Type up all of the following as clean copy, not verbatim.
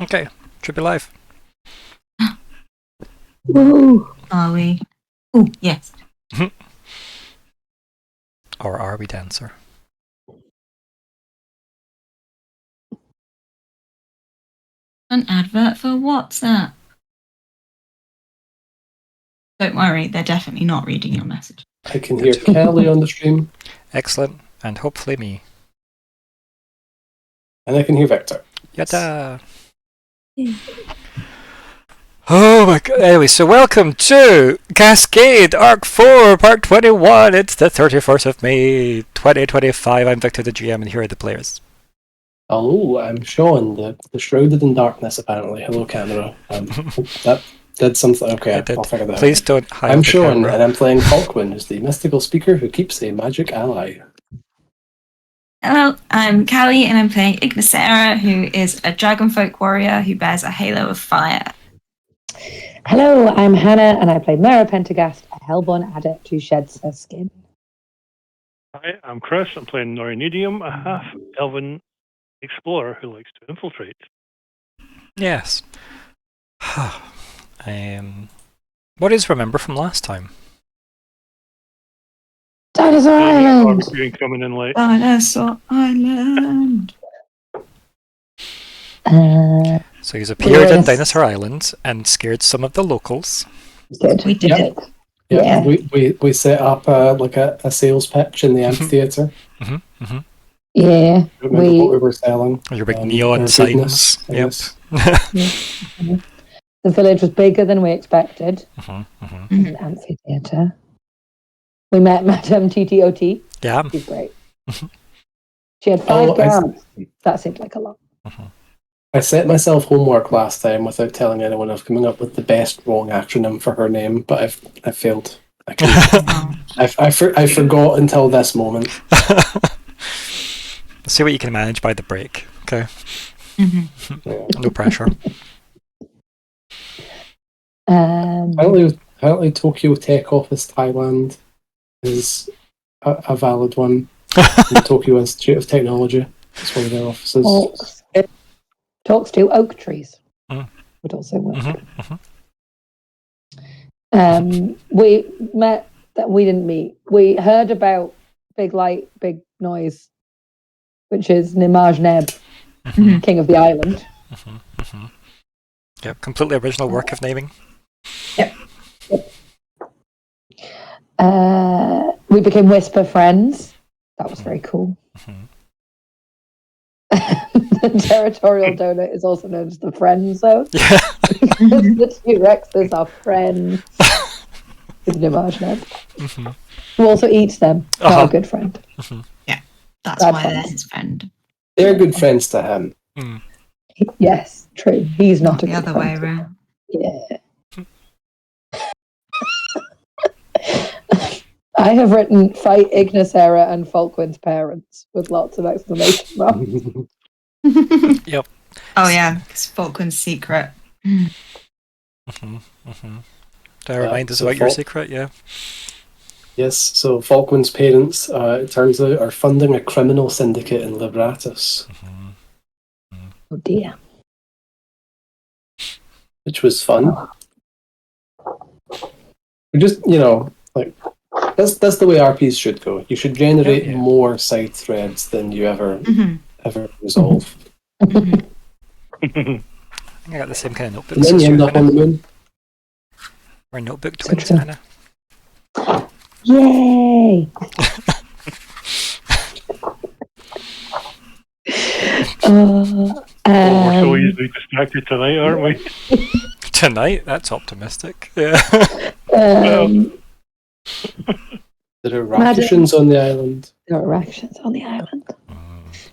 Okay, should be live. Woo! Are we? Oh, yes. Or are we, Dancer? An advert for WhatsApp. Don't worry, they're definitely not reading your message. I can hear Kalli on the stream. Excellent, and hopefully me. And I can hear Viktor. Yada! Oh my god. Anyway, so welcome to Cascade Arc 4, Part 21. It's the 31st of May, 2025. I'm Viktor, the GM, and here are the players. Hello, I'm Sean, the Shrouded in Darkness, apparently. Hello, camera. That did something. Okay, I'll figure that out. Please don't hide I'm the Sean, camera. and I'm playing Falkwin, who's the mystical speaker who keeps a magic ally. Hello, I'm Kalli, and I'm playing Ignysera, who is a dragonfolk warrior who bears a halo of fire. Hello, I'm Hannah, and I play Myr'ra Pentergast, a Helborn Adept who sheds her skin. Hi, I'm Chris. I'm playing Nori Nediam, a Half-Elven explorer who likes to infiltrate. Yes. What is remember from last time? Dinosaur Island! Coming in late. Dinosaur Island! So he's appeared in Dinosaur Island and scared some of the locals. Good. We did it. Yeah. We set up like a sales pitch in the amphitheatre. Yeah. Remember what we were selling? Your big neon signs. Yep. The village was bigger than we expected. An amphitheatre. We met Madame TTOT. Yeah. She's great. She had 5 guards. That seemed like a lot. I set myself homework last time without telling anyone of coming up with the best wrong acronym for her name, but I failed. I forgot until this moment. See what you can manage by the break. Okay. No pressure. Apparently Tokyo Tech Office Thailand is a valid one. The Tokyo Institute of Technology. It's one of their offices. Talks to oak trees. Would also work. We met. We didn't meet. We heard about Big Light, Big Noise, which is Nimaj Neb, King of the Island. Yep, completely original work of naming. Yep. We became Whisper friends. That was very cool. The territorial donut is also known as the friend zone. Yeah. The T-Rexes are friends with Nimaj Neb. Who also eats them. Not a good friend. Yeah, that's Bad why friends. they're his friend. They're good friends to him. Yes, true. He's not a The good other friend. way around. Yeah. I have written fight Ignysera and Falkwin's parents with lots of exclamation marks. Yep. Oh yeah, because Falkwin's secret. Do I remind us about your secret? Yeah. Yes, so Falkwin's parents, it turns out, are funding a criminal syndicate in Libratus. Oh dear. Which was fun. We just, that's the way RPs should go. You should generate more side threads than you ever resolve. I think I got the same kind of notebooks. And then you end up on the moon. We're notebook twins, Anna. Yay! We're so easily distracted tonight, aren't we? Tonight? That's optimistic. Yeah. There are rations on the island. There are rations on the island.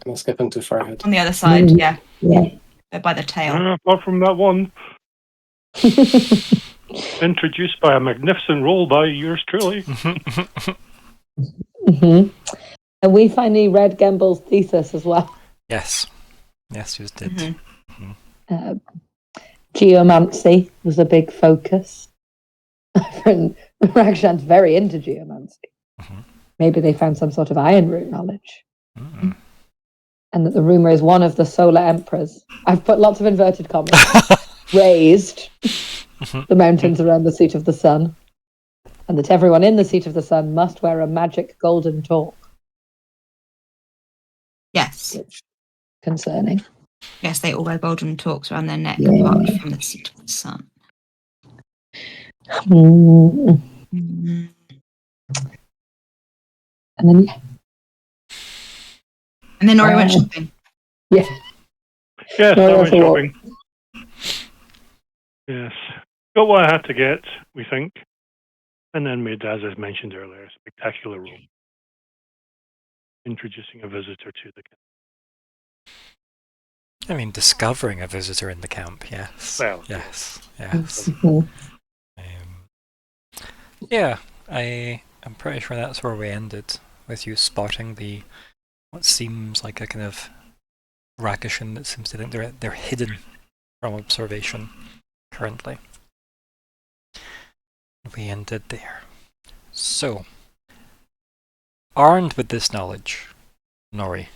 I'm skipping too far ahead. On the other side, yeah. They're by the tail. Apart from that one. Introduced by a magnificent roll by yours truly. And we finally read Gembel's thesis as well. Yes. Yes, you did. Geomancy was a big focus. Ragshan's very into geomancy. Maybe they found some sort of iron root knowledge. and that the rumor is one of the solar emperors. I've put lots of inverted commas. Raised the mountains around the seat of the sun, and that everyone in the seat of the sun must wear a magic golden torque. Yes. Concerning. Yes, they all wear golden torques around their neck, Yeah. apart from the seat of the sun. Mm. Mm. And then And then Nori went shopping. yeah. Yes, No, I that's went a walk. shopping. Yes. Got what I had to get, we think. And then made, as I mentioned earlier, a spectacular roll. Introducing a visitor to the camp. I mean, discovering a visitor in the camp, yes. Well, yes. Yes. Mhm. Yeah, I'm pretty sure that's where we ended, with you spotting what seems like a kind of Rakishan that seems to think they're hidden from observation currently. We ended there. So, armed with this knowledge, Nori,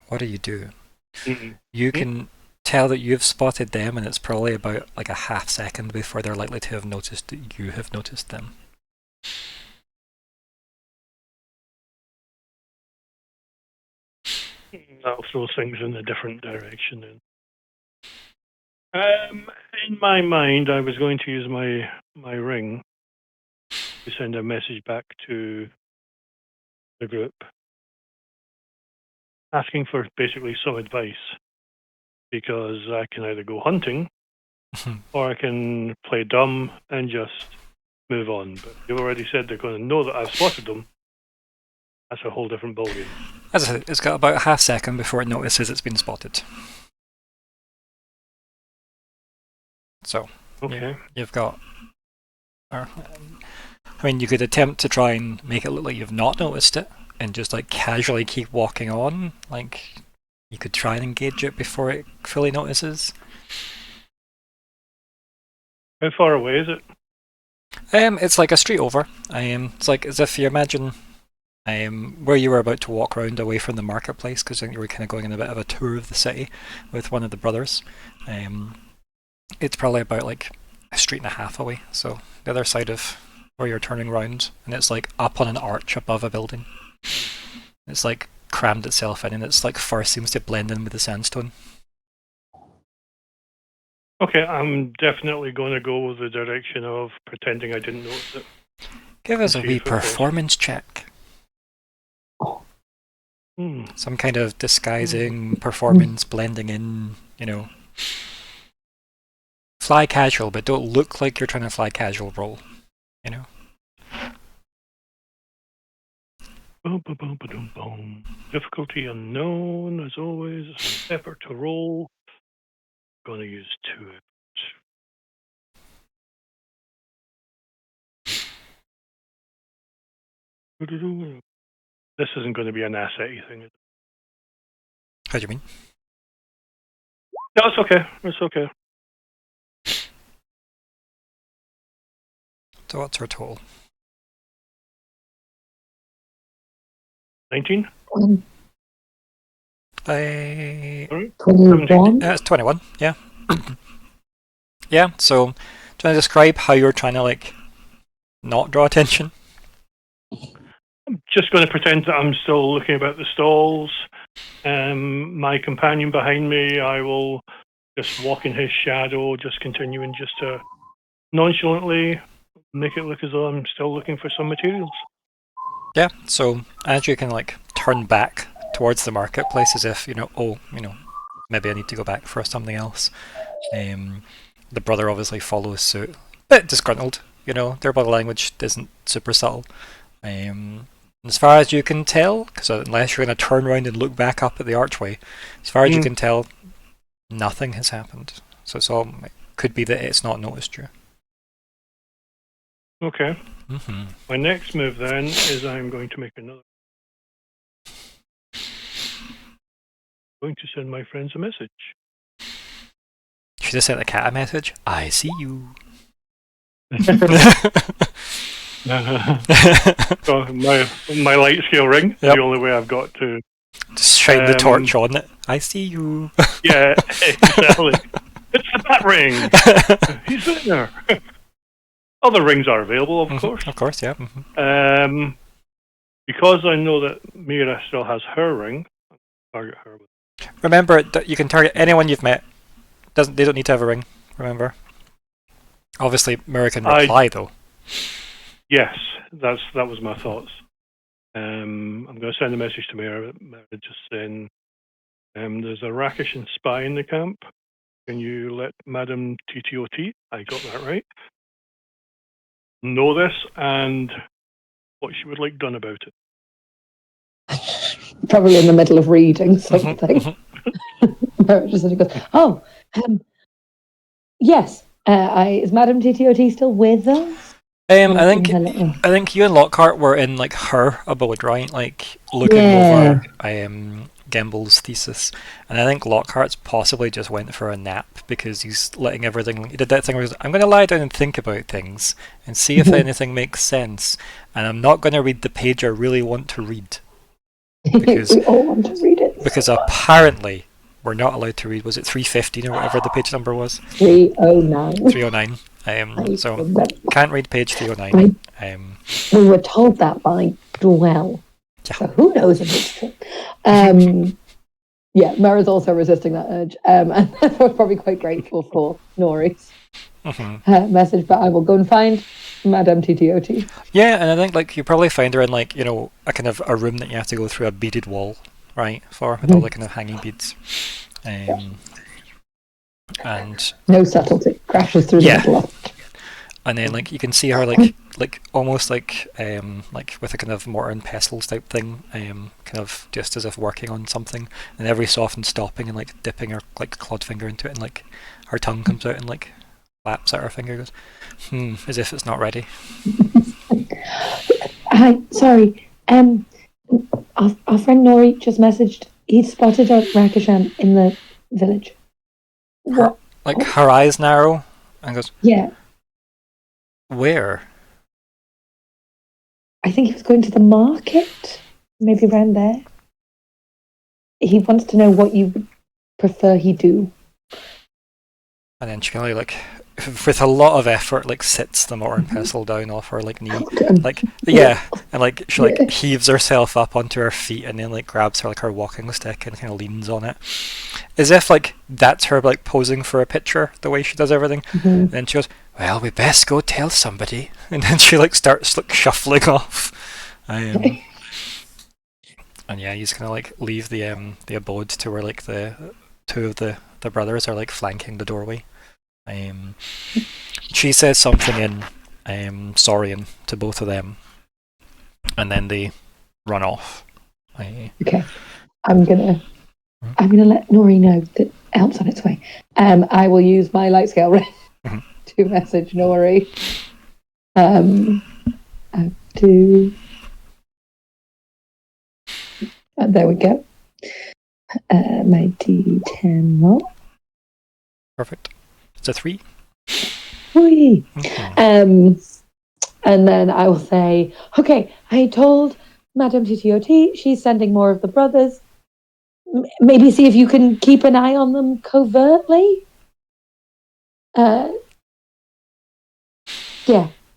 what do you do? Mhm. You can tell that you've spotted them, and it's probably about like a half second before they're likely to have noticed that you have noticed them. That'll throw things in a different direction then. In my mind, I was going to use my ring to send a message back to the group, asking for basically some advice, because I can either go hunting or I can play dumb and just move on. But you've already said they're going to know that I've spotted them. That's a whole different ballgame. As I said, it's got about a half second before it notices it's been spotted. So, Okay. you've got... I mean, you could attempt to try and make it look like you've not noticed it, and just like casually keep walking on. Like, you could try and engage it before it fully notices. How far away is it? It's like a street over. It's like as if you imagine where you were about to walk around away from the marketplace, because you were kind of going on a bit of a tour of the city with one of the brothers. It's probably about like a street and a half away, so the other side of where you're turning round, and it's like up on an arch above a building. It's like crammed itself in, and its like fur seems to blend in with the sandstone. Okay, I'm definitely going to go with the direction of pretending I didn't notice it. Give us a See wee if it was. performance check. Some kind of disguising, performance, blending in, Fly casual, but don't look like you're trying to fly casual roll, Boom, boom, boom, boom, boom. Difficulty unknown, as always. Effort to roll. Going to use 2 efforts. This isn't going to be an asset-y thing. is it? How do you mean? No, it's okay. It's okay. So what's her total? 19? 21. It's 21, yeah. Yeah, so trying to describe how you're trying to like not draw attention. I'm just going to pretend that I'm still looking about the stalls. My companion behind me, I will just walk in his shadow, just continuing just to nonchalantly make it look as though I'm still looking for some materials. Yeah, so as you can like turn back towards the marketplace as if, maybe I need to go back for something else. The brother obviously follows suit. Bit disgruntled, their body language isn't super subtle. As far as you can tell, because unless you're going to turn around and look back up at the archway, as far as you can tell, nothing has happened. So it could be that it's not noticed you. Okay. Mm-hmm. My next move then is I'm going to make another. Going to send my friends a message. Should have sent the cat a message. I see you. So my light scale ring. Yep. The only way I've got to Just shine the torch on it. I see you. Yeah, exactly. It's the bat ring. He's in there. Other rings are available, of course. Of course, yeah. Mm-hmm. Because I know that Myr'ra still has her ring, I'll target her. Remember that you can target anyone you've met. They don't need to have a ring. Remember. Obviously, Myr'ra can reply though. Yes, that was my thoughts. I'm going to send a message to Myr'ra just saying, there's a Rakishan spy in the camp. Can you let Madam TTOT, I got that right, know this and what she would like done about it? Probably in the middle of reading something. Myr'ra just goes, "Oh, yes. Is Madam TTOT still with us?" I think you and Lockhart were in like her abode, right? Like looking over Gembel's thesis, and I think Lockhart's possibly just went for a nap because he's letting everything. He did that thing where he was, I'm going to lie down and think about things and see if anything makes sense, and I'm not going to read the page I really want to read because we all want to read it. Because apparently we're not allowed to read. Was it 315 or whatever the page number was? 309. 309. So can't read page 309. We were told that by Dwell. Yeah. So who knows if it's true? Yeah, Myr'ra's also resisting that urge. And we're probably quite grateful for Nori's message, but I will go and find Madame TTOT. Yeah, and I think like you probably find her in like, a kind of a room that you have to go through a beaded wall, right? With all the kind of hanging beads. And no subtlety, crashes through the middle of it. And then like you can see her like almost like with a kind of mortar and pestles type thing, kind of just as if working on something, and every so often stopping and like dipping her like clawed finger into it, and like her tongue comes out and like laps at her finger, goes, as if it's not ready. Hi, sorry. Our friend Nori just messaged. He'd spotted a Rakishan in the village. Her eyes narrow and goes, yeah. Where? I think he was going to the market, maybe around there. He wants to know what you would prefer he do. And then she kind of like, with a lot of effort, like sits the mortar and pestle down off her like knee, and like she like heaves herself up onto her feet and then like grabs her walking stick and kind of leans on it, as if like that's her like posing for a picture, the way she does everything. And then she goes, "Well, we best go tell somebody," and then she like starts like shuffling off. And yeah, he's gonna like leave the abode to where like the two of the brothers are like flanking the doorway. She says something in Saurian to both of them, and then they run off. Okay, I'm gonna let Nori know that help's on its way. I will use my light scale ring to message Nori. There we go. My D10 roll. Perfect. It's a 3. Whee! And then I will say, okay, I told Madame TTOT she's sending more of the brothers. Maybe see if you can keep an eye on them covertly. Yeah,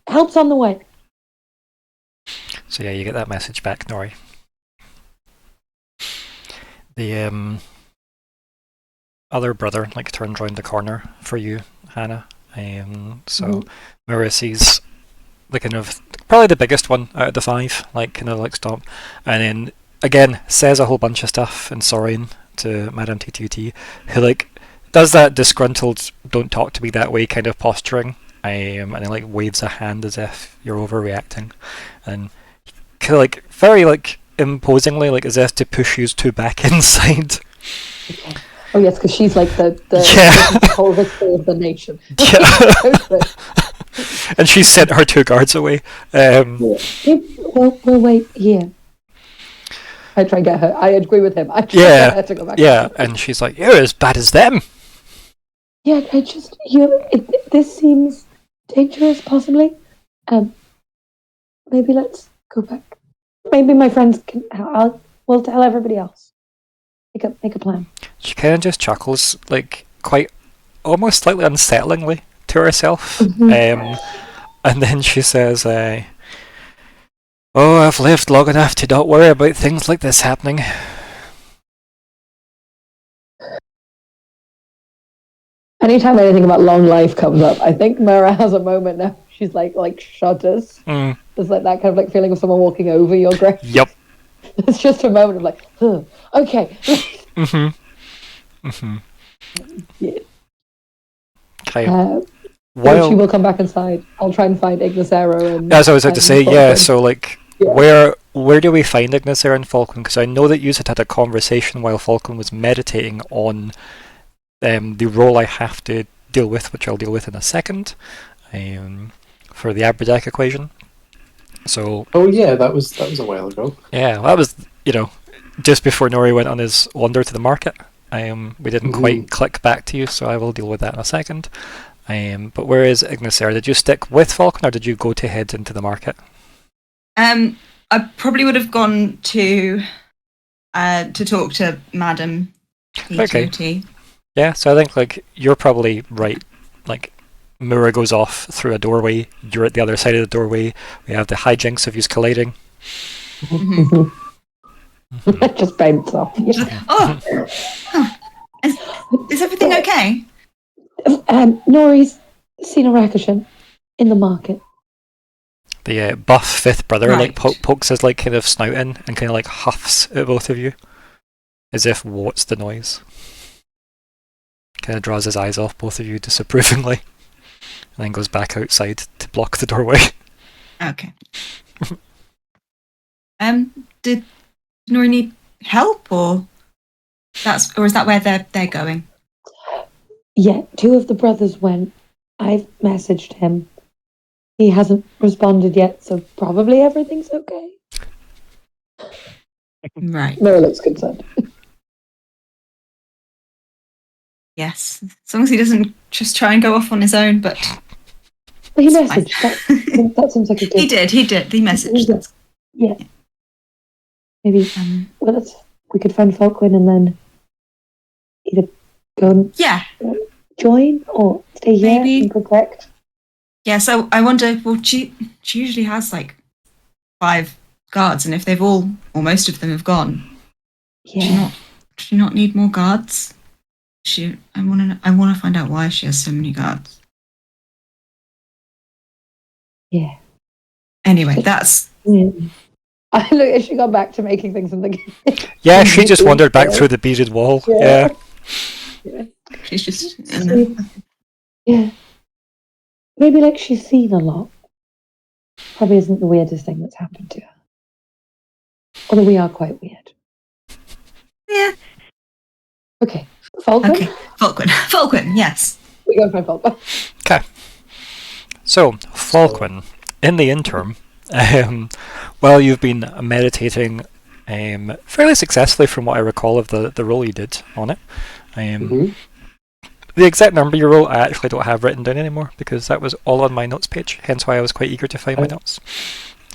help's on the way. So yeah, you get that message back, Nori. The other brother like turned round the corner for you, Hannah. So Myr'ra sees the kind of probably the biggest one out of the 5, like kind of like stomp, and then again says a whole bunch of stuff in Saurian to Madame TTOT, who like does that disgruntled "don't talk to me that way" kind of posturing, and then like waves a hand as if you're overreacting, and kind of like very like imposingly, like as if to push you two back inside. Okay. Oh yes, because she's like the whole victory of the nation. Yeah. And she sent her 2 guards away. We'll wait here. I try and get her. I agree with him. I try and get her to go back. Yeah, and she's like, "You're as bad as them." Yeah, this seems dangerous, possibly. Maybe let's go back. Maybe my friends can. We'll tell everybody else. Make a plan. She kind of just chuckles, like quite almost slightly unsettlingly to herself, and then she says, "Oh, I've lived long enough to not worry about things like this happening." Anytime anything about long life comes up, I think Myr'ra has a moment now. She's like shudders. There's like that kind of like feeling of someone walking over your grave. Yep. It's just a moment of like, okay. Yeah. Okay. She will come back inside. I'll try and find Ignysera and. As I was about to say, yeah. Falkwin. So like, where do we find Ignysera and Falkwin? Because I know that you had a conversation while Falkwin was meditating on the role I have to deal with, which I'll deal with in a second, for the Abradak equation. So. Oh yeah, that was a while ago. Yeah, well, that was just before Nori went on his wander to the market. We didn't quite click back to you, so I will deal with that in a second. But where is Ignysera? Did you stick with Falkwin, or did you go to head into the market? I probably would have gone to talk to Madam Okay. PTOT. Yeah, so I think like you're probably right. Like Myr'ra goes off through a doorway. You're at the other side of the doorway. We have the hijinks of you colliding. Just bounce off. Oh, is everything okay? Nori's seen a Rakishan in the market. The buff fifth brother Right. pokes his kind of snout in and kind of huffs at both of you, as if what's the noise? Kind of draws his eyes off both of you disapprovingly, and then goes back outside to block the doorway. Okay. Did Nori need help, or is that where they're going? Yeah, 2 of the brothers went. I've messaged him. He hasn't responded yet, so probably everything's okay. Right. Myr'ra looks concerned. Yes. As long as he doesn't just try and go off on his own, but But he it's fine. messaged. That seems like a good. He did. He messaged. Yeah. Maybe we could find Falkwin and then either go and join or stay here Maybe. and protect. Yeah, so I wonder, well, she usually has like 5 guards, and if they've all, or most of them have gone, Yeah. does she not need more guards? I want to find out why she has so many guards. Yeah. Anyway, that's... I look, has she gone back to making things in the game? Yeah, she just wandered back through the beaded wall. Yeah. She's just in there. Yeah. Maybe like she's seen a lot. Probably isn't the weirdest thing that's happened to her. Although we are quite weird. Yeah. Okay. Falkwin? Okay. Falkwin, yes. We go for Falkwin. Okay. So, Falkwin, in the interim, well, you've been meditating fairly successfully from what I recall of the roll you did on it. The exact number you roll I actually don't have written down anymore because that was all on my notes page, hence why I was quite eager to find my notes.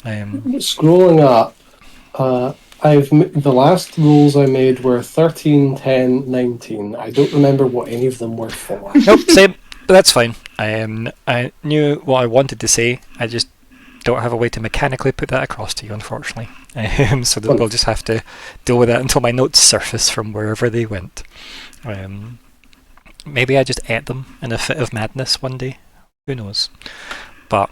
Scrolling up, the last rolls I made were 13, 10, 19. I don't remember what any of them were for. Nope, same. But that's fine. I knew what I wanted to say. I just don't have a way to mechanically put that across to you, unfortunately. So that we'll just have to deal with that until my notes surface from wherever they went. Maybe I just ate them in a fit of madness one day. Who knows? But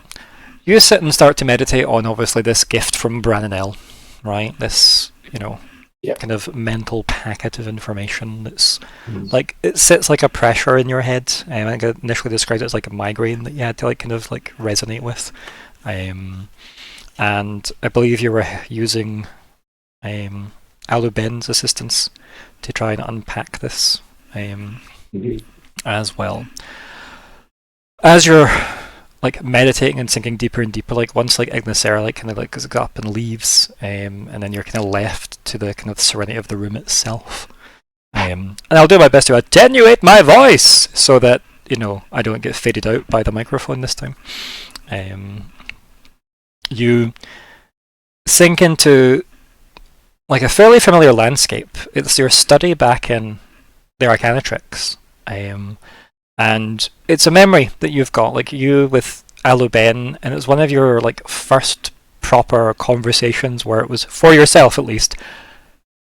you sit and start to meditate on, obviously, this gift from Branonel, right? This, kind of mental packet of information that's like, it sits like a pressure in your head. I think I initially described it as like a migraine that you had to resonate with. And I believe you were using Alu Ben's assistance to try and unpack this as well. As you're meditating and sinking deeper and deeper, once Ignysera goes up and leaves, and then you're kind of left to the kind of serenity of the room itself. And I'll do my best to attenuate my voice so that I don't get faded out by the microphone this time. You sink into like a fairly familiar landscape. It's your study back in the Arcanatrix. And it's a memory that you've got, like you with Aluben, and it's one of your like first proper conversations where it was for yourself at least.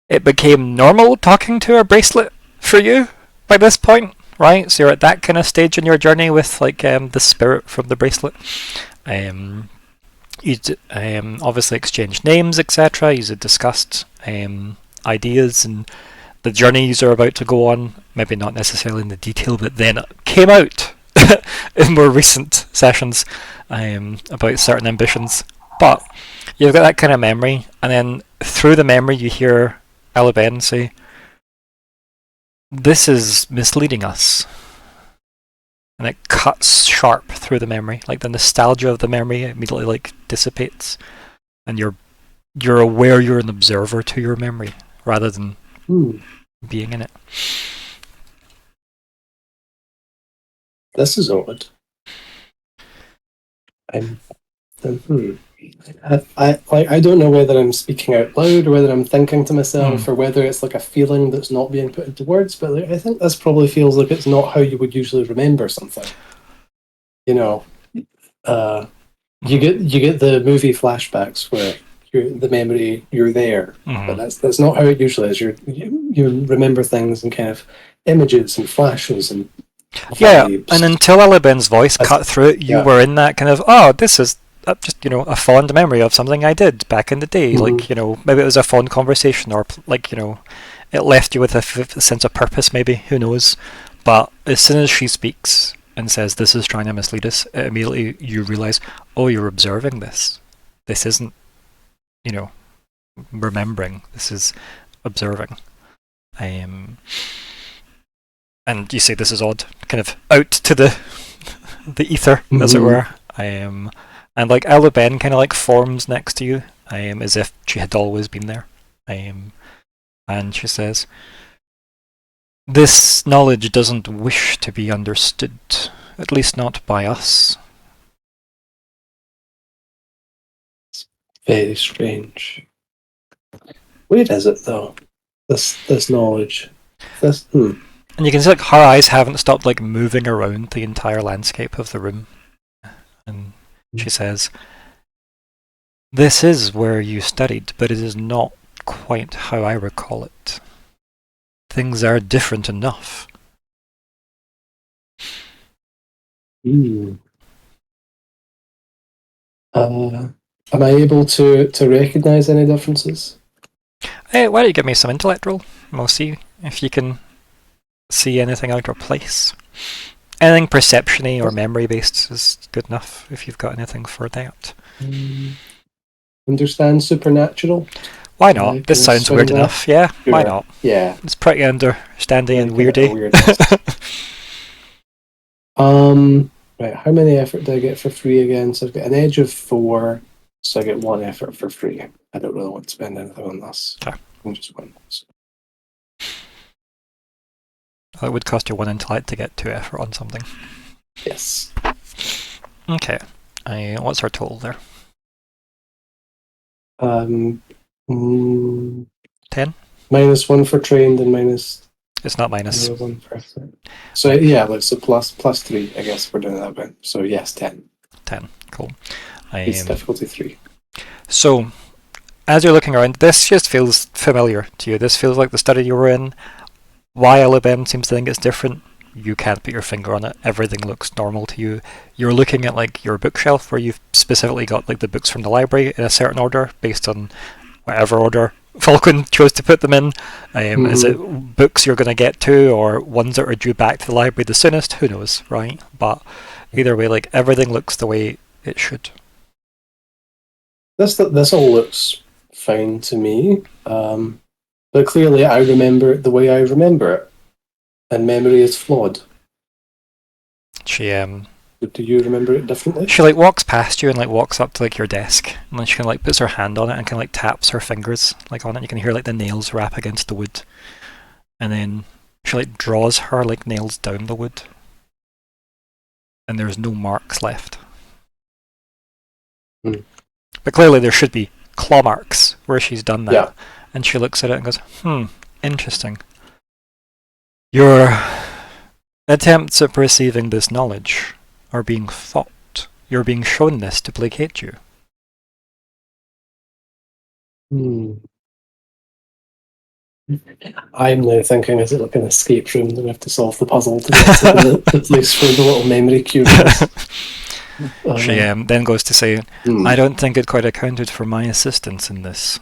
It became normal talking to a bracelet for you by this point, right? So you're at that kind of stage in your journey with like the spirit from the bracelet. You'd obviously exchanged names, etc. You'd discussed ideas and the journeys are about to go on, maybe not necessarily in the detail, but then it came out in more recent sessions about certain ambitions. But you've got that kind of memory, and then through the memory you hear Aluben say, "This is misleading us." And it cuts sharp through the memory, like the nostalgia of the memory immediately like dissipates, and you're aware you're an observer to your memory rather than being in it. This is odd. I don't know whether I'm speaking out loud or whether I'm thinking to myself or whether it's like a feeling that's not being put into words, but like, I think this probably feels like it's not how you would usually remember something. You know, you get the movie flashbacks where the memory you're there, but that's not how it usually is. You remember things in kind of images and flashes and vibes. And until Aluben's voice cut through it, you were in that kind of, this is just a fond memory of something I did back in the day. Like maybe it was a fond conversation, or like it left you with a sense of purpose. Maybe, who knows? But as soon as she speaks and says this is trying to mislead us, immediately you realize, oh, you're observing this. This isn't remembering. This is observing. And you say this is odd, kind of out to the ether, as it were. And like Aluben kind of like forms next to you, as if she had always been there. And she says, "This knowledge doesn't wish to be understood, at least not by us." Very strange. Where is it though? This knowledge. And you can see like her eyes haven't stopped like moving around the entire landscape of the room. And she says, "This is where you studied, but it is not quite how I recall it. Things are different enough." Am I able to recognize any differences? Hey, why don't you give me some intellect roll? And we'll see if you can see anything out of place. Anything perception-y or memory-based is good enough if you've got anything for that. Understand supernatural? Why not? This sounds weird enough. Yeah, sure. Why not? Yeah. It's pretty understanding and weirdy. Right, how many effort do I get for free again? So I've got an edge of 4, so I get 1 effort for free. I don't really want to spend anything on this. Okay. I'm just 1. So. It would cost you 1 intellect to get 2 effort on something. Yes. Okay. What's our total there? 10? -1 for trained and minus... It's not minus. 1 for effort. So yeah, so plus 3, I guess we're doing that way. So yes, 10. 10, cool. It's difficulty 3. So, as you're looking around, this just feels familiar to you. This feels like the study you were in. Why Aluben seems to think it's different, you can't put your finger on it. Everything looks normal to you. You're looking at like your bookshelf where you've specifically got like the books from the library in a certain order based on whatever order Falkwin chose to put them in. Is it books you're going to get to, or ones that are due back to the library the soonest? Who knows, right? But either way, like everything looks the way it should. This all looks fine to me, but clearly I remember it the way I remember it, and memory is flawed. She Do you remember it differently? She like walks past you and like walks up to like your desk, and then she kind of like puts her hand on it and kind of like taps her fingers like on it. You can hear like the nails rap against the wood, and then she like draws her like nails down the wood, and there's no marks left. But clearly there should be claw marks where she's done that. Yeah. And she looks at it and goes, interesting. Your attempts at perceiving this knowledge are being thought. You're being shown this to placate you. I'm now thinking, is it like an escape room that we have to solve the puzzle to get to the place where the little memory cube is? She then goes to say, I don't think it quite accounted for my assistance in this.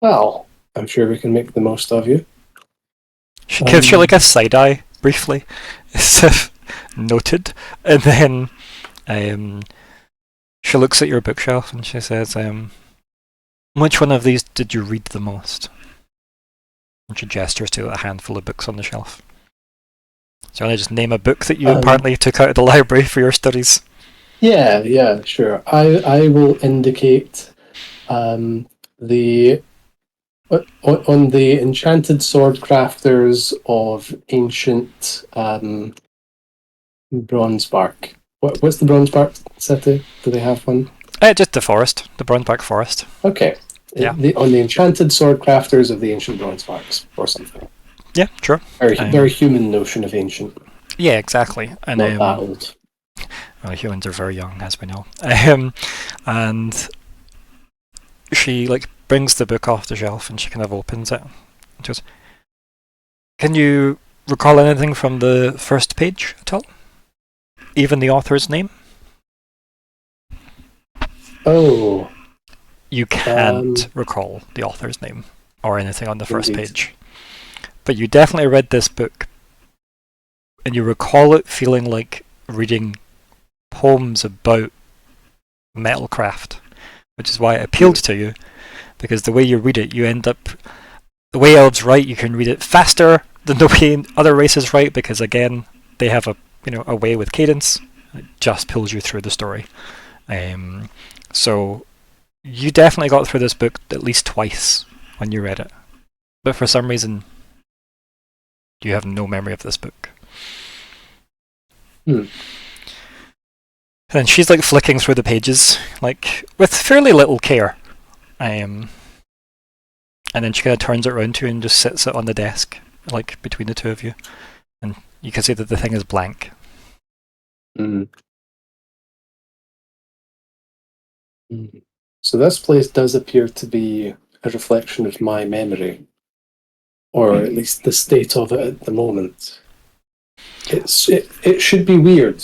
Well, I'm sure we can make the most of you. She gives you like a side eye, briefly, as if noted, and then she looks at your bookshelf and she says, which one of these did you read the most? And she gestures to a handful of books on the shelf. So I just name a book that you apparently took out of the library for your studies. Yeah, sure. I will indicate the on the enchanted sword crafters of ancient bronze bark. What's the bronze bark city? Do they have one? Just the forest, the Bronzebark forest. Okay. Yeah. On the enchanted sword crafters of the ancient bronze barks, or something. Yeah, sure. Very human notion of ancient. Yeah, exactly. And Not that old. Well, humans are very young, as we know. And she brings the book off the shelf and she kind of opens it. And she goes, can you recall anything from the first page at all? Even the author's name? Oh. You can't recall the author's name or anything on the first Indeed. page. But you definitely read this book and you recall it feeling like reading poems about metalcraft, which is why it appealed to you, because the way you read it, you end up... The way elves write, you can read it faster than the way other races write, because again, they have a way with cadence. It just pulls you through the story. So you definitely got through this book at least twice when you read it. But for some reason, you have no memory of this book. And she's flicking through the pages, with fairly little care. And then she kind of turns it around to you and just sits it on the desk, between the two of you. And you can see that the thing is blank. So this place does appear to be a reflection of my memory, or at least the state of it at the moment. It should be weird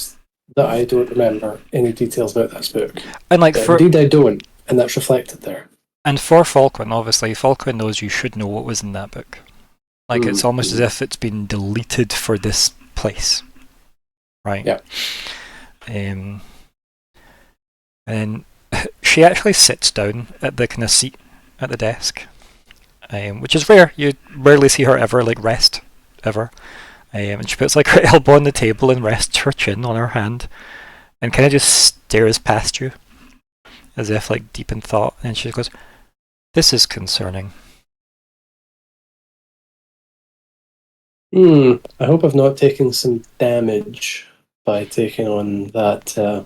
that I don't remember any details about this book. And Indeed I don't, and that's reflected there. And for Falkwin, obviously, Falkwin knows you should know what was in that book. It's almost as if it's been deleted for this place. Right? Yeah. And she actually sits down at the kind of seat at the desk, which is rare. You rarely see her ever rest, ever. And she puts her elbow on the table and rests her chin on her hand, and kind of just stares past you, as if deep in thought. And she goes, "This is concerning." I hope I've not taken some damage by taking on that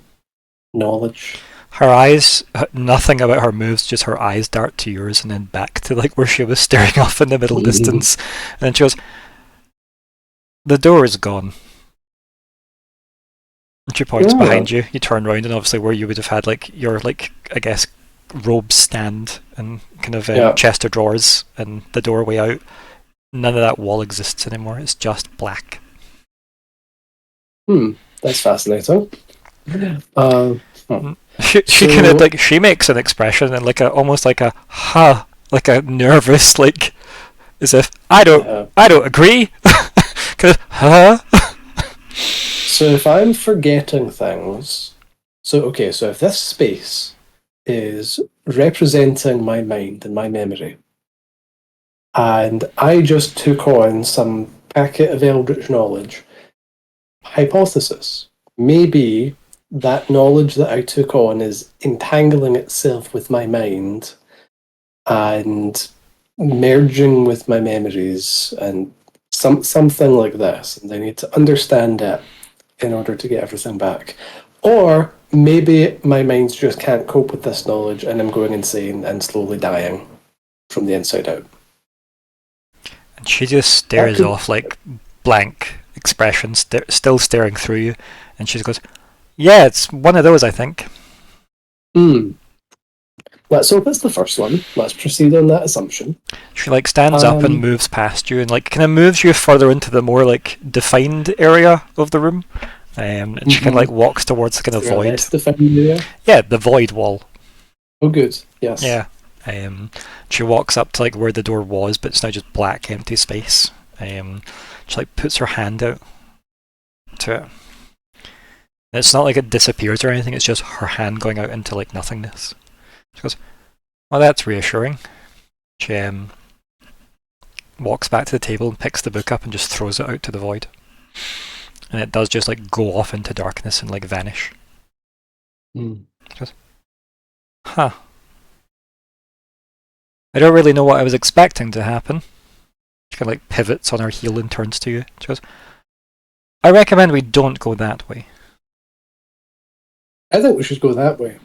knowledge. Her eyes, nothing about her moves, just her eyes dart to yours and then back to where she was staring off in the middle distance. And then she goes, "The door is gone." And she points behind you. You turn around and obviously where you would have had your I guess robe stand and kind of chest of drawers and the doorway out, none of that wall exists anymore. It's just black. That's fascinating. She kind of she makes an expression and almost a nervous as if I don't agree. Kind of So if I'm forgetting things, so if this space is representing my mind and my memory, and I just took on some packet of eldritch knowledge, hypothesis, maybe that knowledge that I took on is entangling itself with my mind and merging with my memories and something like this, and I need to understand it in order to get everything back. Or maybe my mind just can't cope with this knowledge, and I'm going insane and slowly dying from the inside out. And she just stares off, like, blank expression, still staring through you, and she just goes, "Yeah, it's one of those, I think." Let's hope it's the first one. Let's proceed on that assumption. She like stands up and moves past you, and like kind of moves you further into the more like defined area of the room. And she kind of like walks towards the kind of void. Less defined area? Yeah, the void wall. Oh, good. Yes. Yeah. She walks up to like where the door was, but it's now just black, empty space. She like puts her hand out to it. And it's not like it disappears or anything. It's just her hand going out into like nothingness. She goes, "Well, that's reassuring." She walks back to the table and picks the book up and just throws it out to the void. And it does just like go off into darkness and like vanish. She goes, "Huh. I don't really know what I was expecting to happen." She kind of like pivots on her heel and turns to you. She goes, "I recommend we don't go that way." I think we should go that way.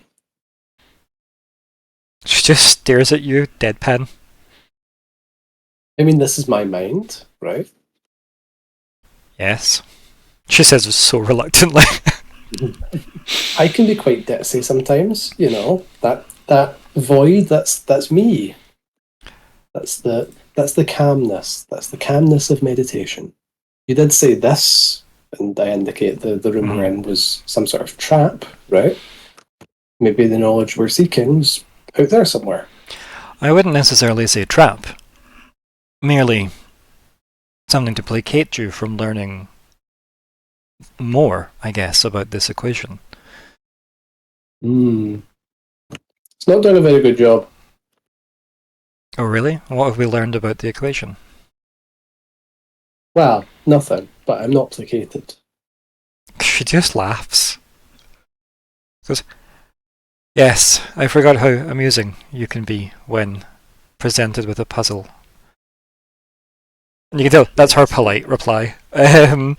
She just stares at you, deadpan. I mean, this is my mind, right? Yes. She says so reluctantly. I can be quite ditzy sometimes, you know. That void, that's me. That's the calmness. That's the calmness of meditation. You did say this, and I indicate the room we're in was some sort of trap, right? Maybe the knowledge we're seeking is out there somewhere. I wouldn't necessarily say trap. Merely something to placate you from learning more, I guess, about this equation. It's not doing a very good job. Oh, really? What have we learned about the equation? Well, nothing, but I'm not placated. She just laughs. Goes, "Yes, I forgot how amusing you can be when presented with a puzzle." And you can tell that's her polite reply. And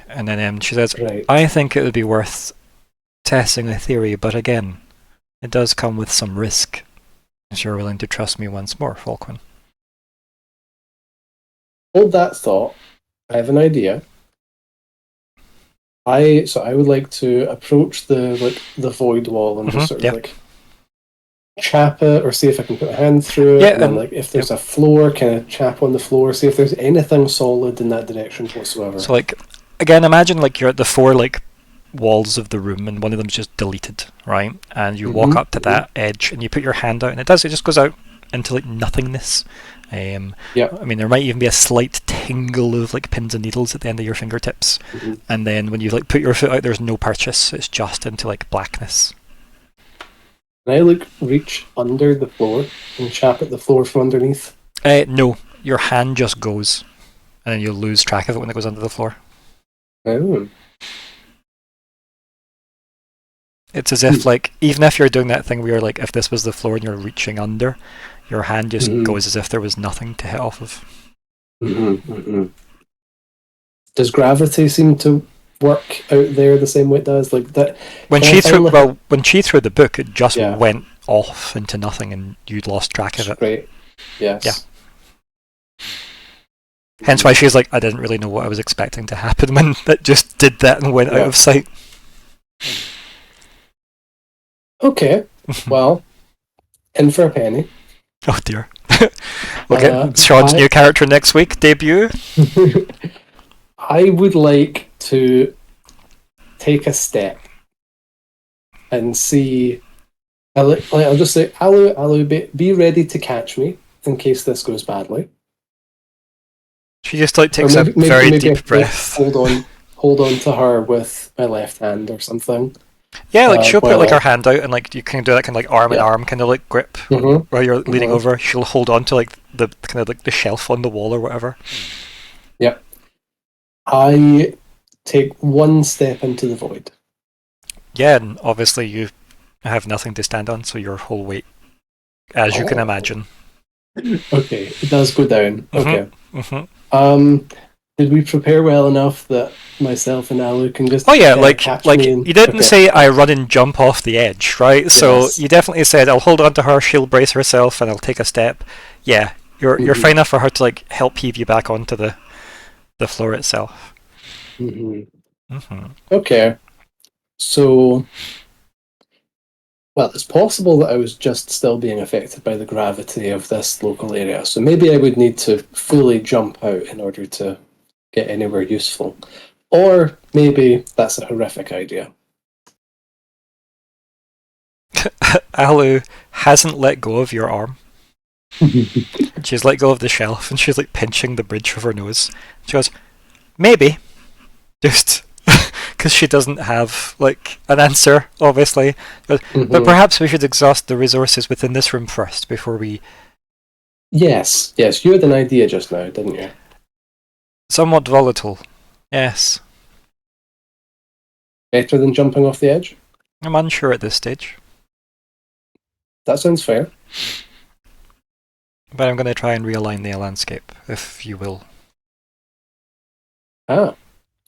then she says, Right. "I think it would be worth testing a theory, but again, it does come with some risk. If you're willing to trust me once more, Falkwin." Hold that thought. I have an idea. I would like to approach the void wall and just sort of like chap it, or see if I can put a hand through it. Yeah, and then, like, if there's a floor, kind of chap on the floor, see if there's anything solid in that direction whatsoever. So, like, again, imagine like you're at the four like walls of the room, and one of them's just deleted, right? And you walk up to that edge, and you put your hand out, and it just goes out into like nothingness. I mean, there might even be a slight tingle of like pins and needles at the end of your fingertips, and then when you like put your foot out, there's no purchase. It's just into like blackness. Can I reach under the floor and chap at the floor from underneath? No, your hand just goes, and then you'll lose track of it when it goes under the floor. Oh. It's as if, like, even if you're doing that thing where you're like, if this was the floor and you're reaching under, your hand just goes as if there was nothing to hit off of. Does gravity seem to work out there the same way it does? Like that. When she threw the book, it just went off into nothing, and you'd lost track of it. Right. Yes. Yeah. Hence why she's like, I didn't really know what I was expecting to happen when it just did that and went out of sight. Okay. Well, in for a penny. Oh dear. We'll get Sean's new character next week, debut. I would like to take a step and see. I'll just say, Alu, be ready to catch me in case this goes badly. She just like takes a very deep breath. Hold on to her with my left hand or something. Yeah, like she'll put like her hand out, and like you can do that kind of like arm in arm kind of like grip while you're leaning over. She'll hold on to like the kind of like the shelf on the wall or whatever. Yep. I take one step into the void. Yeah, and obviously you have nothing to stand on, so your whole weight, as you can imagine. Okay, it does go down. Okay. Did we prepare well enough that myself and Alu can just? Oh yeah, catch like me and- you didn't okay. say I run and jump off the edge, right? So Yes. you definitely said I'll hold on to her, she'll brace herself, and I'll take a step. Yeah, you're fine enough for her to like help heave you back onto the floor itself. Okay. So, well, it's possible that I was just still being affected by the gravity of this local area. So maybe I would need to fully jump out in order to get anywhere useful. Or maybe that's a horrific idea. Alu hasn't let go of your arm. She's let go of the shelf and she's like pinching the bridge of her nose. She goes, maybe. Just because she doesn't have like an answer, obviously. But perhaps we should exhaust the resources within this room first before we... Yes, you had an idea just now, didn't you? Somewhat volatile. Yes. Better than jumping off the edge? I'm unsure at this stage. That sounds fair. But I'm going to try and realign the landscape, if you will. Ah,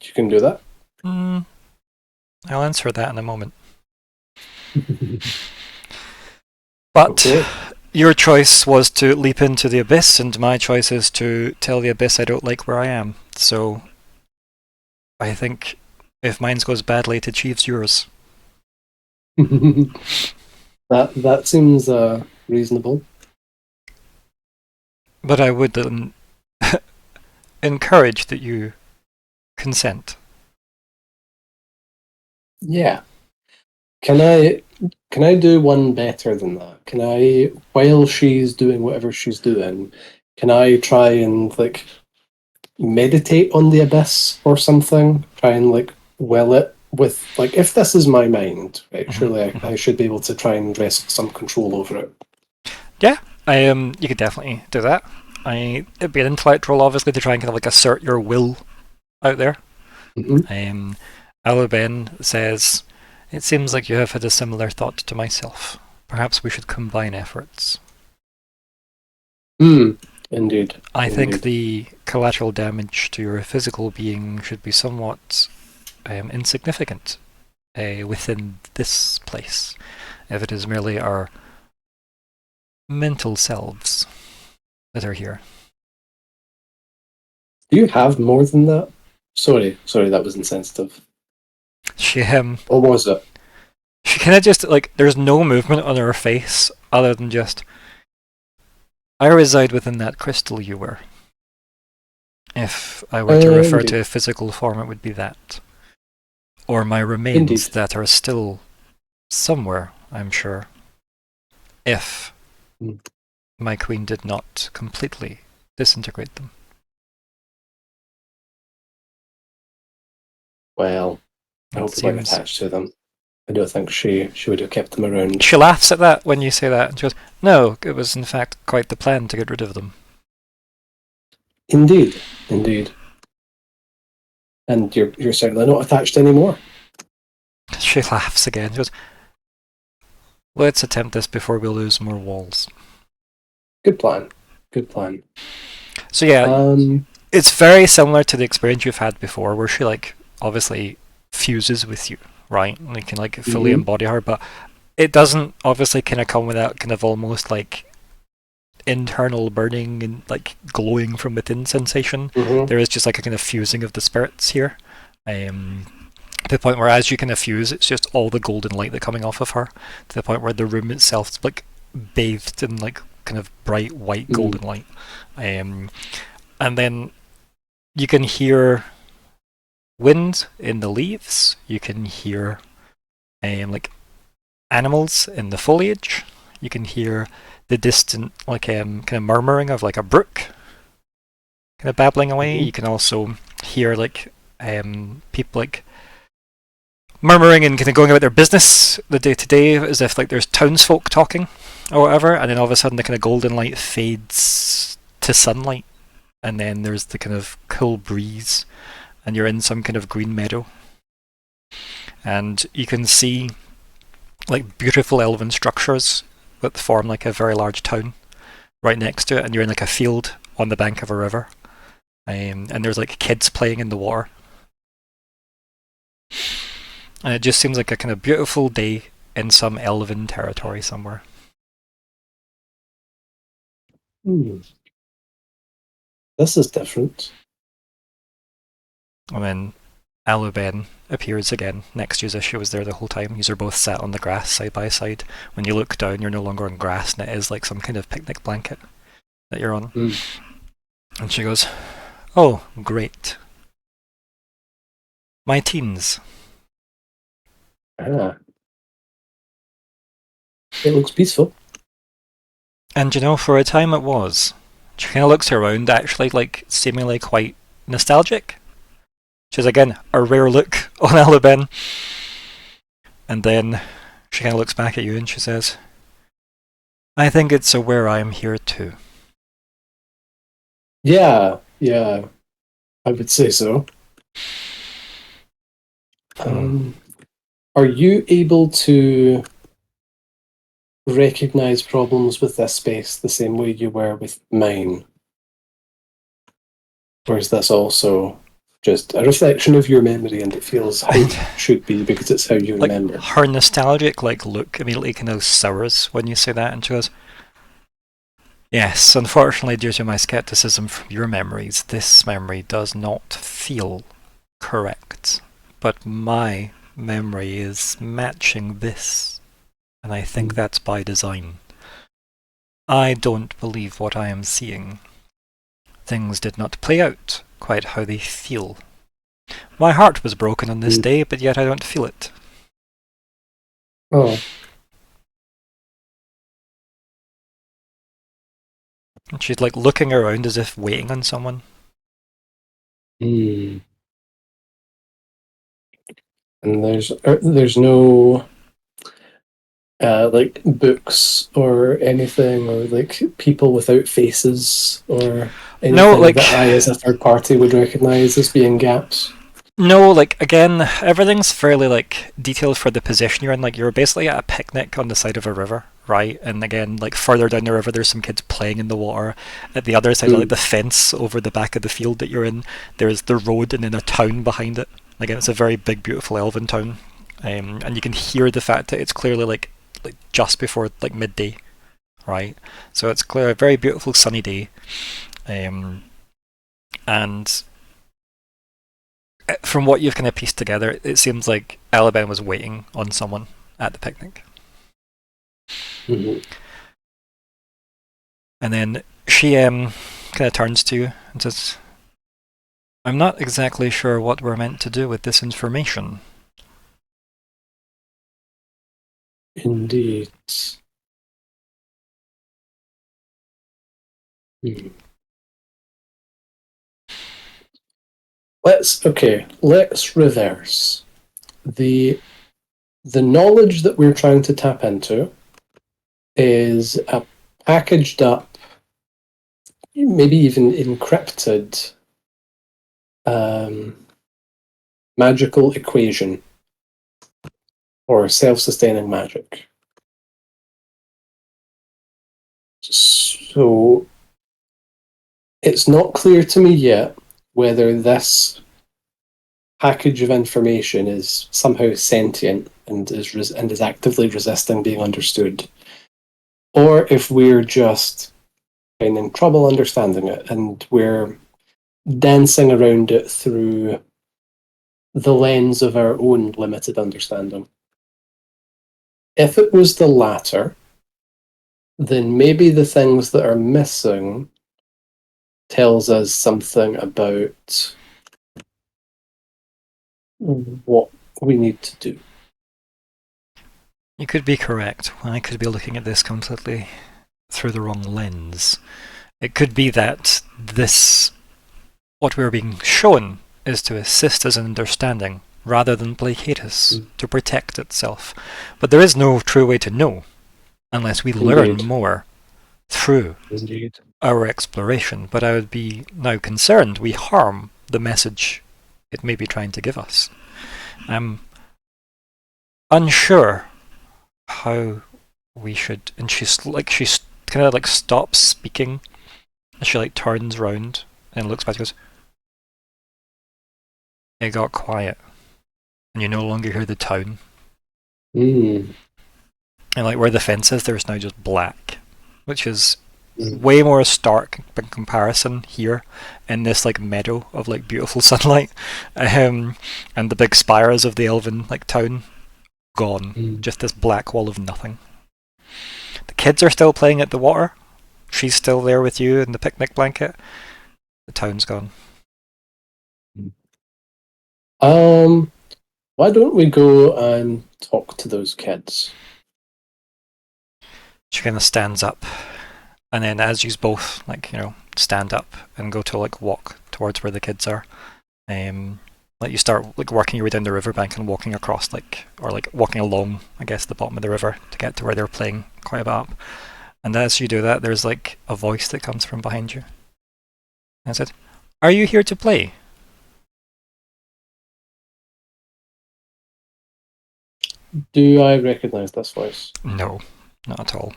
you can do that. I'll answer that in a moment. But Okay. your choice was to leap into the abyss, and my choice is to tell the abyss I don't like where I am. So I think if mine goes badly, it achieves yours. That seems reasonable. But I would encourage that you consent. Yeah. Can I do one better than that? Can I, while she's doing whatever she's doing, can I try and like meditate on the abyss or something? Try and like will it with like if this is my mind, right? Surely I should be able to try and wrest some control over it. Yeah, you could definitely do that. It'd be an intellect roll, obviously, to try and kind of like assert your will out there. Aluben says, it seems like you have had a similar thought to myself. Perhaps we should combine efforts. Indeed. I think the collateral damage to your physical being should be somewhat insignificant within this place, if it is merely our mental selves that are here. Do you have more than that? Sorry, that was insensitive. She What was it? She kind of just like there's no movement on her face other than just I reside within that crystal you were. If I were to refer to a physical form, it would be that. Or my remains that are still somewhere, I'm sure. If my queen did not completely disintegrate them. Well, I hope you weren't attached to them. I don't think she would have kept them around. She laughs at that when you say that, and she goes, no, it was in fact quite the plan to get rid of them. Indeed. And you're certainly not attached anymore. She laughs again. She goes, let's attempt this before we lose more walls. Good plan. So yeah, it's very similar to the experience you've had before, where she like obviously fuses with you, right? And you can like fully embody her, but it doesn't obviously kind of come without kind of almost like internal burning and like glowing from within sensation. There is just like a kind of fusing of the spirits here. To the point where as you kind of fuse, it's just all the golden light that coming off of her, to the point where the room itself is like bathed in like kind of bright white golden light. And then you can hear wind in the leaves, you can hear like animals in the foliage, you can hear the distant like kind of murmuring of like a brook kind of babbling away. You can also hear like people like murmuring and kind of going about their business the day to day as if like there's townsfolk talking or whatever, and then all of a sudden the kind of golden light fades to sunlight, and then there's the kind of cool breeze and you're in some kind of green meadow, and you can see like beautiful elven structures that form like a very large town right next to it, and you're in like a field on the bank of a river, and there's like kids playing in the water. And it just seems like a kind of beautiful day in some elven territory somewhere. This is different. And then Aluben appears again next to you as if she was there the whole time. You're both sat on the grass side by side. When you look down, you're no longer on grass, and it is like some kind of picnic blanket that you're on. And she goes, "Oh, great. My teens." Ah. It looks peaceful. And you know, for a time it was. She kind of looks around, actually, like, seemingly quite nostalgic. Which is, again, a rare look on Aluben. And then she kind of looks back at you and she says, "I think it's aware I am here too." Yeah, I would say so. Are you able to recognize problems with this space the same way you were with mine? Or is this also just a reflection of your memory and it feels how it should be because it's how you Like, remember? her nostalgic look immediately kind of sours when you say that, and she goes, "Yes, unfortunately, due to my skepticism from your memories, this memory does not feel correct. But my memory is matching this, and I think that's by design. I don't believe what I am seeing. Things did not play out quite how they feel. My heart was broken on this day, but yet I don't feel it." Oh, And she's like looking around as if waiting on someone. and there's no like books or anything, or like people without faces, or anything like- that I, as a third party, would recognize as being gaps. No, like, again, everything's fairly, like, detailed for the position you're in. Like, you're basically at a picnic on the side of a river, right? And again, like, further down the river, there's some kids playing in the water. At the other side, like, the fence over the back of the field that you're in, there's the road and then a town behind it. Again, it's a very big, beautiful elven town. And you can hear the fact that it's clearly, like just before, like, midday, right? So it's clearly a very beautiful, sunny day. And from what you've kind of pieced together, it seems like Aluben was waiting on someone at the picnic. Mm-hmm. And then she kind of turns to you and says, "I'm not exactly sure what we're meant to do with this information." Indeed. Let's reverse. The knowledge that we're trying to tap into is a packaged up, maybe even encrypted magical equation or self-sustaining magic. So it's not clear to me yet whether this package of information is somehow sentient and is actively resisting being understood, or if we're just finding trouble understanding it and we're dancing around it through the lens of our own limited understanding. If it was the latter, then maybe the things that are missing tells us something about what we need to do. You could be correct. I could be looking at this completely through the wrong lens. It could be that what we're being shown, is to assist us in understanding, rather than placate us, to protect itself. But there is no true way to know, unless we learn more through our exploration. But I would be now concerned we harm the message it may be trying to give us. I'm unsure how we should. And she's kind of like stops speaking, and she like turns round and looks back and goes, it got quiet, and you no longer hear the town. Mm. And like where the fence is, there's now just black, which is Mm. way more stark in comparison here in this like meadow of like beautiful sunlight, and the big spires of the elven like town gone. Mm. Just this black wall of nothing. The kids are still playing at the water. She's still there with you in the picnic blanket. The town's gone. Why don't we go and talk to those kids? She kind of stands up, and then as you both like stand up and go to like walk towards where the kids are, like you start like working your way down the riverbank and walking across or walking along, I guess, the bottom of the river to get to where they're playing quite a bit up. And as you do that, there's like a voice that comes from behind you. And it said, "Are you here to play?" Do I recognize this voice? No, not at all.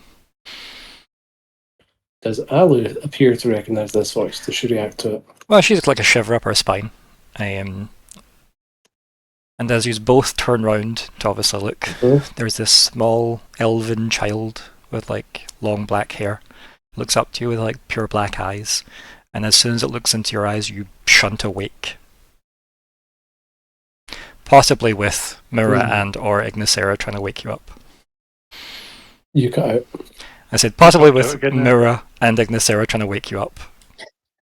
Does Alu appear to recognize this voice? Does she react to it? Well, she's like a shiver up her spine. And as you both turn round to obviously look, there's this small elven child with like long black hair. Looks up to you with like pure black eyes. And as soon as it looks into your eyes, you shunt awake. Possibly with Myr'ra and or Ignysera trying to wake you up. You cut out. I said possibly with Okay, good. Myr'ra and Ignysera trying to wake you up.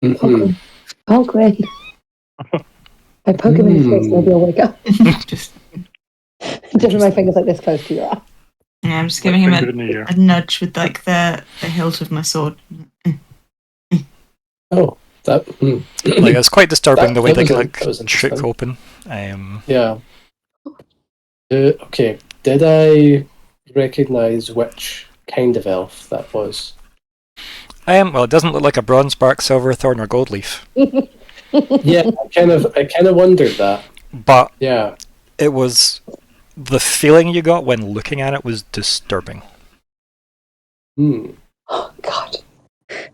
Mm-hmm. Oh, great. I poke him in his face, maybe I'll wake up. Just, Dipping my fingers like this close to your eye. yeah, I'm just giving him Finger in the ear. a nudge with like the hilt of my sword. Oh, that. Like it's quite disturbing the way they can that was shook interesting. open. Yeah. Okay. Did I recognize which kind of elf that was? Well, it doesn't look like a bronze bark, silver thorn, or gold leaf, Yeah, I kind of wondered that. but Yeah. it was the feeling you got when looking at it was disturbing. Hmm. Oh, God.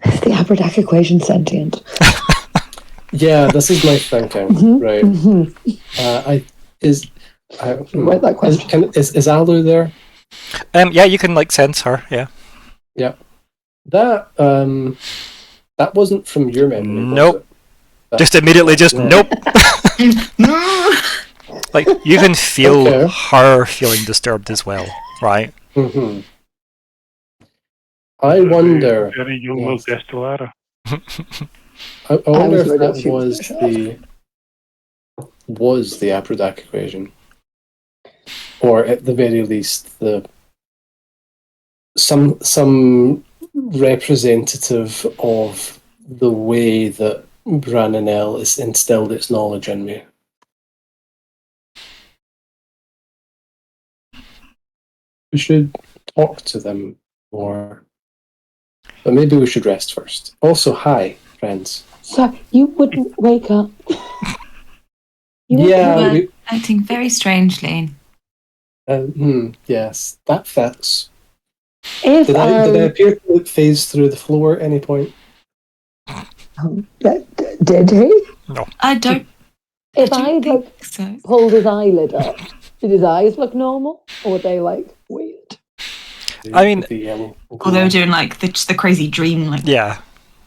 Is the Abradak equation sentient? Yeah, this is my thinking. Mhm, Right. mhm. Write that question. Is Alu there? Yeah, you can like sense her. Yeah. That that wasn't from your memory. was Nope. it? That- Just immediately, just No. nope. No! Like you can feel Okay. her feeling disturbed as well, right? Mhm. I wonder. Very young Yes. Destellara. I wonder was if wondering that if she was was the Abradak equation, or at the very least some representative of the way that Brananel has instilled its knowledge in me. We should talk to them more, but maybe we should rest first. Also, hi, friends. So, you wouldn't wake up? You wouldn't Yeah, were- we, Acting very strangely. yes, that fits. If Did I appear to look phased through the floor at any point? Did he? I don't If I like think so. pulled his eyelid up, did his eyes look normal, or were they like weird? I mean- The yellow. Or they were doing like the crazy dream, like Yeah.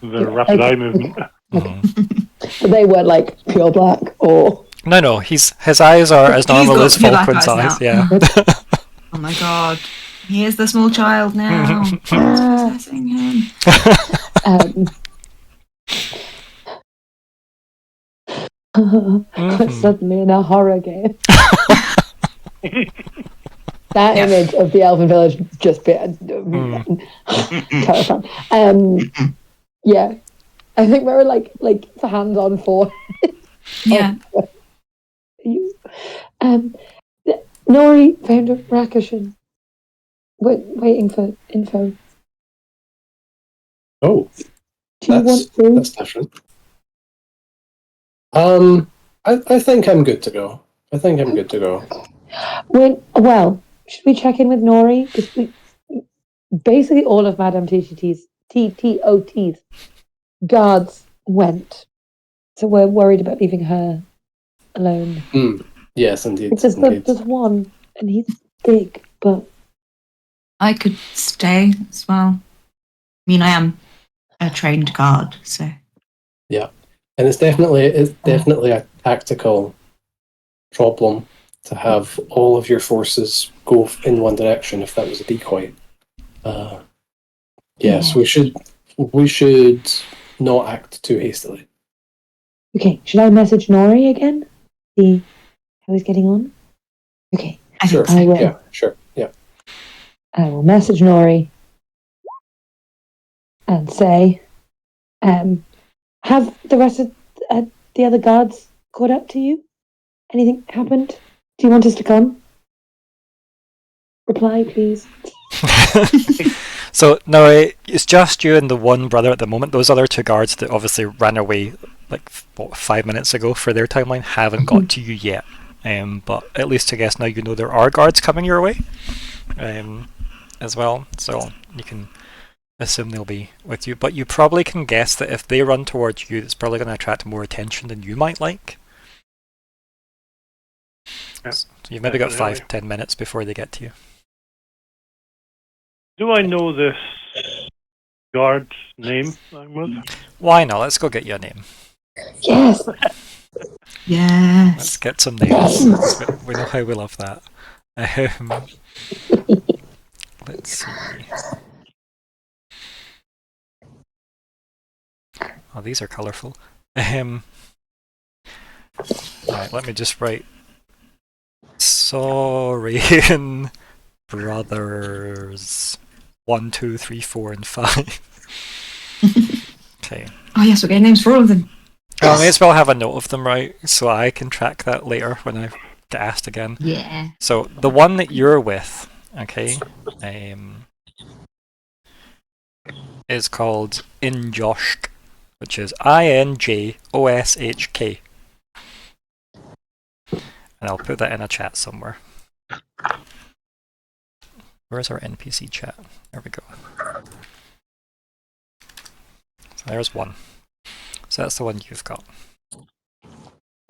The rapid eye movement. Mhm. But they weren't like pure black, or No. His eyes are as He's normal got as pure black Falkwin's eyes eyes. now. Yeah. oh my god, he is the small child now. It's Ah, possessing him. um, Mhm. suddenly in a horror game. That Yeah. image of the Elven village just been terrifying. Yeah, I think we were like for hands on for Yeah. you. Nori found a Rakishan. Waiting for info. Oh, Do you that's want to? different. I think I'm good to go. Well, should we check in with Nori? Because basically all of Madame TTOT's guards went. So we're worried about leaving her alone. Yes, indeed. Because there's one, and he's big, but I could stay as well. I mean, I am a trained guard, so. Yeah, and it's definitely a tactical problem to have all of your forces go in one direction if that was a decoy. Yes, we should not act too hastily. okay. Should I message Nori again? See how he's getting on. Okay. I Sure. think so. I will. Yeah, sure. Yeah. I will message Nori and say, have the rest of the other guards caught up to you? Anything happened? Do you want us to come? Reply, please. So no, it's just you and the one brother at the moment. Those other two guards that obviously ran away like 5 minutes ago for their timeline haven't got to you yet. But at least I guess now you know there are guards coming your way, as well. So you can assume they'll be with you. But you probably can guess that if they run towards you, it's probably going to attract more attention than you might like. Yeah, so you've maybe got definitely. 5-10 minutes before they get to you. Do I know this guard's name I'm with? Why not? Let's go get you a name. Yes. Let's Yes. get some names. We know how we love that. Let's see. Oh, these are colourful. Right, let me just write Saurian Brothers 1, 2, 3, 4, and 5. Okay. Oh yes, we're getting names for all of them. I may as well have a note of them, right? So I can track that later when I get asked again. Yeah. So the one that you're with, okay, is called Injoshk, which is Injoshk. And I'll put that in a chat somewhere. Where's our NPC chat? There we go. So there's one. So that's the one you've got.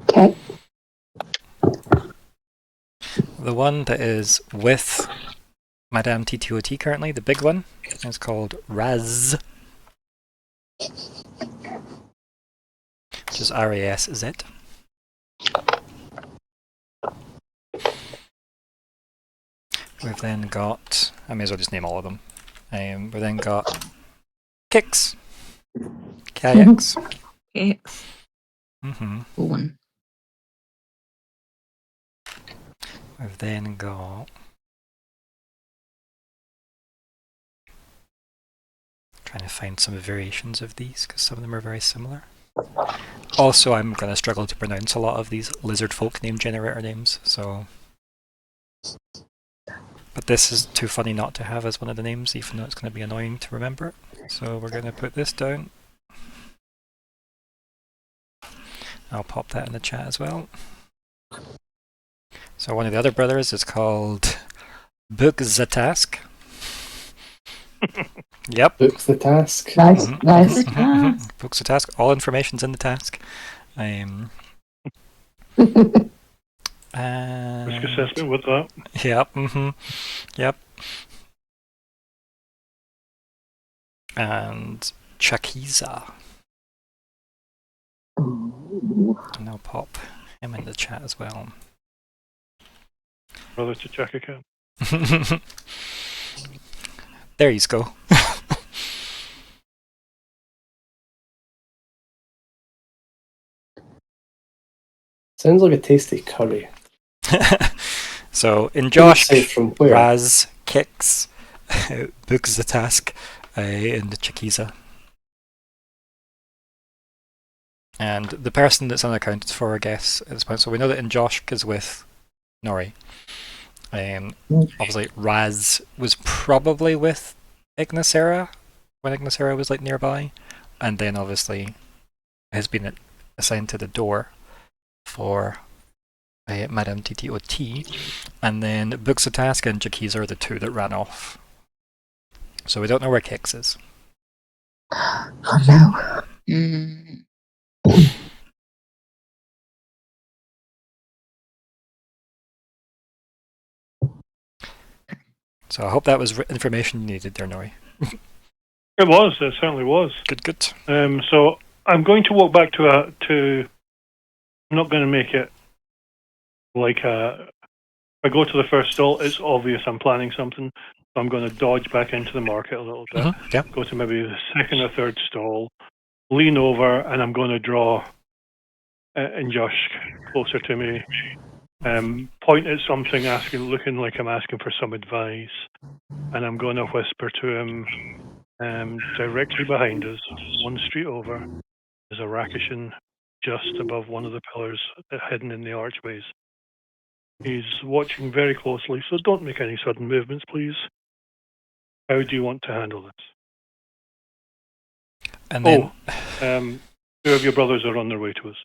Okay. The one that is with Madame TTOT currently, the big one, is called Raz. Which is R-A-S-Z. We've then got, I may as well just name all of them. We've then got Kix. Kayaks. Okay. Mm-hmm. One. We've then got... Trying to find some variations of these, because some of them are very similar. Also, I'm going to struggle to pronounce a lot of these lizard folk name generator names, so... But this is too funny not to have as one of the names, even though it's going to be annoying to remember. So we're going to put this down. I'll pop that in the chat as well. So one of the other brothers is called Bukzatask. Yep. Book's the task. Nice. Nice. Bukzatask. All information's in the task. And Risk assessment with that. Yep. Yep. And Chakiza. And I'll pop him in the chat as well. Brother to check account. There you go. Sounds like a tasty curry. So in Josh, Say from where? Raz, Kix, Bukzatask, and Chakiza. And the person that's unaccounted for, I guess, at this point. So we know that Injoshk is with Nori. Obviously, Raz was probably with Ignysera when Ignysera was like nearby, and then obviously has been assigned to the door for Madame TTOT, and then Bukzatask and Chakiza are the two that ran off. So we don't know where Kix is. Oh no. So I hope that was information you needed there, Nori. It was. It certainly was. Good. So I'm going to walk back to. I'm not going to make it like a. If I go to the first stall, it's obvious I'm planning something. So I'm going to dodge back into the market a little bit. Yeah. Go to maybe the second or third stall, lean over, and I'm going to draw Josh closer to me. Point at something, looking like I'm asking for some advice, and I'm going to whisper to him. Directly behind us, one street over, is a Rakishan just above one of the pillars hidden in the archways. He's watching very closely, so don't make any sudden movements, please. How do you want to handle this? And then two of your brothers are on their way to us.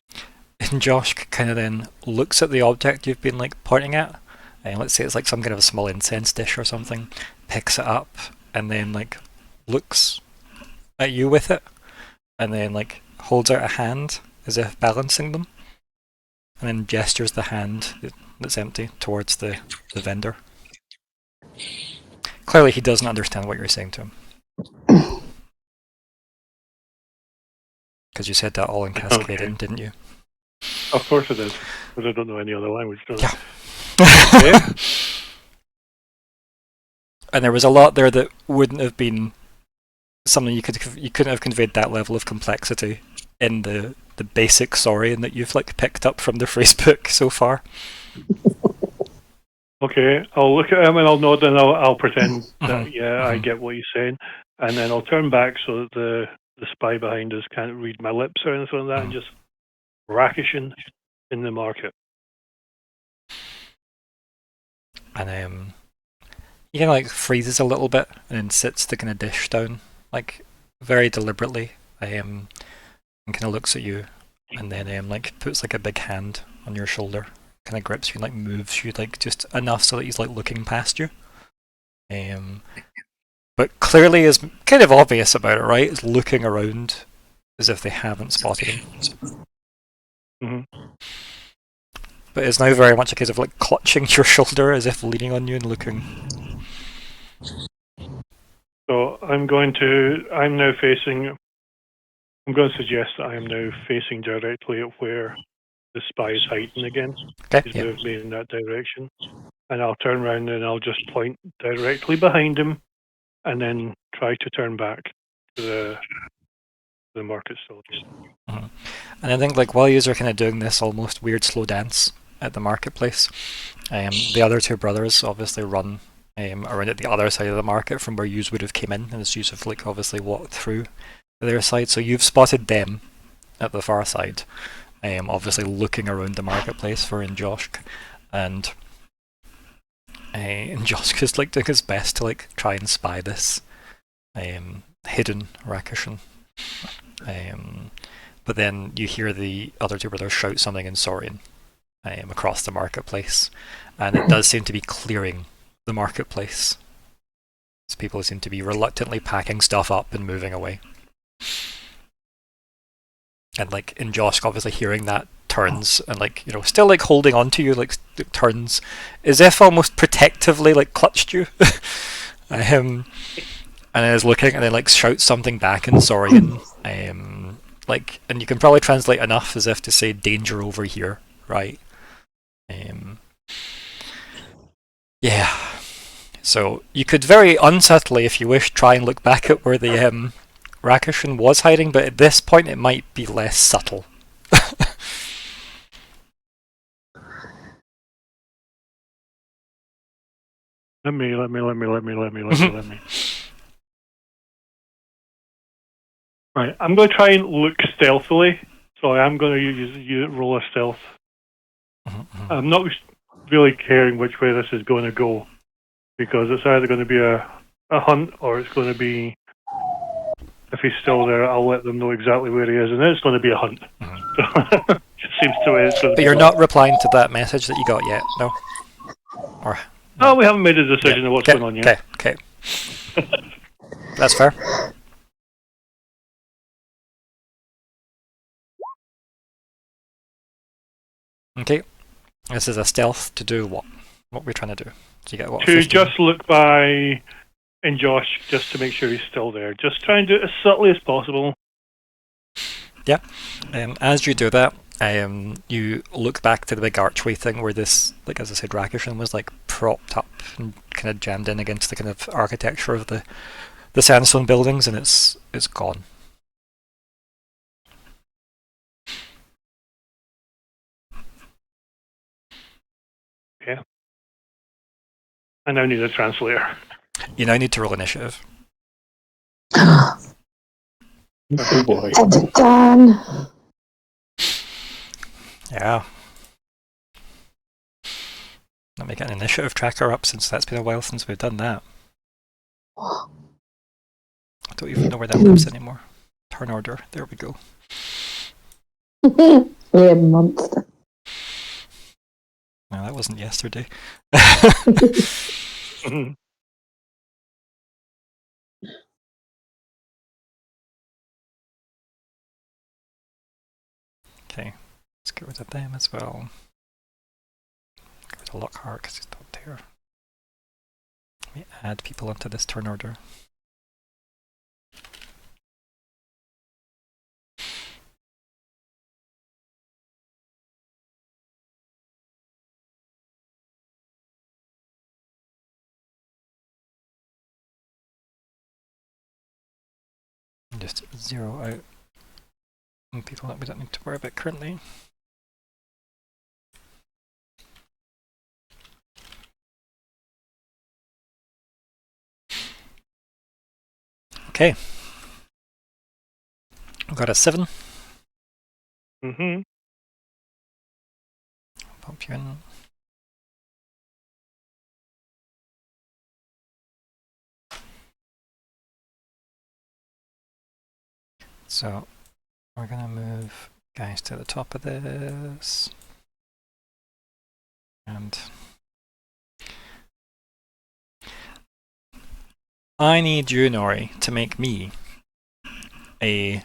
and Josh kind of then looks at the object you've been like pointing at, and let's say it's like some kind of a small incense dish or something, picks it up, and then like looks at you with it, and then like holds out a hand as if balancing them, and then gestures the hand that's empty towards the vendor. Clearly he doesn't understand what you're saying to him. Because you said that all in Cascadian, didn't you? Of course it is, because I don't know any other language. Yeah. Okay. And there was a lot there that wouldn't have been something you couldn't have conveyed that level of complexity in the basic Saurian that you've like picked up from the phrase book so far. Okay, I'll look at him and I'll nod and I'll pretend that I get what he's saying, and then I'll turn back so that the spy behind us can't read my lips or anything like that, and just Rakishan in the market. And he kind of like freezes a little bit and then sits the kind of dish down, like very deliberately, and kind of looks at you, and then like puts like a big hand on your shoulder, kind of grips you and like moves you like just enough so that he's like looking past you. But clearly is kind of obvious about it, right? Is looking around as if they haven't spotted him. Mm-hmm. But it's now very much a case of like clutching your shoulder as if leaning on you and looking. So I'm going to suggest that I am now facing directly at where the spy is hiding again. Okay. He's moved me in that direction. And I'll turn around and I'll just point directly behind him and then try to turn back to the market stall. Mm-hmm. And I think like while you are kind of doing this almost weird slow dance at the marketplace, the other two brothers obviously run around at the other side of the market from where you would have came in, and as you have like obviously walked through their side, so you've spotted them at the far side, obviously looking around the marketplace for Injoshk, and Injoshk is like doing his best to like try and spy this hidden Rakishan. But then you hear the other two brothers shout something in Saurian across the marketplace, and it does seem to be clearing the marketplace. So people seem to be reluctantly packing stuff up and moving away. And like in Josh obviously hearing that turns and like, you know, still like holding on to you, like turns as if almost protectively like clutched you. And is looking and then like shouts something back in Saurian. Like, and you can probably translate enough as if to say danger over here, right? Yeah. So you could very unsubtly, if you wish, try and look back at where the Rakishan was hiding, but at this point it might be less subtle. Let me. Right, I'm going to try and look stealthily, so I am going to roll a stealth. Mm-hmm. I'm not really caring which way this is going to go, because it's either going to be a hunt or it's going to be, if he's still there, I'll let them know exactly where he is, and then it's going to be a hunt. Mm-hmm. It seems to me it's going to But be you're a not replying to that message that you got yet, no? Or no, we haven't made a decision of what's going on yet. Okay. That's fair. Okay. This is a stealth to do what? What we're trying to do. So you get what? To 15? just look by in Josh just to make sure he's still there. Just try and do it as subtly as possible. Yeah. As you do that, you look back to the big archway thing where this, like as I said, Rakishan was like propped up and kind of jammed in against the kind of architecture of the sandstone buildings, and it's gone. Okay. I now need a translator. You now need to roll initiative. Oh boy. Done. Yeah. Not making an initiative tracker up since that's been a while since we've done that. I don't even know where that lives anymore. Turn order. There we go. We're a monster. No, that wasn't yesterday. Okay, let's get rid of them as well. Get rid of Lockheart because he's not there. Let me add people onto this turn order. Just zero out people that we don't need to worry about currently. Okay. We've got a 7. Mm-hmm. Pump you in. So we're gonna move guys to the top of this. And I need you, Nori, to make me a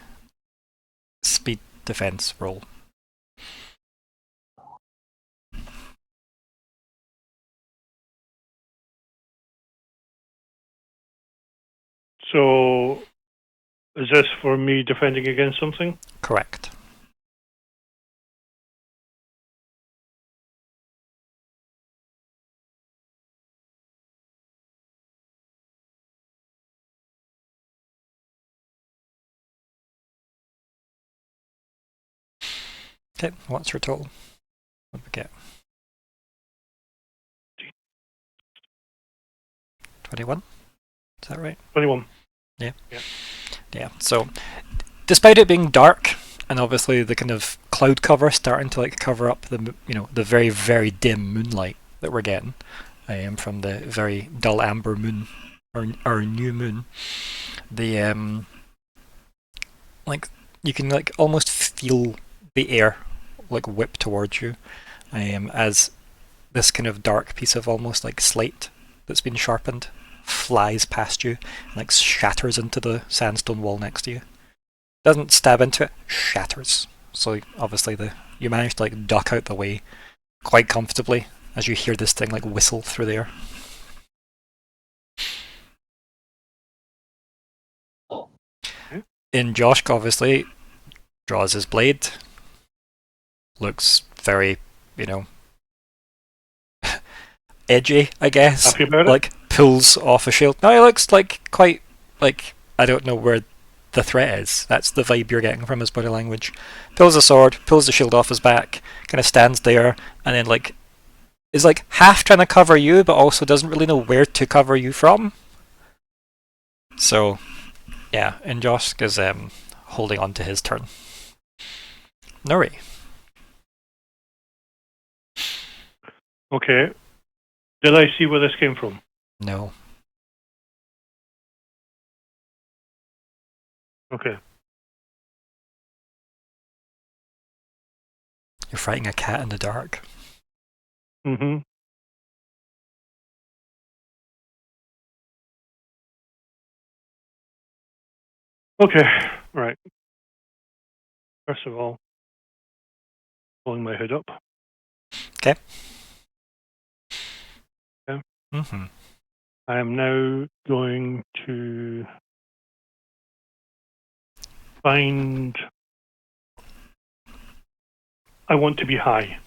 speed defense roll. So, is this for me defending against something? Correct. Okay, what's your total? What do we get? 21? Is that right? 21. Yeah, so despite it being dark, and obviously the kind of cloud cover starting to like cover up the the very, very dim moonlight that we're getting from the very dull amber moon, or new moon, the like you can like almost feel the air like whip towards you as this kind of dark piece of almost like slate that's been sharpened flies past you and like shatters into the sandstone wall next to you. Doesn't stab into it, shatters. So obviously you manage to like duck out the way quite comfortably as you hear this thing like whistle through the air. In Josh obviously draws his blade, looks very, edgy, I guess. Happy about it? Like pulls off a shield. No, he looks like quite like I don't know where the threat is. That's the vibe you're getting from his body language. Pulls a sword, pulls the shield off his back, kind of stands there, and then like is like half trying to cover you, but also doesn't really know where to cover you from. So, yeah, and Josh is holding on to his turn. Nori. Okay. Did I see where this came from? No. Okay. You're fighting a cat in the dark. Mm-hmm. Okay. Right. First of all, pulling my hood up. Okay. Mm-hmm. I am now going to find. I want to be high.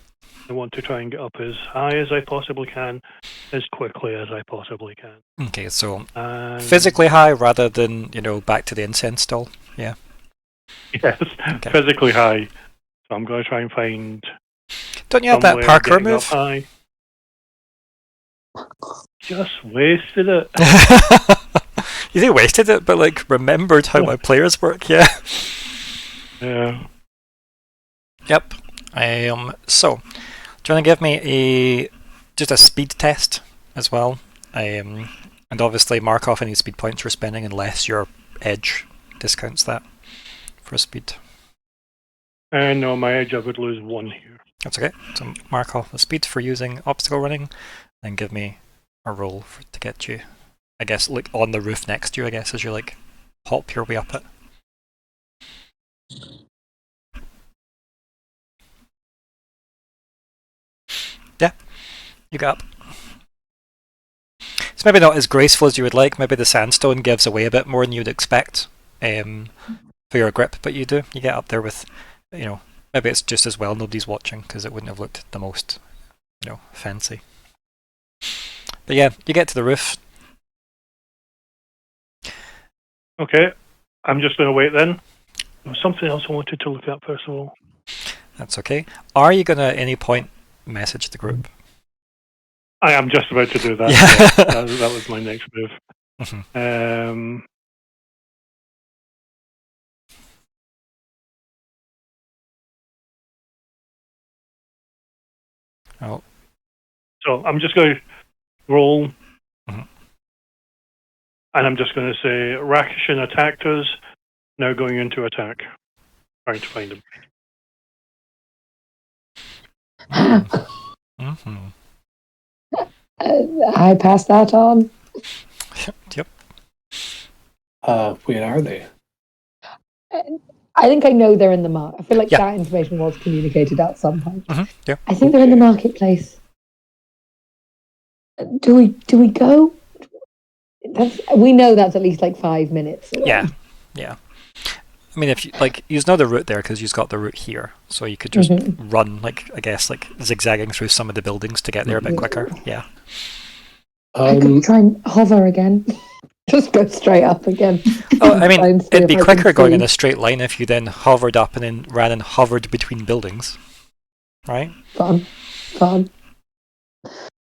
I want to try and get up as high as I possibly can, as quickly as I possibly can. Okay, so And physically high rather than, back to the incense stall. Yeah. yes, Okay. physically high. So I'm going to try and find Don't you have that somewhere parkour getting up move? high. Just wasted it. You didn't wasted it, but remembered how my players work. Yeah. Yeah. Yep. So, do you want to give me just a speed test as well? And obviously mark off any speed points you're spending unless your edge discounts that for speed. No, my edge I would lose 1 here. That's okay. So mark off the speed for using obstacle running, and give me a roll to get you, I guess, on the roof next to you, I guess, as you hop your way up it. Yeah, you got up. It's maybe not as graceful as you would like. Maybe the sandstone gives away a bit more than you'd expect for your grip, but you get up there with, maybe it's just as well nobody's watching because it wouldn't have looked the most, fancy. But yeah, you get to the roof. Okay, I'm just going to wait then. There was something else I wanted to look at first of all. That's okay. Are you going to at any point message the group? I am just about to do that. Yeah. That was my next move. Mm-hmm. Oh. So I'm just going to roll, Mm-hmm. and I'm just going to say Rakishin attacked us. Now going into attack, trying to find him. Mm-hmm. I pass that on. Yep. Where are they? I think I know they're in the market. I feel like Yeah. that information was communicated at some point. Mm-hmm. Yeah. I think they're in the marketplace. Do we go? We know that's at least 5 minutes away. Yeah. I mean, if you you know the route there because you've got the route here, so you could just run I guess zigzagging through some of the buildings to get there a bit quicker. Yeah. I could try and hover again. Just go straight up again. Oh, I mean, and see it'd if be I can quicker going in see. a straight line if you then hovered up and then ran and hovered between buildings, right? Fun.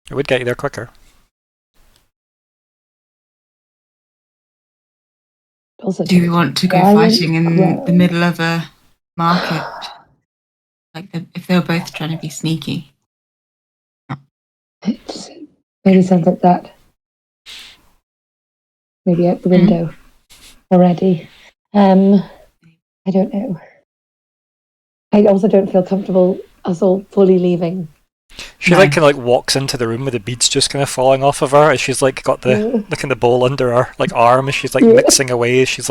It would get you there quicker. Also, Do we want to go fighting in the middle of a market? If they were both trying to be sneaky. It maybe sounds like that. Maybe out the window already. I don't know. I also don't feel comfortable us all fully leaving. She kind of walks into the room with the beads just kind of falling off of her as she's got the kind of bowl under her arm as she's mixing away. She's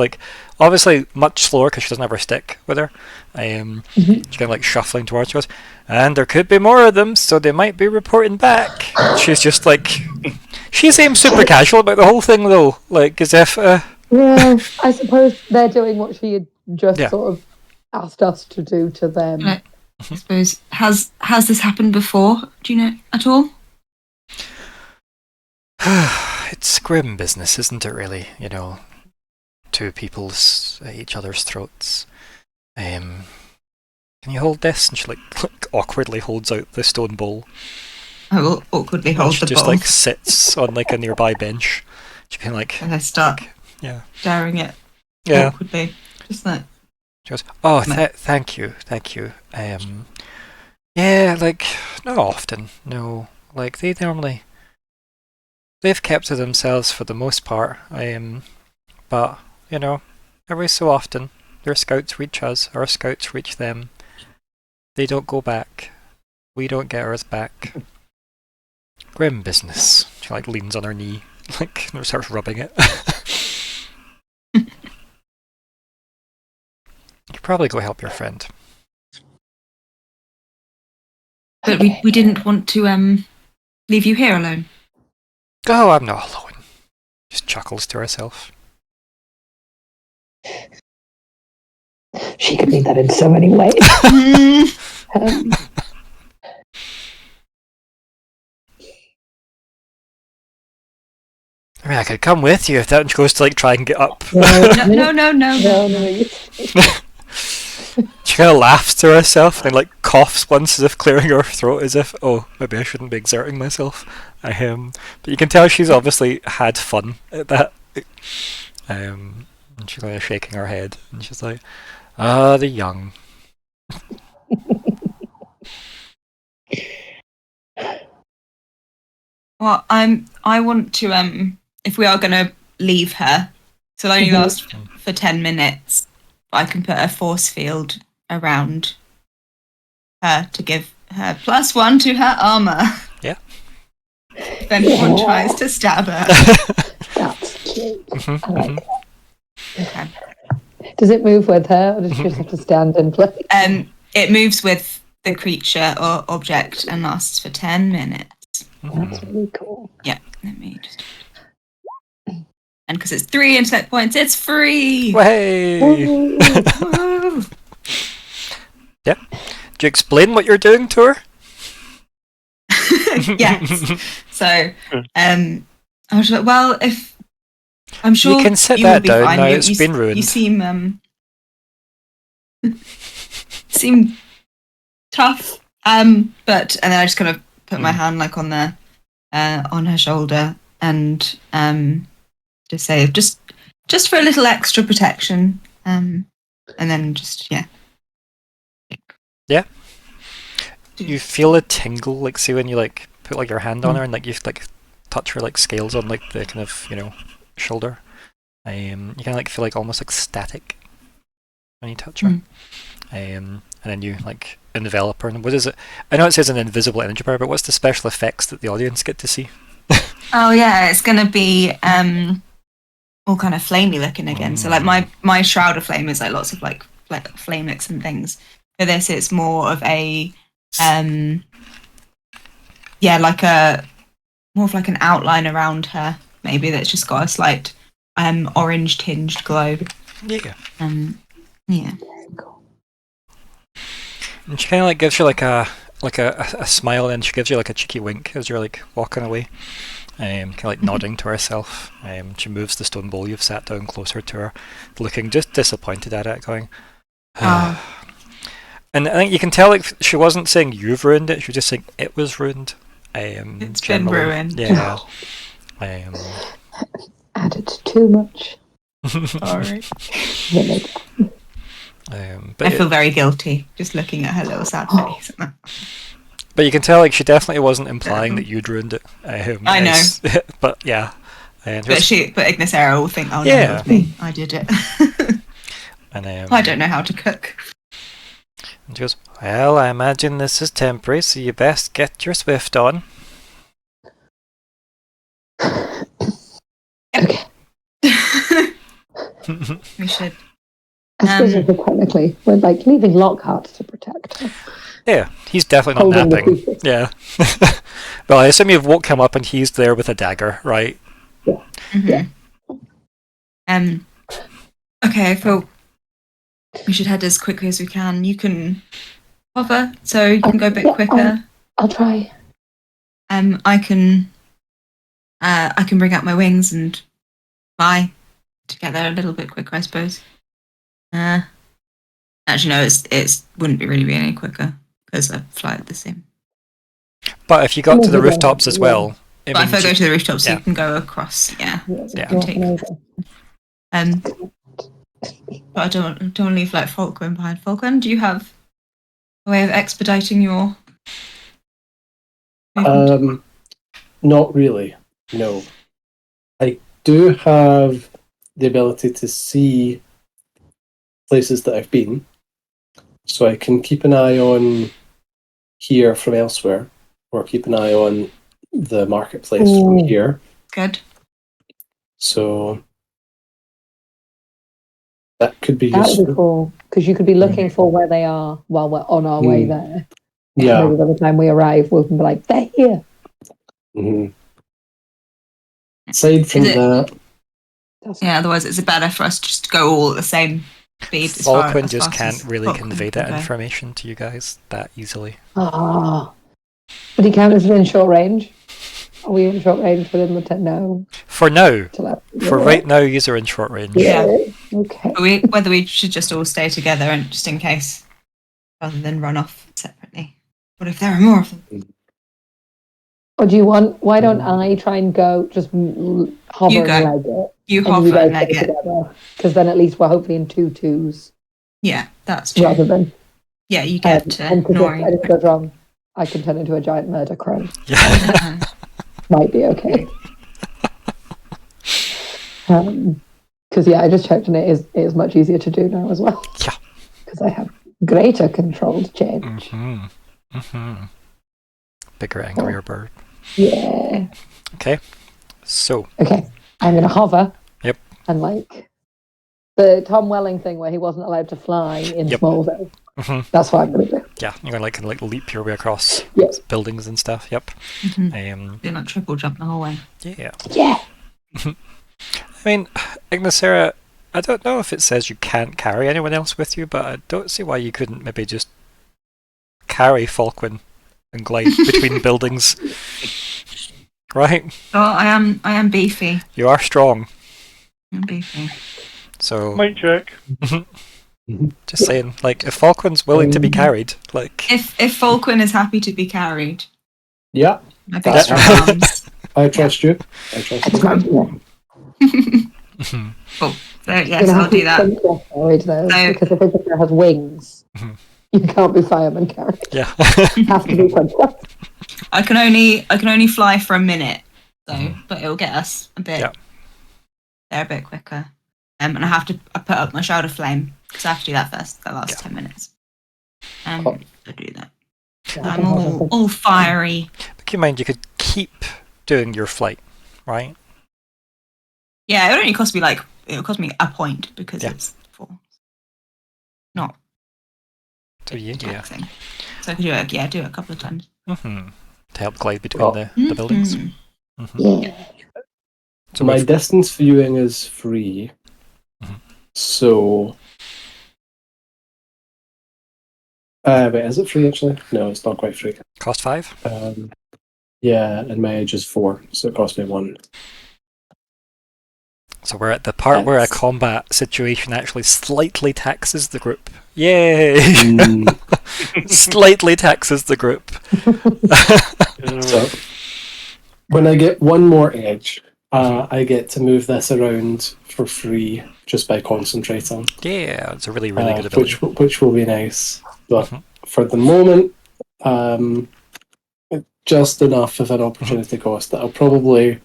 obviously much slower because she doesn't have her stick with her. She's kind of shuffling towards her. And there could be more of them, so they might be reporting back. She's just she seems super casual about the whole thing though, as if. Well, I suppose they're doing what she had just sort of asked us to do to them. I suppose has this happened before? Do you know at all? It's grim business, isn't it? Really, two people's at each other's throats. Can you hold this? And she awkwardly holds out the stone bowl. I will awkwardly hold she the just bowl. Sits on a nearby bench. She can and I start staring at awkwardly. Just She goes, oh, thank you. Yeah, not often, no. They've kept to themselves for the most part. But, every so often, their scouts reach us, our scouts reach them. They don't go back. We don't get ours back. Grim business. She leans on her knee, and starts rubbing it. You probably go help your friend. But we didn't want to leave you here alone. Oh, I'm not alone. Just chuckles to herself. She could mean that in so many ways. Um, I mean, I could come with you if that goes to like try and get up. no. She kind of laughs to herself and like coughs once as if clearing her throat, as if, oh, maybe I shouldn't be exerting myself. But you can tell she's obviously had fun at that. And she's kind of shaking her head, and she's like, "Ah, the young." Well, I want to if we are going to leave her, so it'll only last for 10 minutes. I can put a force field around her to give her +1 to her armor. Yeah. If anyone tries to stab her. That's cute. I like that. Okay. Does it move with her, or does she just have to stand in place? It moves with the creature or object and lasts for 10 minutes. That's really cool. Yeah, let me just... And because it's 3 intellect points, it's free! Way! Woo! Yeah. Do you explain what you're doing to her? Yes. So, I was like, well, if... I'm sure You can set you that will be down fine. now, You- it's you, been ruined. You seem tough, but and then I just kind of put my hand like on her shoulder and just say just for a little extra protection, and then just You feel a tingle, like see when you like put like your hand on her and like you like touch her like scales on like the kind of shoulder. You kind of like feel like almost like static when you touch her. And then you like envelop her. And what is it? I know it says an invisible energy bar, but what's the special effects that the audience get to see? Oh yeah, it's gonna be all kind of flamey looking again. So like my shroud of flame is like lots of like flamix and things. For this, it's more of a like a more of like an outline around her, maybe that's just got a slight orange tinged glow. Yeah. Yeah. And she kind of like gives you like a smile, and she gives you like a cheeky wink as you're like walking away. Kind of like nodding to herself. She moves the stone bowl you've sat down closer to her, looking just disappointed at it, going. And I think you can tell like she wasn't saying you've ruined it; she was just saying it was ruined. It's generally. been ruined. Yeah. Added too much. Sorry. But I feel very guilty just looking at her little sad face. But you can tell like she definitely wasn't implying that you'd ruined it. I know. But yeah. But Ignysera will think, oh no, Yeah. it was me. I did it. And I don't know how to cook. And she goes, well, I imagine this is temporary, so you best get your Swift on. Okay. We should. I suppose technically we're like leaving Lockhart to protect her. Yeah, he's definitely not Holding the napping. creature. Yeah. Well, I assume you've woke him up and he's there with a dagger, right? Yeah. Okay, I feel we should head as quickly as we can. You can hover, so you can go a bit quicker. I'll try. I can bring out my wings and fly to get there a little bit quicker, I suppose. Actually, no, it wouldn't really be any quicker because I fly at the same. But if you got to the rooftops as well, But if I go to the rooftops, yeah. you can go across. Yeah. Yeah. But I don't leave like Falkwin behind. Falkwin, do you have a way of expediting your? Not really. No. I do have the ability to see places that I've been, so I can keep an eye on here from elsewhere, or keep an eye on the marketplace from here. Good. So that could be That would useful. be cool because you could be looking for where they are while we're on our way there. Yeah. Maybe by the time we arrive, we'll be like, they're here. Mhm. Aside from that, Yeah, otherwise it's better for us just to go all at the same speed. Falkwin just can't really convey that information to you guys that easily. Ah. But he can't as in short range? Are we in short range within the 10? No. For now. For right now, you're in short range. Yeah. Okay. Whether we should just all stay together and just in case, rather than run off separately. What if there are more of them? Or do you want? Why don't I try and go? Just hover You and go. leg it. You hover and leg it. Because then at least we're hopefully in 2-2s. Yeah, that's true. Rather than you get to Nori. If anything goes wrong, I can turn into a giant murder crow. Yeah. Might be okay. Because I just checked and it is much easier to do now as well. Yeah. Because I have greater controlled change. Mm-hmm. Mm-hmm. Bigger, angrier bird. Yeah. Okay. So. Okay. I'm going to hover. Yep. And like the Tom Welling thing where he wasn't allowed to fly in Smallville. Mm-hmm. That's what I'm going to do. Yeah, you're going to like leap your way across buildings and stuff. Yep. Mm-hmm. You're not triple jump the whole way. Yeah. Yeah. I mean, Ignysera, I don't know if it says you can't carry anyone else with you, but I don't see why you couldn't maybe just carry Falkwin and glide between buildings. Right? Oh, I am beefy. You are strong. I'm beefy. So Might check. Just saying, like, if Falkwin's willing to be carried, like if Falkwin is happy to be carried. Yeah. I think it's your arms. I trust you. I trust you. Cool. So yes, I'll do that. Because if it has wings, you can't be fireman carried. Yeah. You have to be princess. I can only fly for a minute, though, but it'll get us a bit. They're a bit quicker. And I have to put up my shoulder flame because I have to do that first. The last 10 minutes. I'll do that. I'm all fiery. But keep in mind, you could keep doing your flight, right? Yeah, it would only cost me it'll cost me a point because it's 4. Not. So yeah. So I could do it. Yeah, do it a couple of times. To help glide between the buildings. Yeah. So my distance viewing is free. So. Wait, is it free actually? No, it's not quite free. Cost 5? Yeah, and my age is 4, so it cost me 1. So we're at the part where a combat situation actually slightly taxes the group. Yay! Slightly taxes the group. So, when I get 1 more edge, I get to move this around for free just by concentrating. Yeah, it's a really good ability. Which will be nice. But for the moment, just enough of an opportunity cost that I'll probably,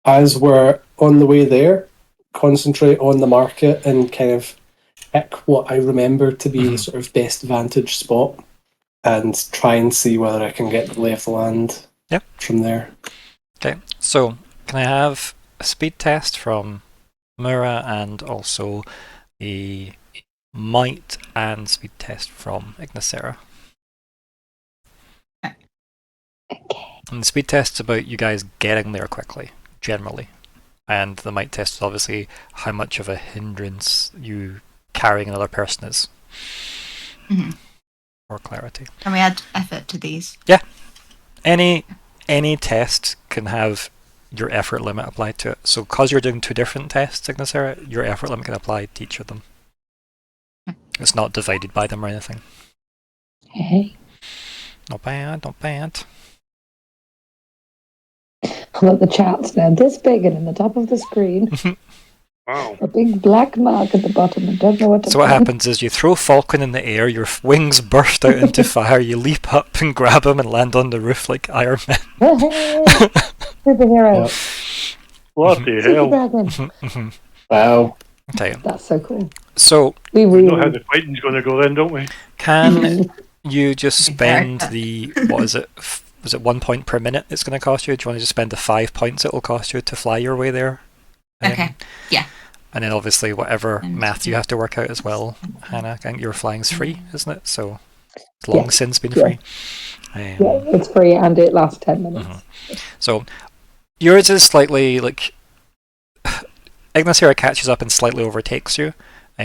as we're on the way there, concentrate on the market and kind of pick what I remember to be the sort of best vantage spot and try and see whether I can get the lay of the land from there. Okay, so can I have a speed test from Myr'ra and also a might and speed test from Ignysera? Okay. And the speed test's about you guys getting there quickly, generally. And the might test is obviously how much of a hindrance you carrying another person is. For clarity. Can we add effort to these? Yeah. Any test can have your effort limit applied to it. So because you're doing 2 different tests, Ignysera, your effort limit can apply to each of them. It's not divided by them or anything. Okay. Not bad, not bad. Look, the chat's now this big and in the top of the screen. Wow. A big black mark at the bottom. I don't know what to So what happens is you throw Falkwin in the air, your wings burst out into fire, you leap up and grab him and land on the roof like Iron Man. Superhero. What the hell? Dragon. Wow. Okay. That's so cool. So We know how the fighting's going to go then, don't we? can you just spend the, what is it, was it 1 point per minute it's going to cost you? Do you want to just spend the 5 points it'll cost you to fly your way there? Okay, yeah. And then obviously whatever math you have to work out as well, Hannah. I think your flying's free, isn't it? So it's long since been free. Yeah, it's free and it lasts 10 minutes. So yours is slightly like Ignysera catches up and slightly overtakes you,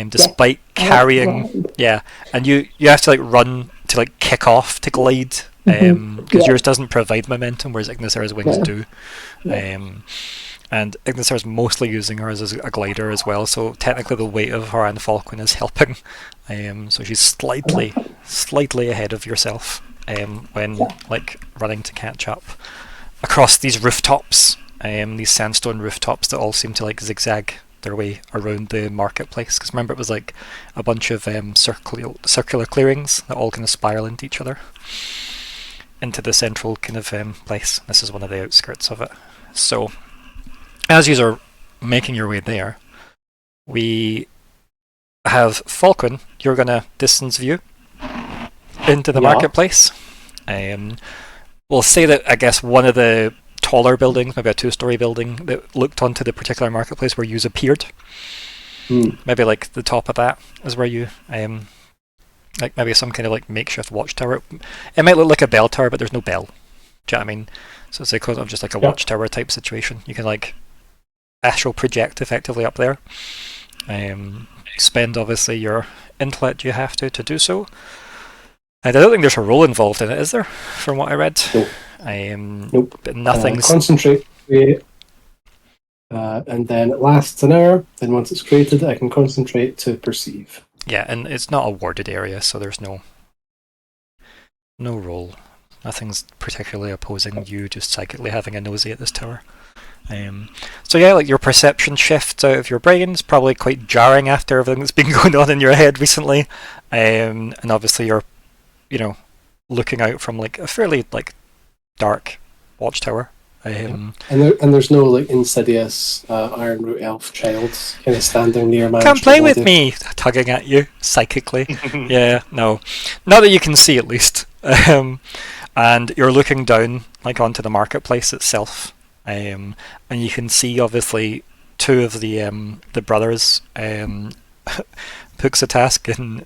despite carrying. Yeah, and you have to like run to like kick off to glide, because yours doesn't provide momentum, whereas Ignysera's wings do. And Ignysera's mostly using hers as a glider as well, so technically the weight of her and Falkwin is helping. So she's slightly ahead of yourself when like running to catch up across these rooftops, these sandstone rooftops that all seem to like zigzag their way around the marketplace. Because remember, it was like a bunch of circular clearings that all kind of spiral into each other, into the central kind of place. This is one of the outskirts of it. So as you are making your way there, we have Falkwin. You're going to distance view into the marketplace. We'll say that I guess one of the taller buildings, maybe a 2-story building that looked onto the particular marketplace where you appeared. Maybe like the top of that is where you like maybe some kind of like makeshift watchtower. It might look like a bell tower, but there's no bell. Do you know what I mean? So it's like just like a watchtower type situation. You can like astral project effectively up there. Spend obviously your intellect you have to do so. And I don't think there's a roll involved in it, is there? From what I read. Nope. But nothing's concentrate, create, and then it lasts an hour. Then once it's created, I can concentrate to perceive. Yeah, and it's not a warded area, so there's no roll. Nothing's particularly opposing you just psychically having a nosy at this tower. So yeah, like your perception shifts out of your brains, probably quite jarring after everything that's been going on in your head recently. And obviously you're, looking out from like a fairly like dark watchtower. And there's no like insidious Ironroot elf child kind of standing near my. Come play with me, tugging at you psychically. Yeah, no, not that you can see at least. And you're looking down like onto the marketplace itself, and you can see obviously two of the brothers, Puxatask and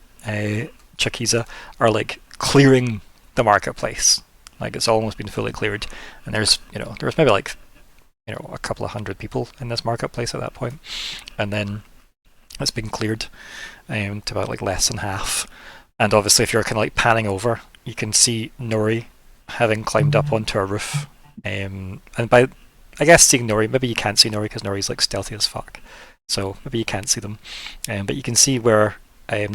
Chakiza, are like clearing the marketplace. Like it's almost been fully cleared, and there's maybe like a couple of hundred people in this marketplace at that point, and then it's been cleared to about like less than half. And obviously, if you're kind of like panning over, you can see Nori having climbed up onto a roof. And by I guess seeing Nori, maybe you can't see Nori because Nori's like stealthy as fuck, so maybe you can't see them. But you can see where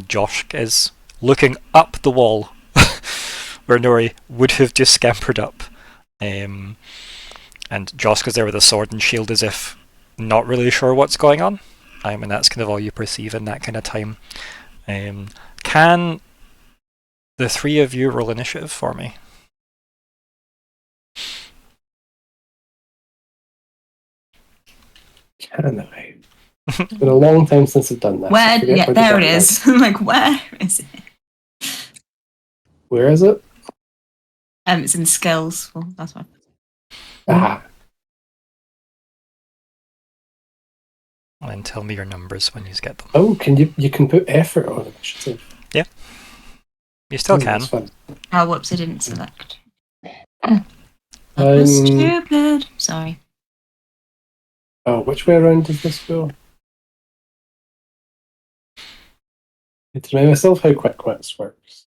Josh is looking up the wall. Where Nori would have just scampered up. And Joss goes there with a sword and shield as if not really sure what's going on. And that's kind of all you perceive in that kind of time. Can the three of you roll initiative for me? Can I? It's been a long time since I've done that. Where? Yeah, there it is. Like, where is it? Where is it? It's in skills. Well, that's why. Ah. And then tell me your numbers when you get them. Oh, you can put effort on initiative. Yeah. You still can. Oh, whoops, I didn't select. That was stupid. Sorry. Oh, which way around does this go? I need to remind myself how Quick Wits works.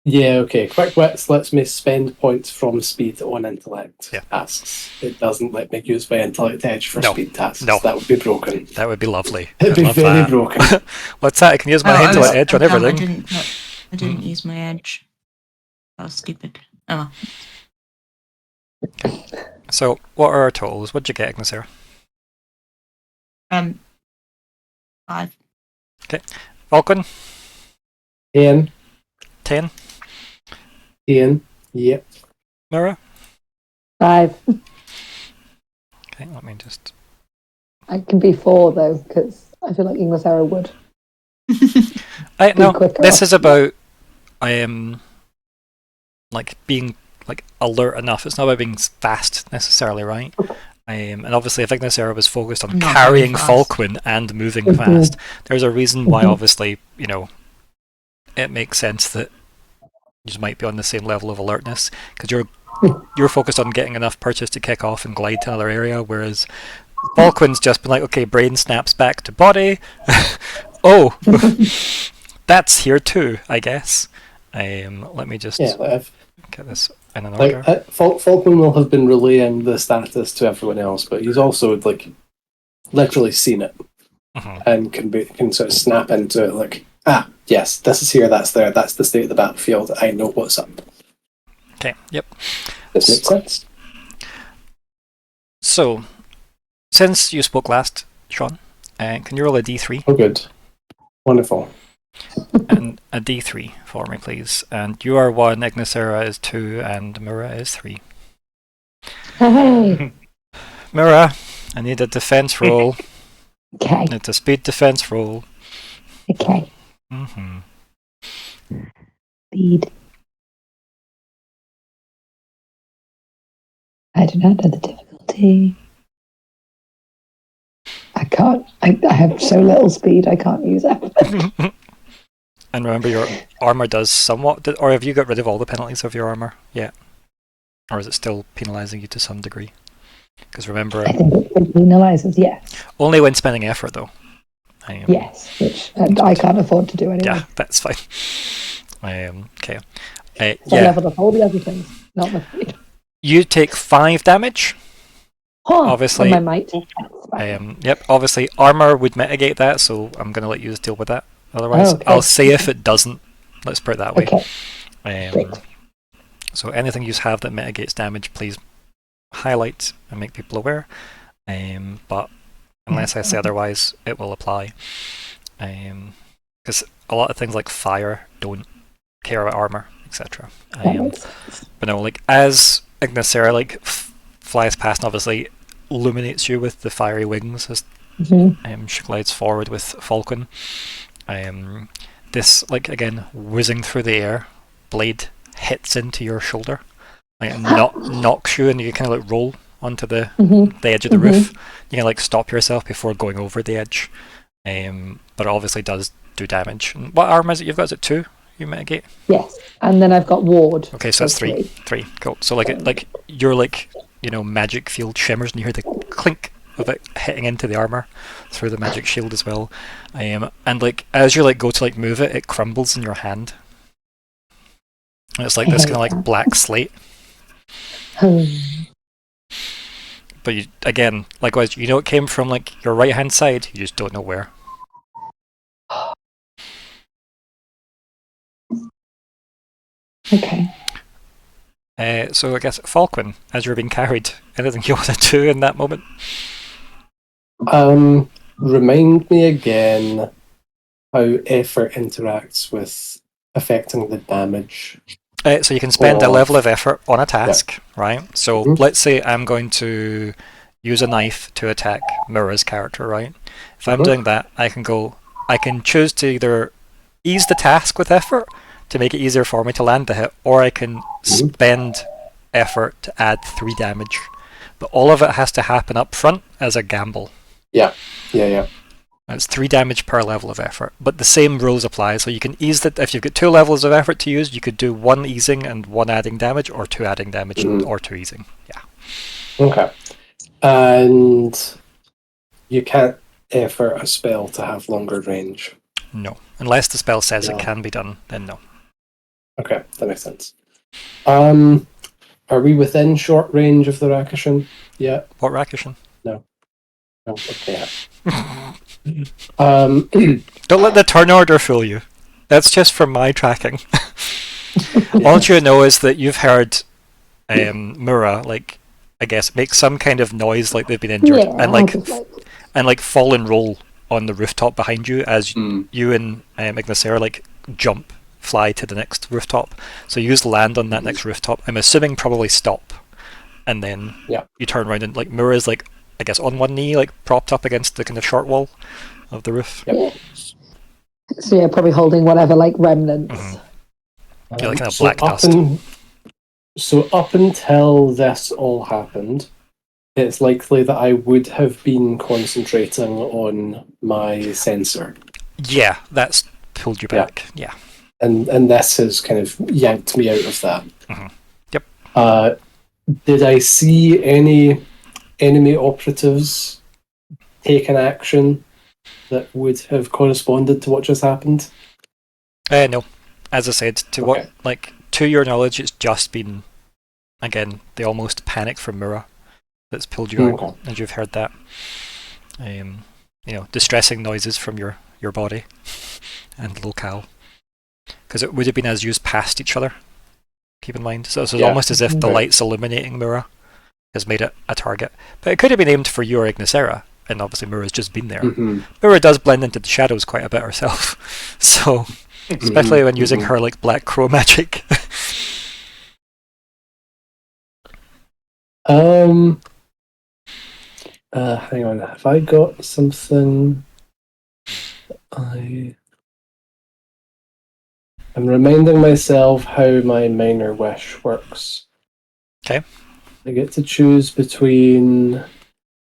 Yeah, okay. Quick Wits lets me spend points from speed on intellect tasks. It doesn't let me use my intellect edge for speed tasks. No. That would be broken. That would be lovely. It'd be very broken. What's that? I can use my intellect edge on everything. I didn't use my edge. That was stupid. Oh well. Okay. So, what are our totals? What'd you get, Ignysera? 5. Okay. Falkwin? 10. 10. 10. Yep. Myr'ra? 5. Okay, let me just... I can be 4 though, because I feel like Ignysera would. No, this is about like being like alert enough. It's not about being fast necessarily, right? And obviously, if Ignysera was focused on carrying Falkwin and moving fast, there's a reason why. Obviously, it makes sense that you might be on the same level of alertness because you're you're focused on getting enough purchase to kick off and glide to another area, whereas Falkwin's just been like, okay, brain snaps back to body. Oh, that's here too, I guess. Let me just get this in an order. Falkwin will have been relaying the status to everyone else, but he's also like literally seen it and can sort of snap into it like, yes, this is here, that's there, that's the state of the battlefield, I know what's up. Okay, yep. This makes sense. So, since you spoke last, Sean, can you roll a d3? Oh, good. Wonderful. And a d3 for me, please. And you are 1, Ignysera is 2, and Myr'ra is 3. Hey. Myr'ra, I need a defense roll. Okay. It's a speed defense roll. Okay. Speed. I do not know the difficulty. I can't. I have so little speed, I can't use it. And remember, your armor does somewhat. Or have you got rid of all the penalties of your armor yet? Or is it still penalising you to some degree? Because remember, I think it penalises, yes. Only when spending effort, though. Yes, which I can't afford to do anyway. Yeah, that's fine. Okay. I leveled up all the other things, not my speed. You take 5 damage. Obviously, my might. Yep. Obviously, armor would mitigate that, so I'm going to let you deal with that. Otherwise, I'll say if it doesn't. Let's put it that way. Okay. So anything you have that mitigates damage, please highlight and make people aware. But unless I say otherwise, it will apply. Because a lot of things like fire don't care about armor, etc. But no, like as Ignysera like flies past and obviously illuminates you with the fiery wings as she glides forward with Falkwin. This, like, again, whizzing through the air, blade hits into your shoulder, like, knocks you, and you kind of like roll onto the edge of the roof. You can like stop yourself before going over the edge, but it obviously does do damage. And what armor is it you've got? Is it 2? You mitigate? Yes, and then I've got ward. Okay, so that's 3. 3, cool. So like your magic field shimmers, and you hear the clink of it hitting into the armor through the magic shield as well. And like as you like go to like move it, it crumbles in your hand. And it's like this kind of like black slate. But you, again, likewise, you know it came from like your right hand side, you just don't know where. Okay. So I guess Falkwin, as you're being carried, anything you want to do in that moment? Remind me again how effort interacts with affecting the damage. So you can spend a level of effort on a task, right? So let's say I'm going to use a knife to attack Myr'ra's character, right? If I'm doing that, I can choose to either ease the task with effort to make it easier for me to land the hit, or I can spend effort to add 3 damage. But all of it has to happen up front as a gamble. Yeah. It's 3 damage per level of effort, but the same rules apply. So you can ease that. If you've got 2 levels of effort to use, you could do 1 easing and 1 adding damage, or 2 adding damage or 2 easing. Yeah. Okay. And you can't effort a spell to have longer range. No, unless the spell says it can be done, then no. Okay, that makes sense. Are we within short range of the Rakishin yet? What Rakishin? No. Okay. Don't let the turn order fool you. That's just from my tracking. All you know is that you've heard Myr'ra, like, I guess, make some kind of noise like they've been injured, and like fall and roll on the rooftop behind you as you and Ignysera like fly to the next rooftop. So you just land on that next rooftop. I'm assuming probably stop, and then you turn around and like Myr'ra's like, I guess, on one knee, like propped up against the kind of short wall of the roof. Yep. So yeah, probably holding whatever like remnants. Yeah, like kind of black dust. So up until this all happened, it's likely that I would have been concentrating on my sensor. Yeah, that's pulled you back. Yeah. And this has kind of yanked me out of that. Yep. Did I see any enemy operatives take an action that would have corresponded to what just happened? No. As I said, Okay. to your knowledge, it's just been, again, the almost panic from Myr'ra that's pulled you out, Okay. and you've heard that. Distressing noises from your body and locale. Because it would have been as you passed each other, keep in mind. So it's almost as if the Right. lights illuminating Myr'ra has made it a target. But it could have been aimed for you or Ignysera, and obviously Myrrah's just been there. Mm-hmm. Myr'ra does blend into the shadows quite a bit herself. So, especially when using her like black crow magic. Hang on. Have I got something? I'm reminding myself how my minor wish works. Okay. I get to choose between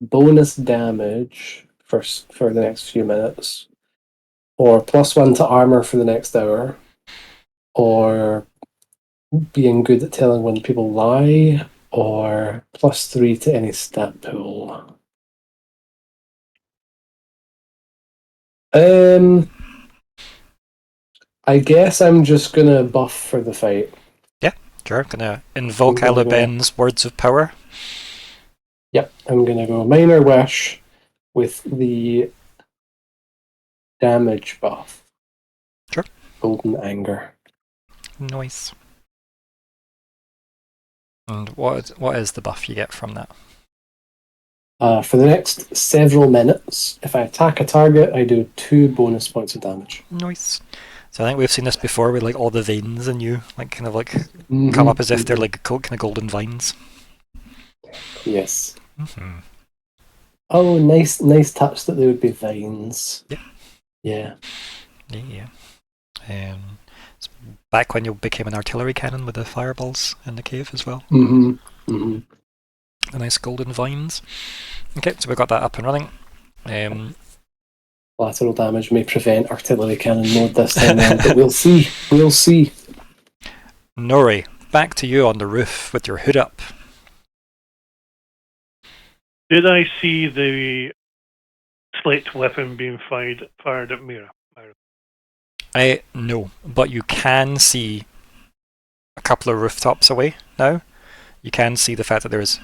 bonus damage for the next few minutes, or +1 to armor for the next hour, or being good at telling when people lie, or +3 to any stat pool. I guess I'm just gonna buff for the fight. Sure, gonna invoke I'm gonna Aliben's words of power. Yep, I'm gonna go minor wish with the damage buff. Sure. Golden anger. Nice. And what is the buff you get from that? For the next several minutes, if I attack a target, I do 2 bonus points of damage. Nice. So I think we've seen this before with like all the veins in you, like kind of like come up as if they're like kind of golden vines. Yes. Mm-hmm. Oh, nice touch that they would be vines. Yeah. Yeah. It's back when you became an artillery cannon with the fireballs in the cave as well. Mm-hmm. The nice golden vines. Okay, so we've got that up and running. Lateral damage may prevent artillery cannon mode this time around, but we'll see. We'll see. Nori, back to you on the roof with your hood up. Did I see the slate weapon being fired at Myr'ra? No, but you can see a couple of rooftops away now. You can see the fact that there's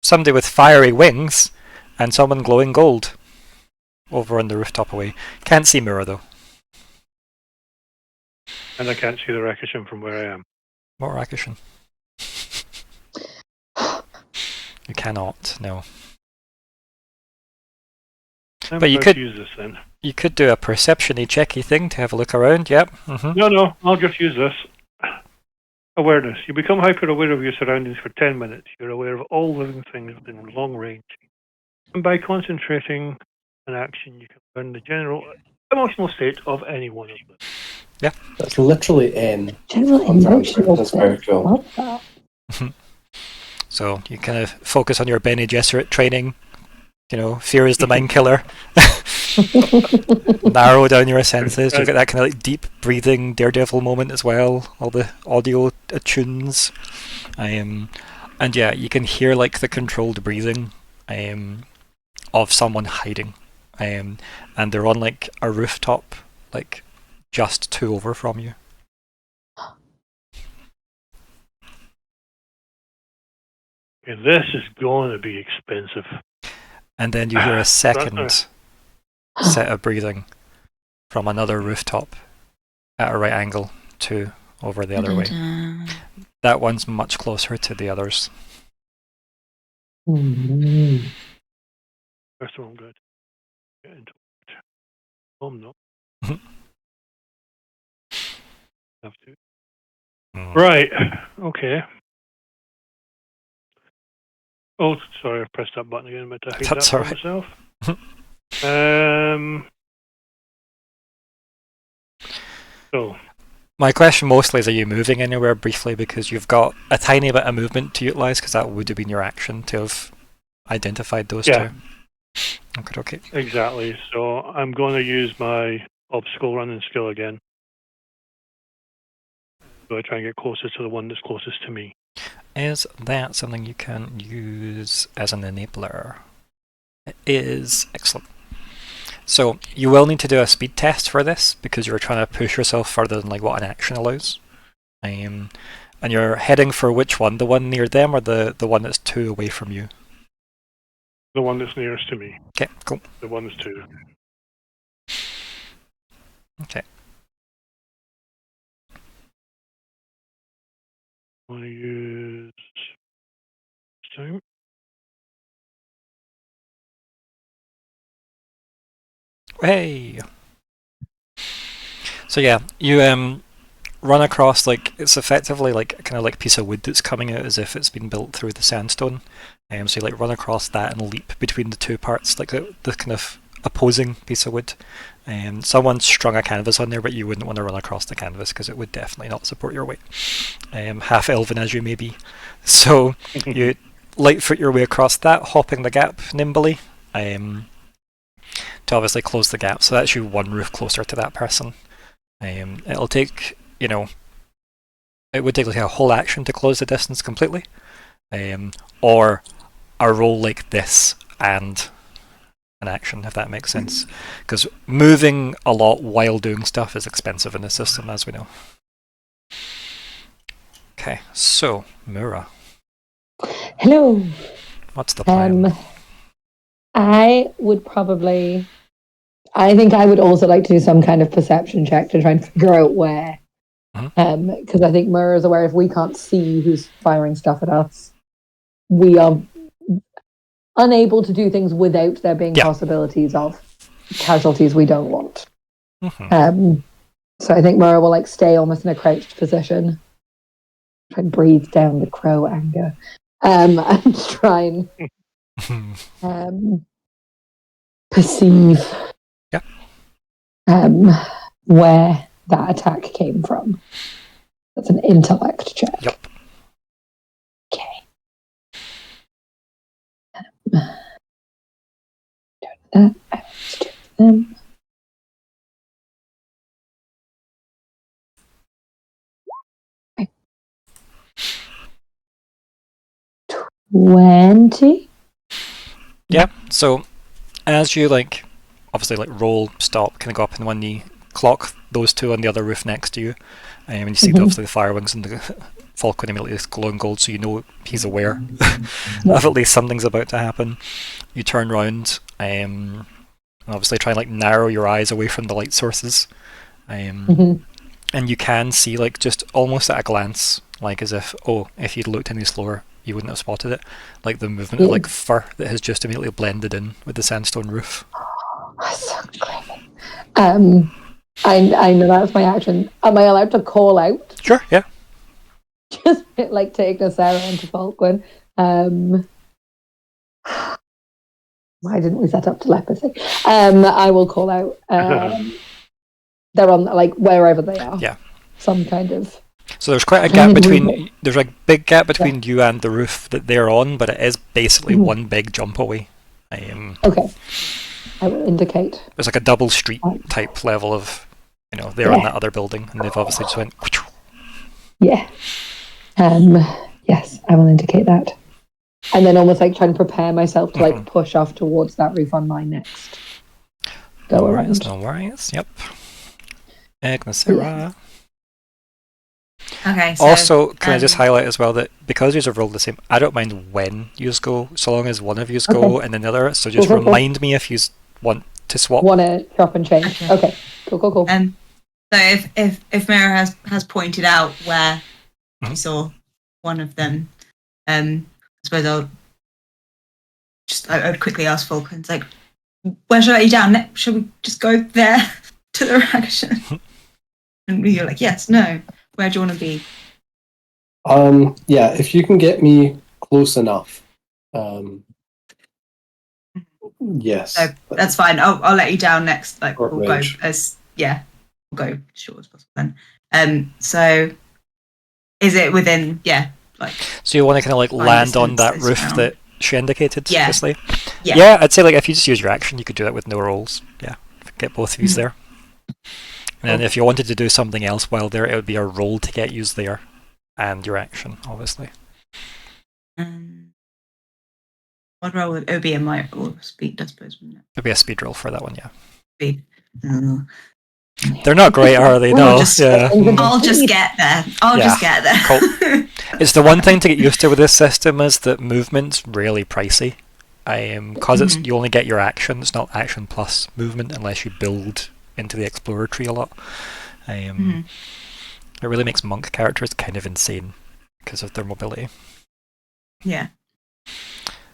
somebody with fiery wings and someone glowing gold over on the rooftop away. Can't see Myr'ra though. And I can't see the Rakishan from where I am. What Rakishan? You cannot, no. But you could use this then. You could do a perception-y checky thing to have a look around, yep. Mm-hmm. No, I'll just use this. Awareness. You become hyper-aware of your surroundings for 10 minutes. You're aware of all living things within long range. And by concentrating on action, you can learn the general emotional state of any one of them. Yeah. That's literally N. General emotional That's very cool. Love that. So you kind of focus on your Bene Gesserit training. You know, fear is the mind killer. Narrow down your senses. You get that kind of like deep breathing daredevil moment as well. All the audio tunes. And yeah, you can hear like the controlled breathing of someone hiding. And they're on like a rooftop, like just 2 over from you. Okay, this is going to be expensive. And then you hear a second set of breathing from another rooftop at a right angle to over the other way. That one's much closer to the others. Mm-hmm. First of all, I'm good. Get into it. Oh, no. Have to. Right. Okay. Oh, sorry, I pressed that button again, but I hate That's that for alright. myself. So, my question mostly is, are you moving anywhere briefly, because you've got a tiny bit of movement to utilise, because that would have been your action to have identified those two. Okay. Exactly. So I'm going to use my obstacle running skill again. So I try and get closer to the one that's closest to me. is that something you can use as an enabler? It is. Excellent. So you will need to do a speed test for this because you're trying to push yourself further than like what an action allows. And you're heading for which one? The one near them or the one that's 2 away from you? The one that's nearest to me. Okay, cool. The one that's 2. Okay. I want to use stone. Hey! So yeah, you run across, like, it's effectively like kind of like a piece of wood that's coming out as if it's been built through the sandstone. So you like run across that and leap between the two parts, like the kind of opposing piece of wood. Someone strung a canvas on there, but you wouldn't want to run across the canvas because it would definitely not support your weight. Half-Elven as you may be. So you lightfoot your way across that, hopping the gap nimbly to obviously close the gap. So that's you one roof closer to that person. It'll take, it would take like a whole action to close the distance completely, or a roll like this and an action, if that makes sense. Because moving a lot while doing stuff is expensive in this system, as we know. Okay, so Myr'ra, Hello. what's the plan? I think I would also like to do some kind of perception check to try and figure out where. Because I think Myr'ra is aware if we can't see who's firing stuff at us, we are unable to do things without there being possibilities of casualties we don't want. So I think Myr'ra will like stay almost in a crouched position, try and breathe down the crow anger, and try and perceive where that attack came from. That's an intellect check. Yep. Okay. Don't do that. I will just do them. Okay. 20. Yeah, so as you obviously roll, stop, kind of go up in one knee, clock those two on the other roof next to you, and you see obviously the fire wings and the Falkwin immediately is glowing gold, so you know he's aware of at least something's about to happen. You turn round and obviously try and narrow your eyes away from the light sources, and you can see just almost at a glance, as if if you'd looked any slower you wouldn't have spotted it, the movement of fur that has just immediately blended in with the sandstone roof. That's so creepy. I know that's my action. Am I allowed to call out? Sure, yeah. Just to Ignysera and to Falkwin. Why didn't we set up telepathy? I will call out. They're on wherever they are. Yeah. Some kind of. So there's quite a gap between. There's a big gap between you and the roof that they're on, but it is basically one big jump away. Okay. I will indicate. There's a double street type level of, they're on that other building, and they've obviously just went. Yeah. Yes, I will indicate that. And then almost trying to prepare myself to push off towards that roof on my next go around. No worries, yep. Ignysera. Okay, so, also, can I just highlight as well that because you've rolled the same, I don't mind when yous go, so long as one of yous go and then the other, so just remind me if yous want to swap. Want to chop and change. Okay. Cool. So if Myr'ra has pointed out where she saw one of them, I suppose I would quickly ask Falkwin, where should I let you down? Should we just go there to the action? And you're yes, no. Where do you want to be? Yeah, if you can get me close enough. Yes. So that's fine. I'll let you down next. We'll range. go as we'll go as short as possible then. So is it within So you want to kind of land on that roof around. that she indicated, Yeah. obviously? Yeah. Yeah, I'd say if you just use your action, you could do that with no rolls. Yeah, get both of you there. And then if you wanted to do something else while there, it would be a roll to get used there, and your action, obviously. What roll would it would be a might or speed, I suppose, wouldn't it? It'd be a speed roll for that one, yeah. Speed. Oh. They're not great, are they? No. Yeah. I'll just get there. I'll just get there. Cool. It's the one thing to get used to with this system is that movement's really pricey. Because it's you only get your action. It's not action plus movement unless you build into the explorer tree a lot. It really makes monk characters kind of insane because of their mobility. Yeah.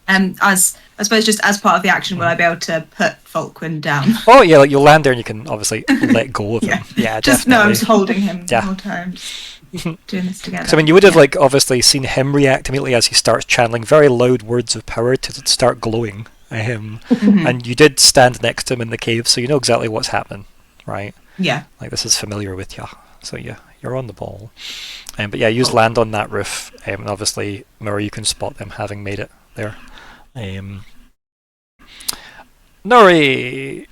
As I suppose, just as part of the action, will I be able to put Falkwin down? Oh yeah, like you'll land there and you can obviously let go of him. Yeah, just definitely. no, I'm just holding him the Yeah. whole time, just doing this together. So I mean, you would have like obviously seen him react immediately as he starts channeling very loud words of power to start glowing. And you did stand next to him in the cave, so you know exactly what's happening, right? Yeah. Like this is familiar with you, so you're on the ball. But yeah, you just land on that roof, and obviously, Myr'ra, you can spot them having made it there. Nori,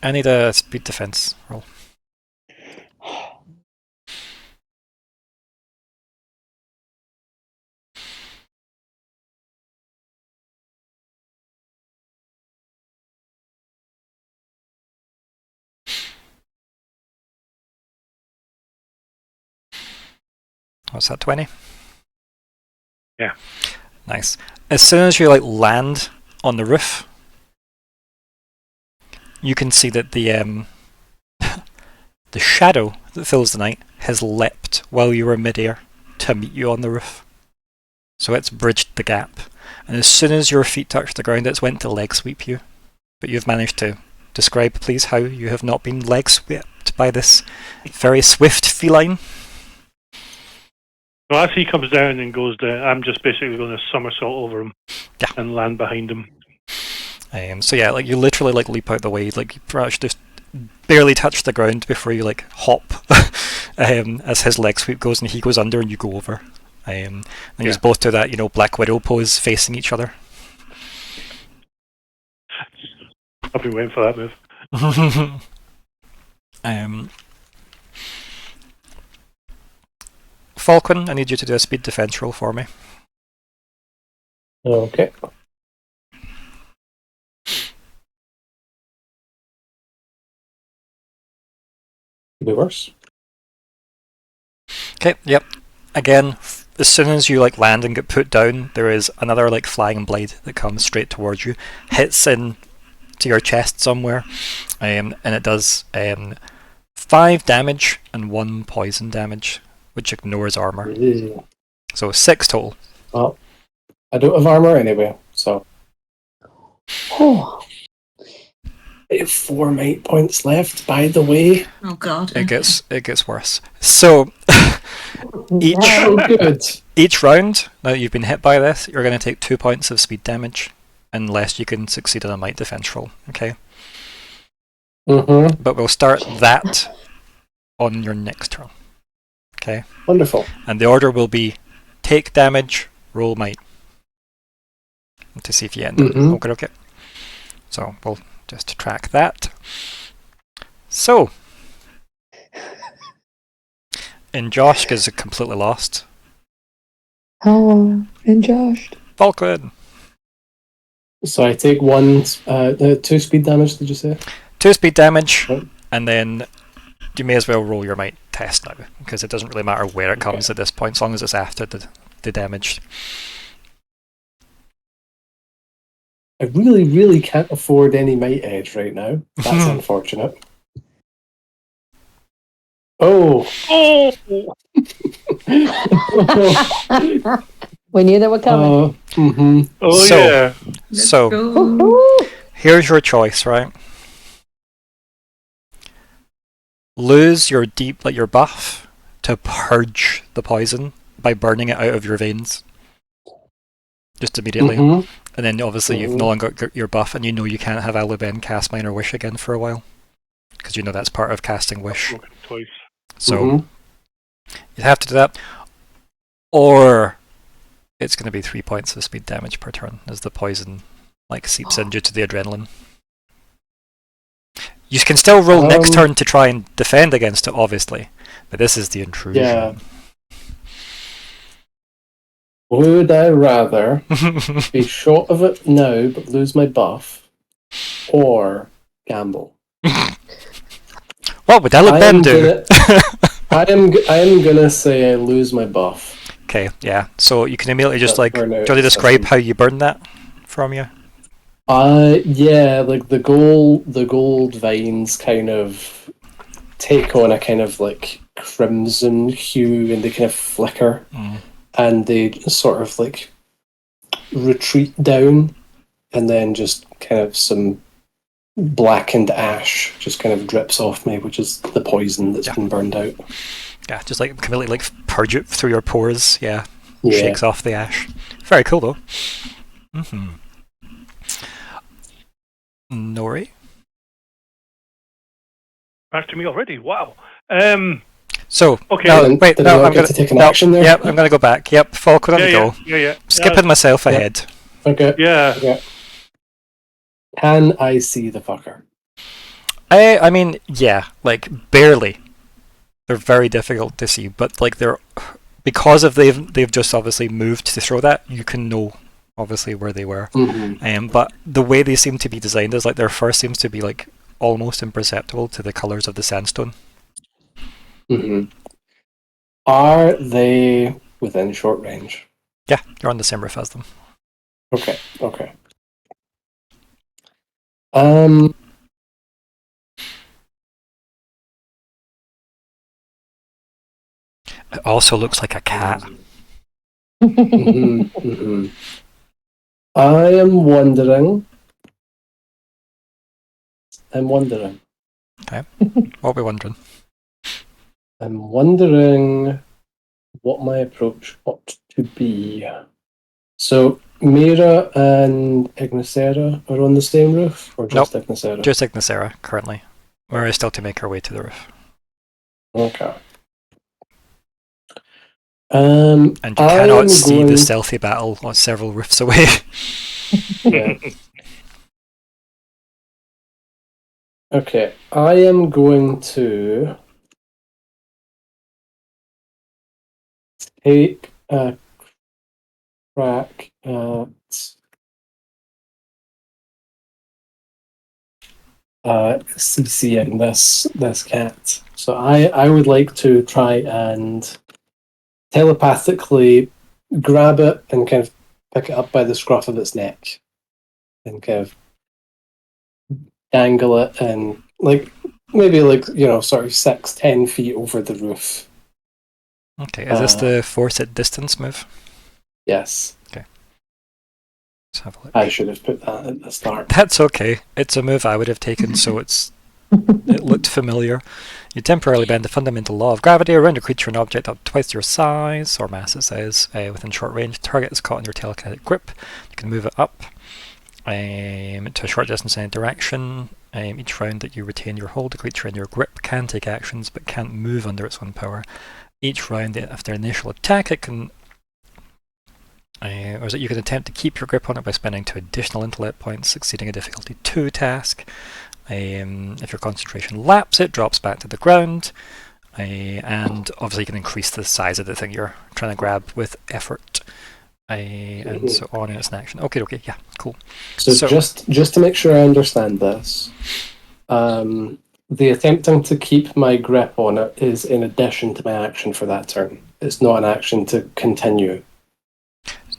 I need a speed defense roll. What's that, 20? Yeah. Nice. As soon as you like land on the roof, you can see that the the shadow that fills the night has leapt while you were midair to meet you on the roof. So it's bridged the gap, and as soon as your feet touch the ground, it's went to leg sweep you. But you've managed to describe, please, how you have not been leg swept by this very swift feline. So as he comes down and goes down, I'm just basically going to somersault over him and land behind him. So yeah, like you literally like leap out the way, like you pretty much just barely touch the ground before you like hop as his leg sweep goes and he goes under and you go over. And you both do that, Black Widow pose facing each other. I've been waiting for that move. Falkwin, I need you to do a speed defense roll for me. Okay. Could be worse. Okay, yep. Again, as soon as you like land and get put down, there is another like flying blade that comes straight towards you, hits in to your chest somewhere, and it does 5 damage and 1 poison damage, which ignores armor. Easy. So 6 total. Well, I don't have armor anyway, so Oh, I have 4 might points left, by the way. Oh God. It gets worse. So Oh, good. each round, now that you've been hit by this, you're going to take 2 points of speed damage, unless you can succeed on a might defense roll. Okay. Mm-hmm. But we'll start that on your next turn. Okay. Wonderful. And the order will be take damage, roll might. To see if you end up. Okay. So we'll just track that. So, and Josh is completely lost. oh, and Josh. Falkwin. So I take 2 speed damage, did you say? 2 speed damage, Right. and then you may as well roll your might test now, because it doesn't really matter where it comes at this point, as long as it's after the damage. I really, really can't afford any might edge right now. That's unfortunate. Oh! We knew they were coming. Oh, So- yeah. So, Woohoo! here's your choice, right? Lose your your buff to purge the poison by burning it out of your veins. Just immediately. And then obviously you've no longer got your buff, and you know you can't have Half-Elven cast Minor Wish again for a while. Because you know that's part of casting Wish. Twice. So you have to do that. Or it's going to be 3 points of speed damage per turn as the poison seeps in due to the adrenaline. You can still roll next turn to try and defend against it, obviously. But this is the intrusion. Yeah. Would I rather be short of it now but lose my buff, or gamble? What would Elven do? I am gonna say I lose my buff. Okay, yeah. So you can immediately just But like, do burn you out want to describe session. how you burn that from you? Yeah, like the gold vines kind of take on a kind of like crimson hue, and they kind of flicker, and they sort of like retreat down, and then just kind of some blackened ash just kind of drips off me, which is the poison that's been burned out. Yeah, just like completely like purge it through your pores. Yeah, Yeah. shakes off the ash. Very cool though. Nori? Back to me already. Wow. So, Okay. no, wait, Did no, I I'm get going to take an action there? Yep, I'm going to go back. Yep, Falkwin on the go. Yeah. Skipping myself ahead. Okay. Yeah. Okay. Can I see the fucker? I mean, yeah, like barely. They're very difficult to see, but like they're because of they've just obviously moved to throw that. You can know obviously where they were. But the way they seem to be designed is like their fur seems to be like almost imperceptible to the colors of the sandstone. Are they within short range? Yeah, you're on the same roof as them. Okay. It also looks like a cat. I am wondering. Okay. What are we wondering? I'm wondering what my approach ought to be. So, Myr'ra and Ignysera are on the same roof, or just Ignysera? Just Ignysera currently. Myr'ra is still to make her way to the roof. Okay. And you cannot see the stealthy battle on several roofs away. Yeah. Okay, I am going to take a crack at CCing this cat. So I would like to try and telepathically grab it and kind of pick it up by the scruff of its neck and kind of dangle it and like maybe like sort of 6-10 feet over the roof. Okay, is this the force at distance move? Yes. Okay. Let's have a look. I should have put that at the start. That's okay. It's a move I would have taken, so it looked familiar. You temporarily bend the fundamental law of gravity around a creature and object up twice your size, or mass it says, within short range. The target is caught in your telekinetic grip. You can move it up to a short distance in any direction. Each round that you retain your hold, the creature in your grip can take actions, but can't move under its own power. Each round after initial attack, it can or is it you can attempt to keep your grip on it by spending 2 additional intellect points, succeeding a difficulty 2 task. If your concentration lapse, it drops back to the ground. And obviously you can increase the size of the thing you're trying to grab with effort. And so on, and it's an action. Okay, yeah, cool. So just to make sure I understand this, the attempting to keep my grip on it is in addition to my action for that turn. It's not an action to continue.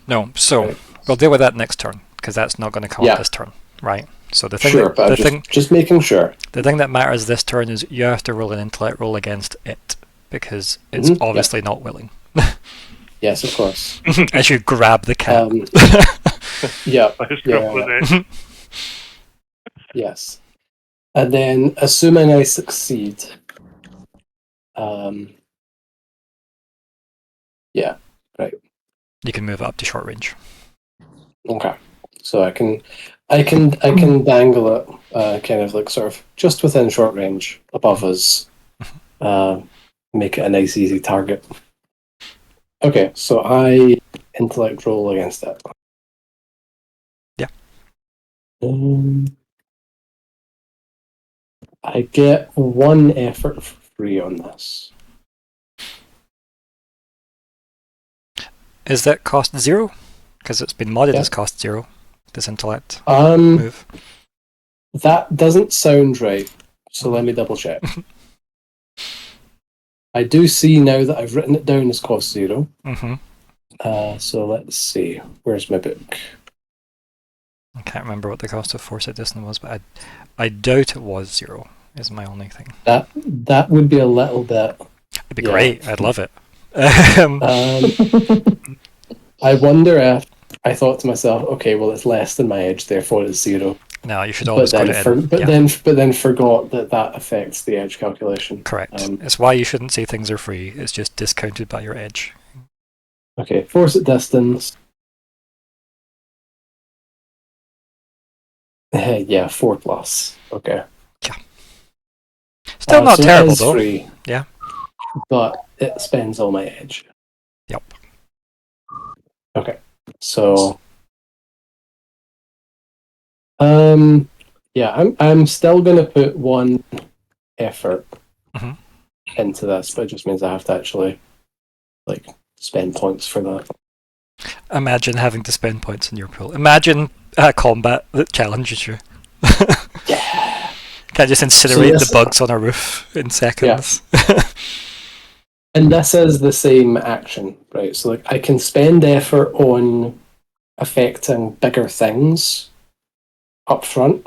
No, so right. We'll deal with that next turn, because that's not going to come up this turn, right? So the thing just making sure. The thing that matters this turn is you have to roll an intellect roll against it, because it's obviously not willing. Yes, of course. As you grab the cat. Yes. And then, assuming I succeed, right. You can move it up to short range. Okay, so I can dangle it, kind of like sort of just within short range above us, make it a nice easy target. Okay, so I intellect roll against that. Yeah. I get 1 effort for free on this. Is that cost 0? Because it's been modded Yeah. as cost 0. This intellect Um, move. that doesn't sound right. So let me double check. I do see now that I've written it down as cost 0. Mm-hmm. So let's see. Where's my book? I can't remember what the cost of Foresight Distance was, but I doubt it was 0, is my only thing. That would be a little bit. It'd be Yeah. great. I'd love it. I wonder if I thought to myself, okay, well, it's less than my edge, therefore it's 0. No, you should always put it in. But then forgot that affects the edge calculation. Correct. It's why you shouldn't say things are free. It's just discounted by your edge. Okay, force at distance. Yeah, 4+. Okay. Yeah. Still not so terrible, it is though. Free, Yeah. but it spends all my edge. Yep. Okay. So yeah, I'm still gonna put 1 effort into this, but it just means I have to actually spend points for that. Imagine having to spend points in your pool. Imagine a combat that challenges you. Yeah. Can't just incinerate the bugs on a roof in seconds. Yeah. And this is the same action, right? So I can spend effort on affecting bigger things up front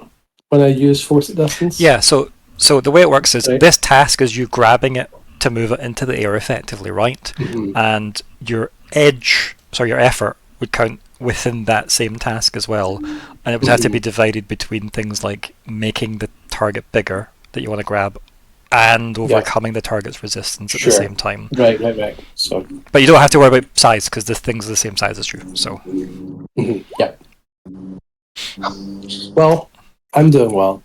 when I use force at distance. Yeah, so the way it works is right. This task is you grabbing it to move it into the air effectively, right? Mm-hmm. And your effort would count within that same task as well. And it would have to be divided between things like making the target bigger that you want to grab and overcoming the target's resistance at the same time. Right. So, but you don't have to worry about size because this thing's the same size as you. So. Yeah. Well, I'm doing well.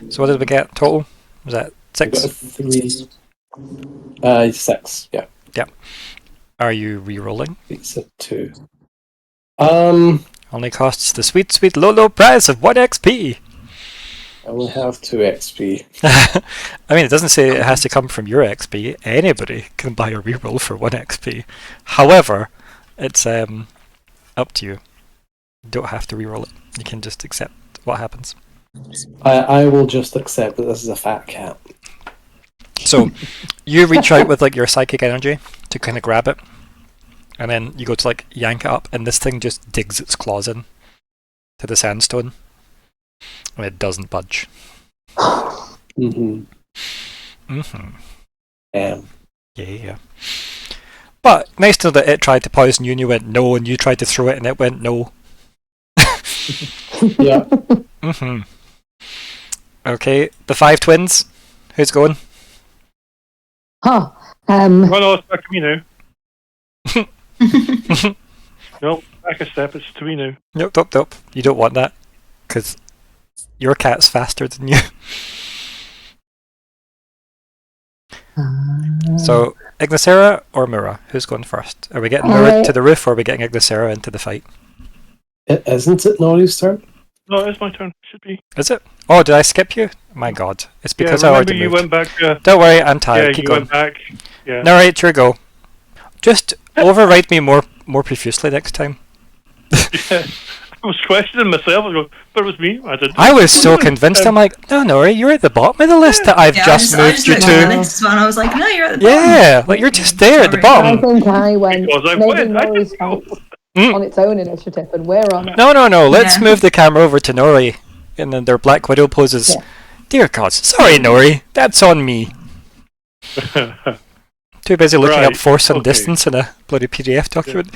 So what did we get total? Was that 6? 3. 6. Yeah. Yeah. Are you re-rolling? It's a 2. Only costs the sweet, sweet low price of 1 XP. I only have 2 XP. I mean, it doesn't say it has to come from your XP. Anybody can buy a reroll for 1 XP. However, it's up to you. You don't have to reroll it. You can just accept what happens. I will just accept that this is a fat cat. So, you reach out with your psychic energy to kind of grab it, and then you go to yank it up, and this thing just digs its claws in to the sandstone, and it doesn't budge. Yeah. But nice to know that it tried to poison you and you went no, and you tried to throw it and it went no. Yeah. Okay, the 5 twins. Who's going? No, it's back to me now. No, back a step. It's to me now. Nope. You don't want that because your cat's faster than you. So, Ignysera or Myr'ra? Who's going first? Are we getting Myr'ra to the roof or are we getting Ignysera into the fight? Isn't it Nori's turn? No, it's my turn. Should be. Is it? Oh, did I skip you? My god. It's because I already you moved. went back. Don't worry, I'm tired. Yeah, Keep you going. went back. Yeah. Narrate your go. Just override me more profusely next time. Yeah. I was questioning myself. I was going, but it was me. I was so convinced. I'm like, no, Nori, you're at the bottom of the list that I've just moved you to. I was like, no, you're at the bottom. Yeah, you're just there at the bottom. I think I went. Because I maybe went. Nori's on its own initiative, and we're on it. No. Let's move the camera over to Nori, and then their Black Widow poses. Yeah. Dear God, sorry, Nori, that's on me. Too busy looking up force and distance in a bloody PDF document.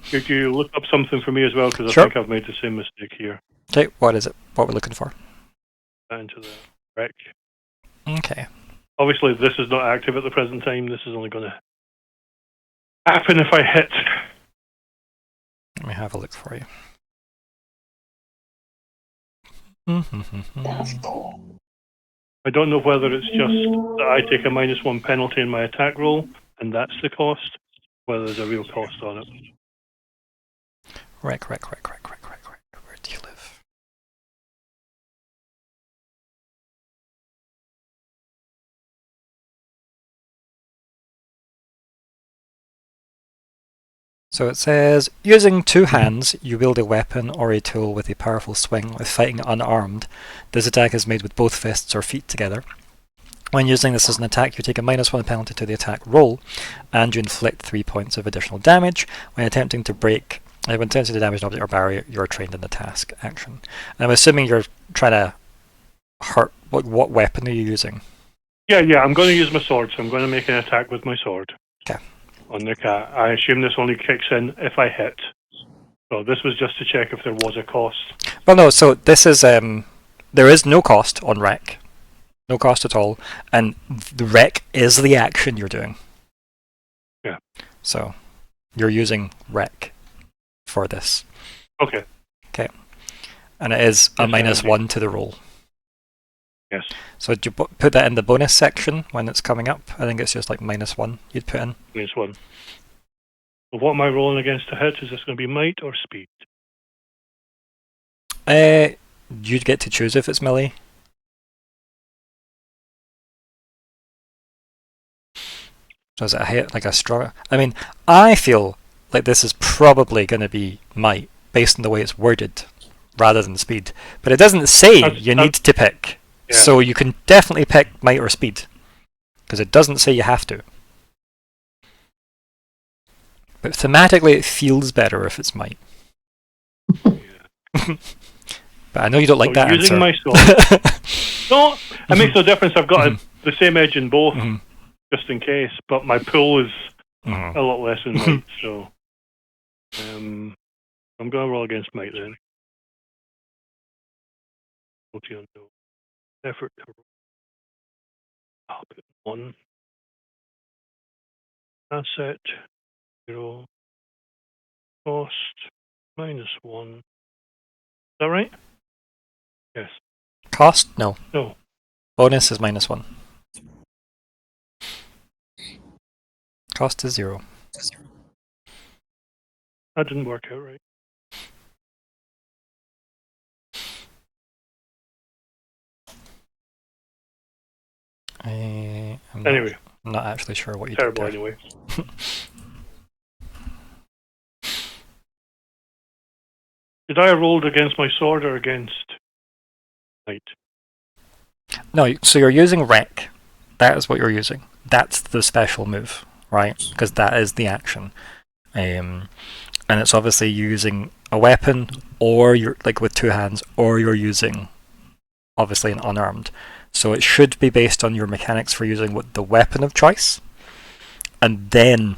Could you look up something for me as well? Because I think I've made the same mistake here. Okay, what is it? What we're looking for? Into the wreck. Okay. Obviously, this is not active at the present time. This is only going to happen if I hit. Let me have a look for you. That's cool. I don't know whether it's just that I take a -1 penalty in my attack roll, and that's the cost, whether there's a real cost on it. Wreck. Where do you live? So it says, using two hands, you wield a weapon or a tool with a powerful swing with fighting unarmed. This attack is made with both fists or feet together. When using this as an attack, you take a -1 penalty to the attack roll, and you inflict 3 points of additional damage. When attempting to damage an object or barrier, you are trained in the task action. And I'm assuming you're trying to hurt. What weapon are you using? Yeah, I'm going to use my sword, so I'm going to make an attack with my sword. Okay. On the cat. I assume this only kicks in if I hit. So this was just to check if there was a cost. Well, no. So this is there is no cost on wreck, no cost at all, and the wreck is the action you're doing. Yeah. So you're using wreck for this. Okay. Okay. And it is a -1 to the roll. Yes. So do you put that in the bonus section when it's coming up? I think it's just like -1 you'd put in. -1. Well, what am I rolling against to hit? Is this going to be might or speed? You'd get to choose if it's melee. So is it a hit, like a strong? I mean, I feel like this is probably going to be might, based on the way it's worded, rather than speed. But it doesn't say you need to pick. Yeah. So you can definitely pick might or speed, because it doesn't say you have to. But thematically, it feels better if it's might. But I know you don't like that using answer. my sword. No, it makes no difference. I've got the same edge in both, just in case. But my pull is a lot less than might, so I'm going to roll against might then. Effort to roll. I'll put 1. Asset 0. Cost -1. Is that right? Yes. Cost? No. No. Bonus is -1. Cost is 0. That didn't work out right. Anyway, I'm not actually sure what you terrible did there. anyway. Did I rolled against my sword or against might? No, so you're using wreck. That is what you're using. That's the special move, right? Because that is the action. And it's obviously using a weapon, or you're like with two hands, or you're using obviously an unarmed. So it should be based on your mechanics for using the weapon of choice, and then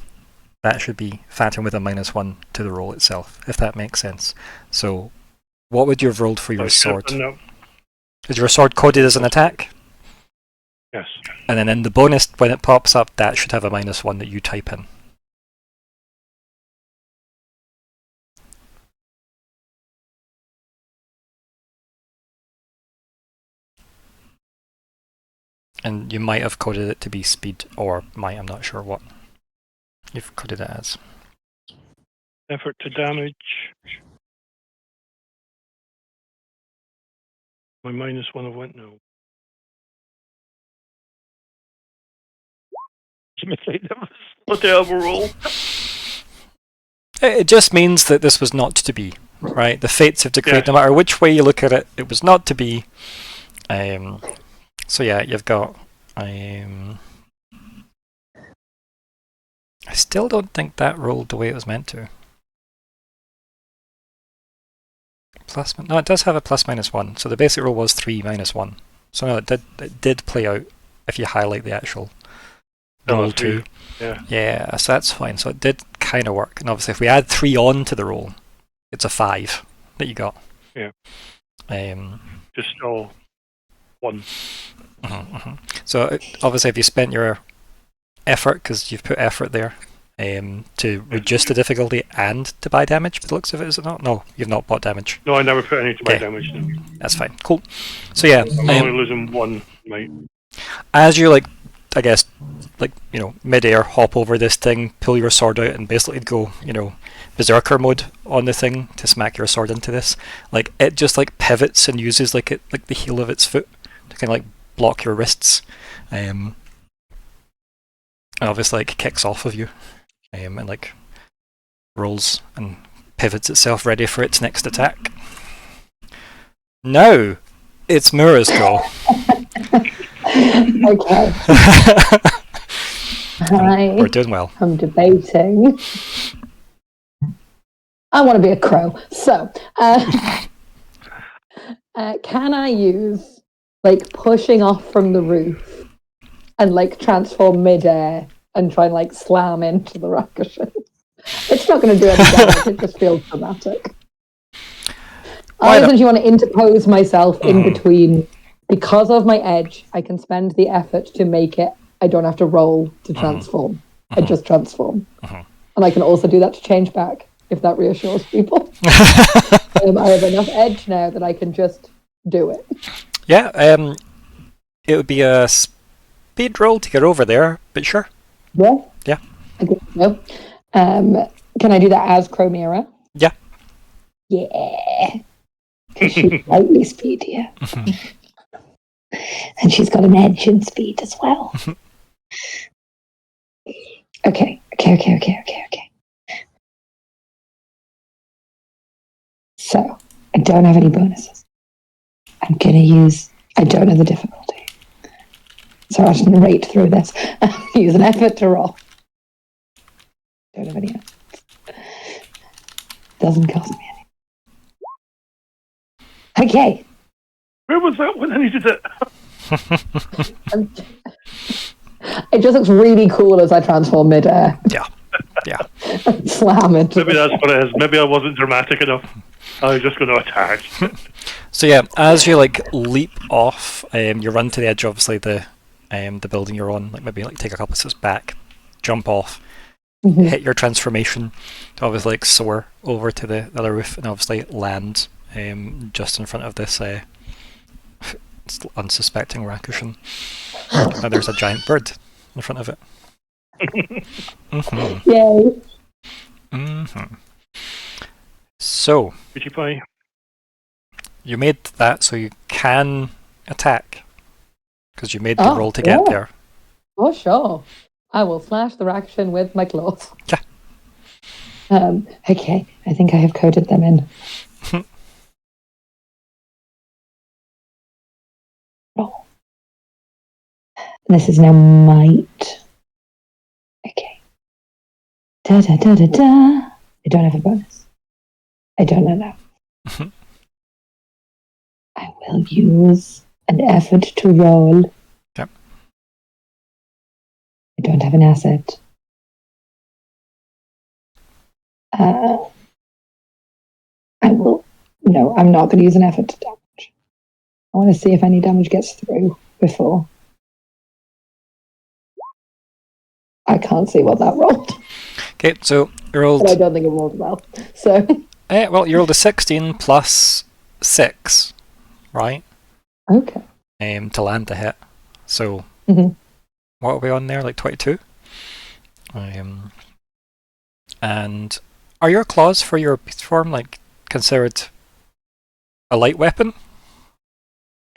that should be factoring with a -1 to the roll itself, if that makes sense. So what would you have rolled for your sword? No. Is your sword coded as an attack? Yes. And then in the bonus, when it pops up, that should have a -1 that you type in. And you might have coded it to be speed, or might, I'm not sure what you've coded it as. Effort to damage. My -1 have went no. That was a terrible roll. It just means that this was not to be, right? The fates have decreed, Yeah. no matter which way you look at it, it was not to be. So yeah, you've got. I still don't think that rolled the way it was meant to. No, it does have a +/-1. So the basic roll was 3 -1. So no, it did play out if you highlight the actual roll 2. Yeah, so that's fine. So it did kind of work. And obviously, if we add 3 on to the roll, it's a 5 that you got. Yeah. Just 1. So obviously, if you spent your effort, because you've put effort there, to reduce the difficulty and to buy damage, by the looks of it, is it not? No, you've not bought damage. No, I never put any to my Okay. damage. No. That's fine. Cool. So yeah, I'm only losing 1 might. as you I guess, mid-air, hop over this thing, pull your sword out, and basically go, berserker mode on the thing to smack your sword into this. It just pivots and uses the heel of its foot to kind of block your wrists, and obviously kicks off of you, and rolls and pivots itself ready for its next attack. Now, it's Myr'ra's go. Okay. We're doing well. I'm debating. I want to be a crow. So, can I use like pushing off from the roof and like transform midair and try and like slam into the ricochet? It's not going to do any damage. It just feels dramatic. I essentially want to interpose myself in between. Because of my edge, I can spend the effort to make it. I don't have to roll to transform. I just transform. And I can also do that to change back, if that reassures people. I have enough edge now that I can just do it. Yeah, it would be a speed roll to get over there, but sure. Yeah? Yeah. I guess so. Can I do that as Myr'ra? Yeah. Yeah. Because she's slightly speedier. And she's got an edge in speed as well. Okay. So, I don't have any bonuses. I'm going to use... I don't know the difficulty. So I'll just rate through this. Use an effort to roll. Don't have any efforts. Doesn't cost me any. Okay. Where was that when I needed it? It just looks really cool as I transform midair. Yeah. Slam into Maybe that's what it is. Maybe I wasn't dramatic enough. I was just going to attack. So yeah, as you like leap off, you run to the edge, obviously the building you're on. Like maybe like take a couple of steps back, jump off, hit your transformation to obviously like soar over to the other roof, and obviously land just in front of this unsuspecting raccoon. Now there's a giant bird in front of it. Yay. So, Did you play? You made that so you can attack. Because you made the roll to get there. Oh, sure. I will slash the raccoon with my claws. Yeah. Okay, I think I have coded them in. Roll. This is now might. Okay. Da da da da da. I don't have a bonus. I don't know that. I will use an effort to roll. Yep. I don't have an asset. I will. No, I'm not going to use an effort to damage. I want to see if any damage gets through before. I can't see what that rolled. Okay, so you rolled. But I don't think it rolled well. So. Well, you rolled a 16 plus 6, right? Okay. To land the hit. So, what are we on there? Like 22? And are your claws for your beast form like considered a light weapon?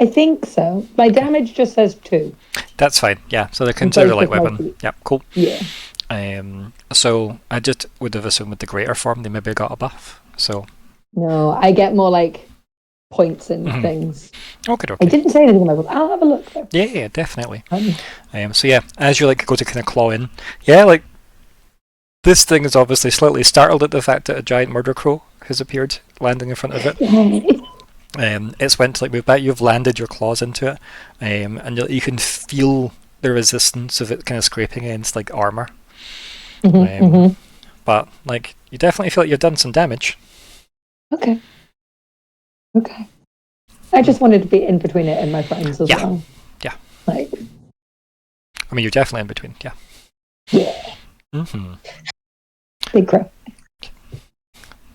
I think so. My damage just says 2. That's fine. Yeah, so they're considered a light weapon. Yep, cool. Yeah. So I just would have assumed with the greater form they maybe got a buff. So. No, I get more like points and things. Okay. I didn't say anything about it. I'll have a look though. Yeah, definitely. So yeah, as you like go to kind of claw in, like this thing is obviously slightly startled at the fact that a giant murder crow has appeared, landing in front of it. It's went to like move back. You've landed your claws into it, and you can feel the resistance of it kind of scraping against like armor. But like you definitely feel like you've done some damage. Okay. I just wanted to be in between it and my friends as well. Yeah. Like. I mean, you're definitely in between. Yeah. Yeah. Big crow.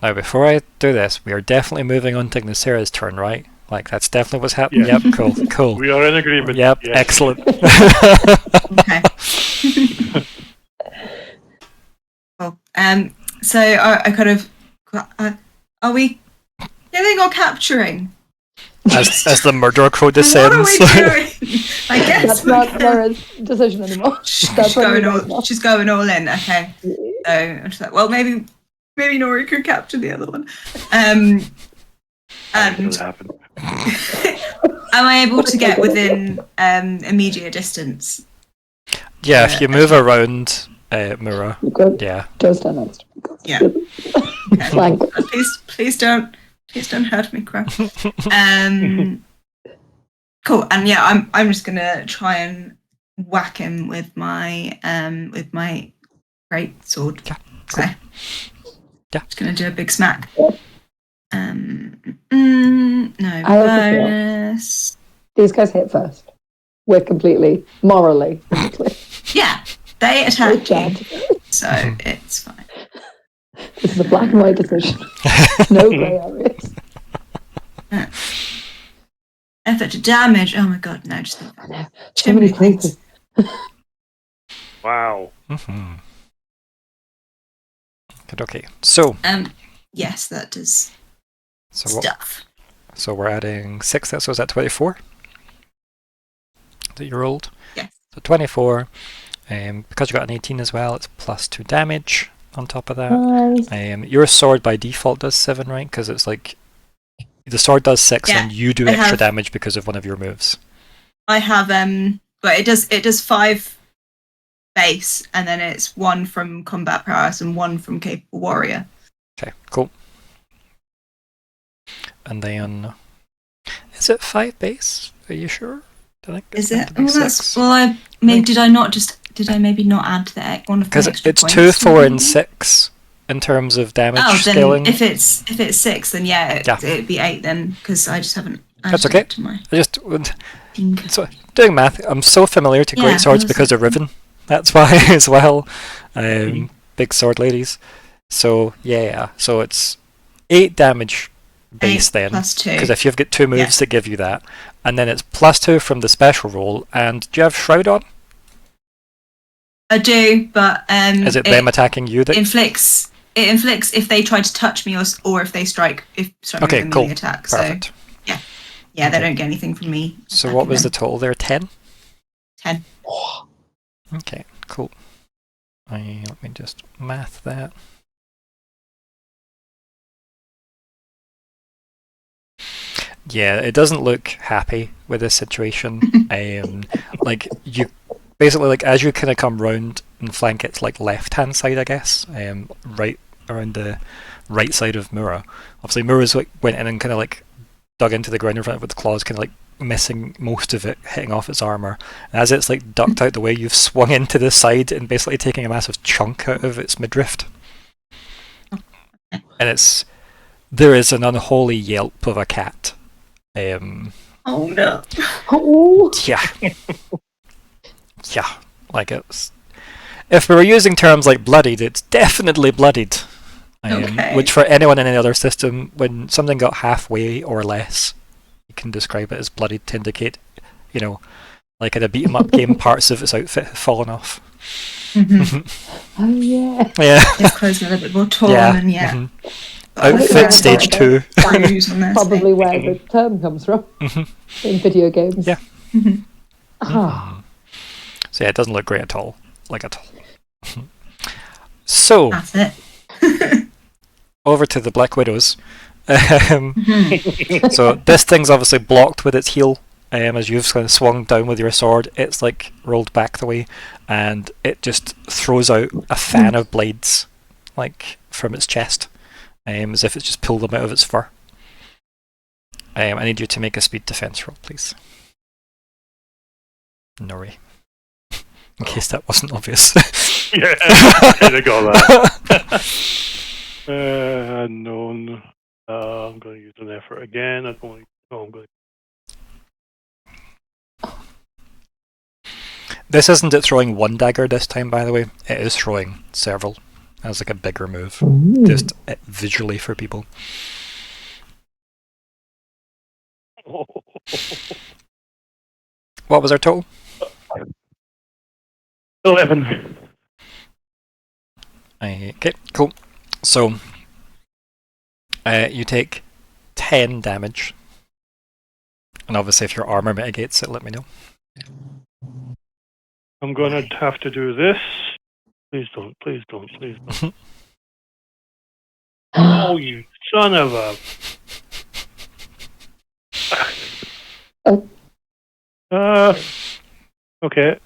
Now, before I do this, we are definitely moving on to Ignysera's turn, right? Like, that's definitely what's happening. Yeah. Yep, cool. We are in agreement. Yep, yes. Excellent. Okay. Cool. So I kind of... are we killing or capturing? As the murderer crow descends. What are we doing? I guess That's not Laura's decision anymore. She's going all in. Okay. So I'm just like, well, maybe maybe Nori could capture the other one. And Does happen. am I able to get within immediate distance? Yeah, if you move around Myr'ra, You could. yeah. Don't stand next to me. Yeah. Okay. Flank. Please don't hurt me, crap. Cool. And yeah, I'm just gonna try and whack him with my great sword. Yeah, So, cool. Yeah. Just gonna do a big smack. No I also feel- bonus. These guys hit first. We're completely, morally. Yeah, they attacked you, Chad. so it's fine. This is a black and white decision. No grey areas. Effort to damage. Oh my god, no, just I know. too So many many places. Wow. Mm-hmm. Okay. So yes, that does what? stuff. So we're adding 6. So is that 24? That you rolled? Yes. So 24. Because you got an 18 as well, it's plus 2 damage on top of that. Nice. Your sword by default does 7, right? Because it's like the sword does 6 Yeah, and you do I extra have- damage because of one of your moves. I have but it does 5 base, and then it's 1 from combat prowess and 1 from capable warrior. Okay, cool. And then is it 5 base? Are you sure? I think Is it's meant it? to be Oh, that's 6. well. Did I maybe not add the one of the Because extra it's points? 2, 4, and 6 in terms of damage Oh, then scaling. if it's 6, then yeah, Yeah. it'd be 8 then, because I just haven't. That's added okay. it to my I just thing. so doing math. I'm so familiar to Yeah, great swords I was because of like- Riven. That's why as well. Big sword ladies. So yeah, so it's 8 damage base 8 then. plus 2. Because if you've got 2 moves that give you that, and then it's plus 2 from the special roll. And do you have Shroud on? I do, but Is it them attacking you? That inflicts if they try to touch me or if they strike me Okay, with a cool. melee attack. Perfect. So yeah, they don't get anything from me. So what was the total there? 10? 10? Okay, cool. Let me just math that. Yeah, it doesn't look happy with this situation. Like you basically like as you kind of come round and flank its like left hand side, I guess, right around the right side of Myr'ra. Obviously, Myr'ra's like went in and kind of like dug into the ground in front of its claws, kind of like missing most of it, hitting off its armor. And as it's like ducked out the way, you've swung into the side and basically taking a massive chunk out of its midriff. And there is an unholy yelp of a cat. Oh no! Oh, Yeah. Yeah, like it's. If we were using terms like bloodied, it's definitely bloodied. Okay. Which for anyone in any other system, when something got halfway or less, you can describe it as bloodied to indicate, like in a beat 'em up game, parts of its outfit have fallen off. Mm-hmm. oh yeah. Yeah. His clothes are a little bit more torn, Yeah. and yeah. Mhm. But Outfit Yeah. stage 2. bruise on their Probably where the term comes from Mhm. in video games. Yeah. Mhm. Ah, So yeah, it doesn't look great at all. Like at all. So, That's it. over to the Black Widows. Mhm. So this thing's obviously blocked with its heel. As you've kind of swung down with your sword, it's like rolled back the way, and it just throws out a fan of blades, like from its chest, as if it's just pulled them out of its fur. I need you to make a speed defense roll, please. Nori. In case that wasn't obvious. Yeah, I got that. Unknown. I'm going to use an effort again. I'm going to. This isn't it throwing one dagger this time, by the way. It is throwing several as like a bigger move, ooh. just visually for people. What was our total? 11. Okay, cool. So, you take 10 damage. And obviously if your armor mitigates it, let me know. I'm going to have to do this. Please don't, please don't, please don't. Oh, you son of a... Okay.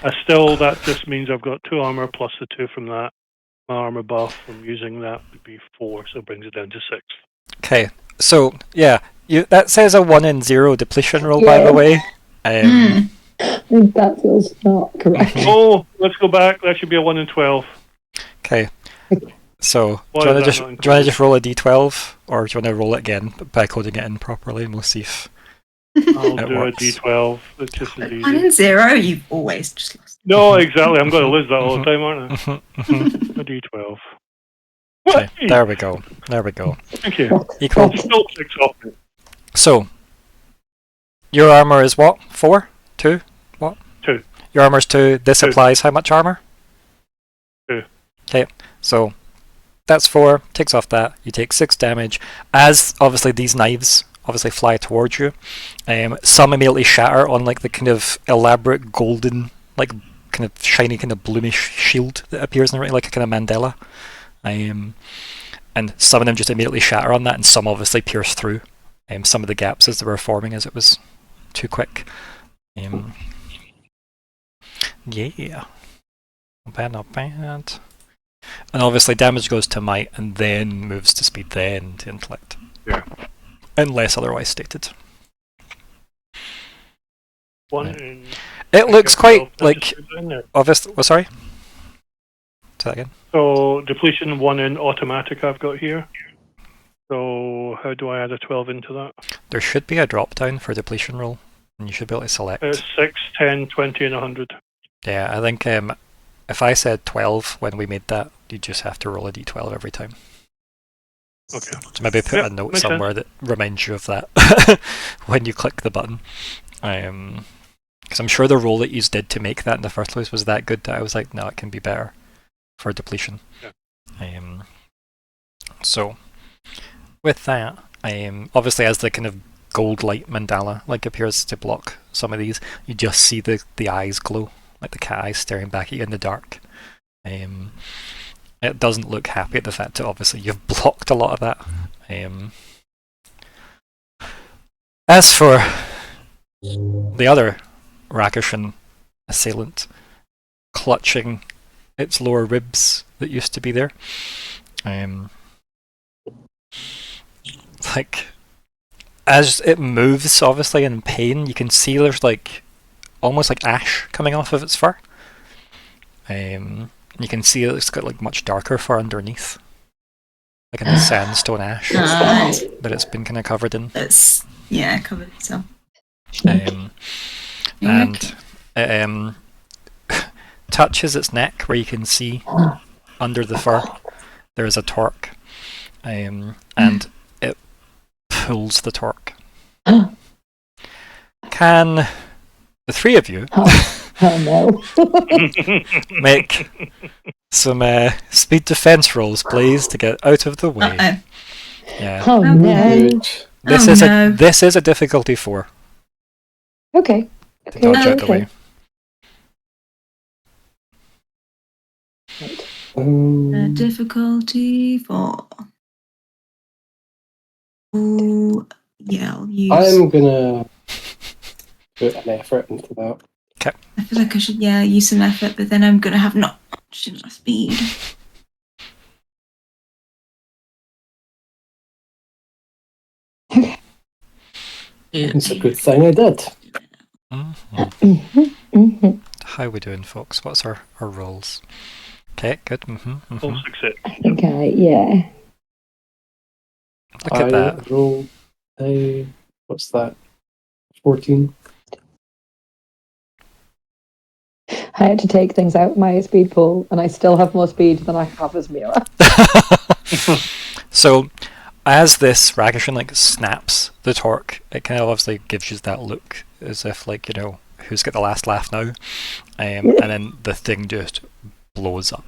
That just means I've got 2 armor plus the 2 from that. My armor buff from using that would be 4, so it brings it down to 6. Okay, so yeah, that says a 1 in 0 depletion roll, by the way. That feels not correct. Oh, let's go back. That should be a 1 in 12. Okay, so Why do you want is to that not just roll a d12, or do you want to roll it again by coding it in properly, and we'll see if I'll it do works. a d12. It's just as 1 easy. in 0, you've always just lost. No, exactly. I'm going to lose that all the time, aren't I? A d12. Okay, there we go. There we go. Thank you. Equal. Still 6 off. So, your armor is what? 4? 2? What? 2. Your armor's 2. This 2. applies how much armor? 2. Okay, so that's 4. Takes off that. You take 6 damage. As obviously these knives obviously fly towards you, some immediately shatter on like the kind of elaborate golden, like kind of shiny, kind of bloomish shield that appears in it, like a kind of mandala. And some of them just immediately shatter on that, and some obviously pierce through some of the gaps as they were forming as it was too quick. Yeah. Not bad, not bad. And obviously damage goes to might and then moves to speed, then to intellect. Yeah. Unless otherwise stated. 1 Right. in... It looks quite like... in there. Obvious. Oh, sorry? Say that again. So, depletion 1 in automatic I've got here. So, how do I add a 12 into that? There should be a drop down for depletion roll, and you should be able to select. 6, 10, 20, and 100. Yeah, I think if I said 12 when we made that, you just have to roll a d12 every time. Okay. So maybe put Yep, a note makes somewhere that reminds you of that when you click the button. Because I'm sure the roll that you did to make that in the first place was that good that I was like, no, it can be better for depletion. Yeah. So, with that, obviously as the kind of gold light mandala like appears to block some of these, you just see the eyes glow, like the cat eyes staring back at you in the dark. It doesn't look happy at the fact that obviously you've blocked a lot of that. As for the other Rakishan assailant, clutching its lower ribs that used to be there, like as it moves, obviously in pain, you can see there's like almost like ash coming off of its fur. You can see it's got like much darker fur underneath, like in the sandstone ash that it's been kind of covered in. It's covered itself. And it touches its neck where you can see under the fur there is a torque, and it pulls the torque. Can the three of you Oh no. make some speed defense rolls, please, to get out of the way? Uh-oh. Yeah, Oh no. this is a difficulty 4 Okay. to dodge out the way. Right. Difficulty 4. Oh, yeah, I'll use. I'm gonna put an effort into that. I feel like I should, use some effort, but then I'm gonna have not much enough speed. It's a good thing I did. How are we doing, folks? What's our rolls? Okay, good. Full success. I think yeah. Look at that. I rolled a... what's that? 14. I had to take things out of my speed pool, and I still have more speed than I have as Myr'ra. So, as this Rakishan like snaps the torque, it kind of obviously gives you that look as if like, you know, who's got the last laugh now? And then the thing just blows up.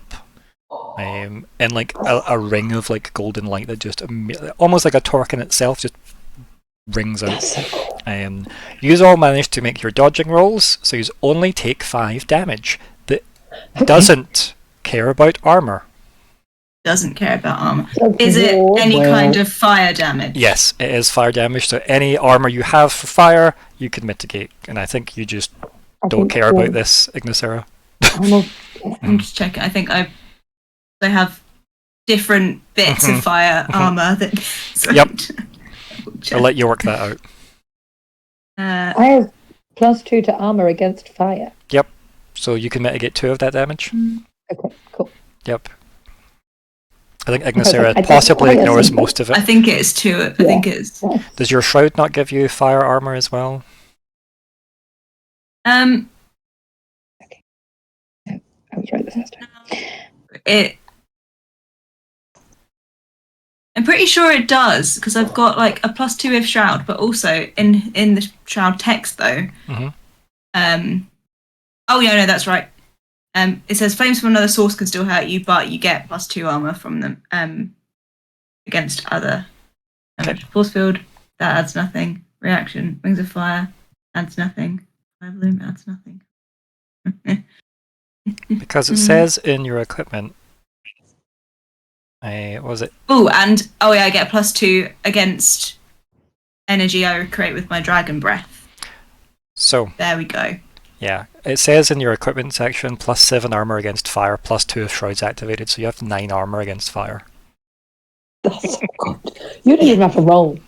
And like a ring of like golden light that just almost like a torque in itself just rings out. That's so cool. You all managed to make your dodging rolls, so you only take 5 damage. That doesn't care about armor. doesn't care about armor. So Is it broad. any Well- kind of fire damage? Yes, it is fire damage, so any armor you have for fire, you can mitigate. And I think you just I don't think care so. about this, Ignysera. Almost. I'm just checking. I think I have different bits Mhm. of fire armor that. So Yep. double check. I'll let you work that out. I have +2 to armor against fire. So you can mitigate 2 of that damage. Okay, cool. Yep. I think Ignysera I don't- possibly I ignores assume- most of I it. think it's 2. I think it's. Does your shroud not give you fire armor as well? Um. I was right the first time. It. I'm pretty sure it does because I've got like a +2 with shroud, but also in the shroud text though. Mhm. Oh yeah, no, that's right. It says flames from another source can still hurt you, but you get +2 armor from them. Against other damage. Force field that adds nothing. Reaction wings of fire adds nothing. Fire bloom adds nothing. Because it says in your equipment. What was it? Oh, and yeah, I get a +2 against energy I create with my dragon breath. So, There we go. yeah, it says in your equipment section +7 armor against fire, +2 if shrouds activated, so you have 9 armor against fire. That's so good. You didn't even have to roll.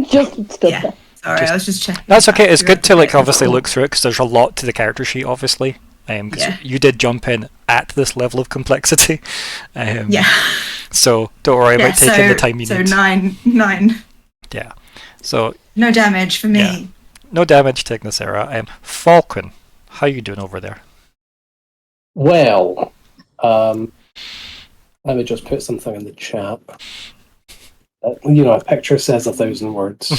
Just stood Yeah. there. Sorry, I was just checking. That's okay, it's good to like That's obviously cool. look through it because there's a lot to the character sheet, obviously. Because Yeah. you did jump in at this level of complexity. Yeah. So don't worry about taking the time you so need. 9. Yeah. So No damage for me. Yeah. no damage to Ignysera. Falkwin, how you doing over there? Well, let me just put something in the chat. A picture says 1,000 words.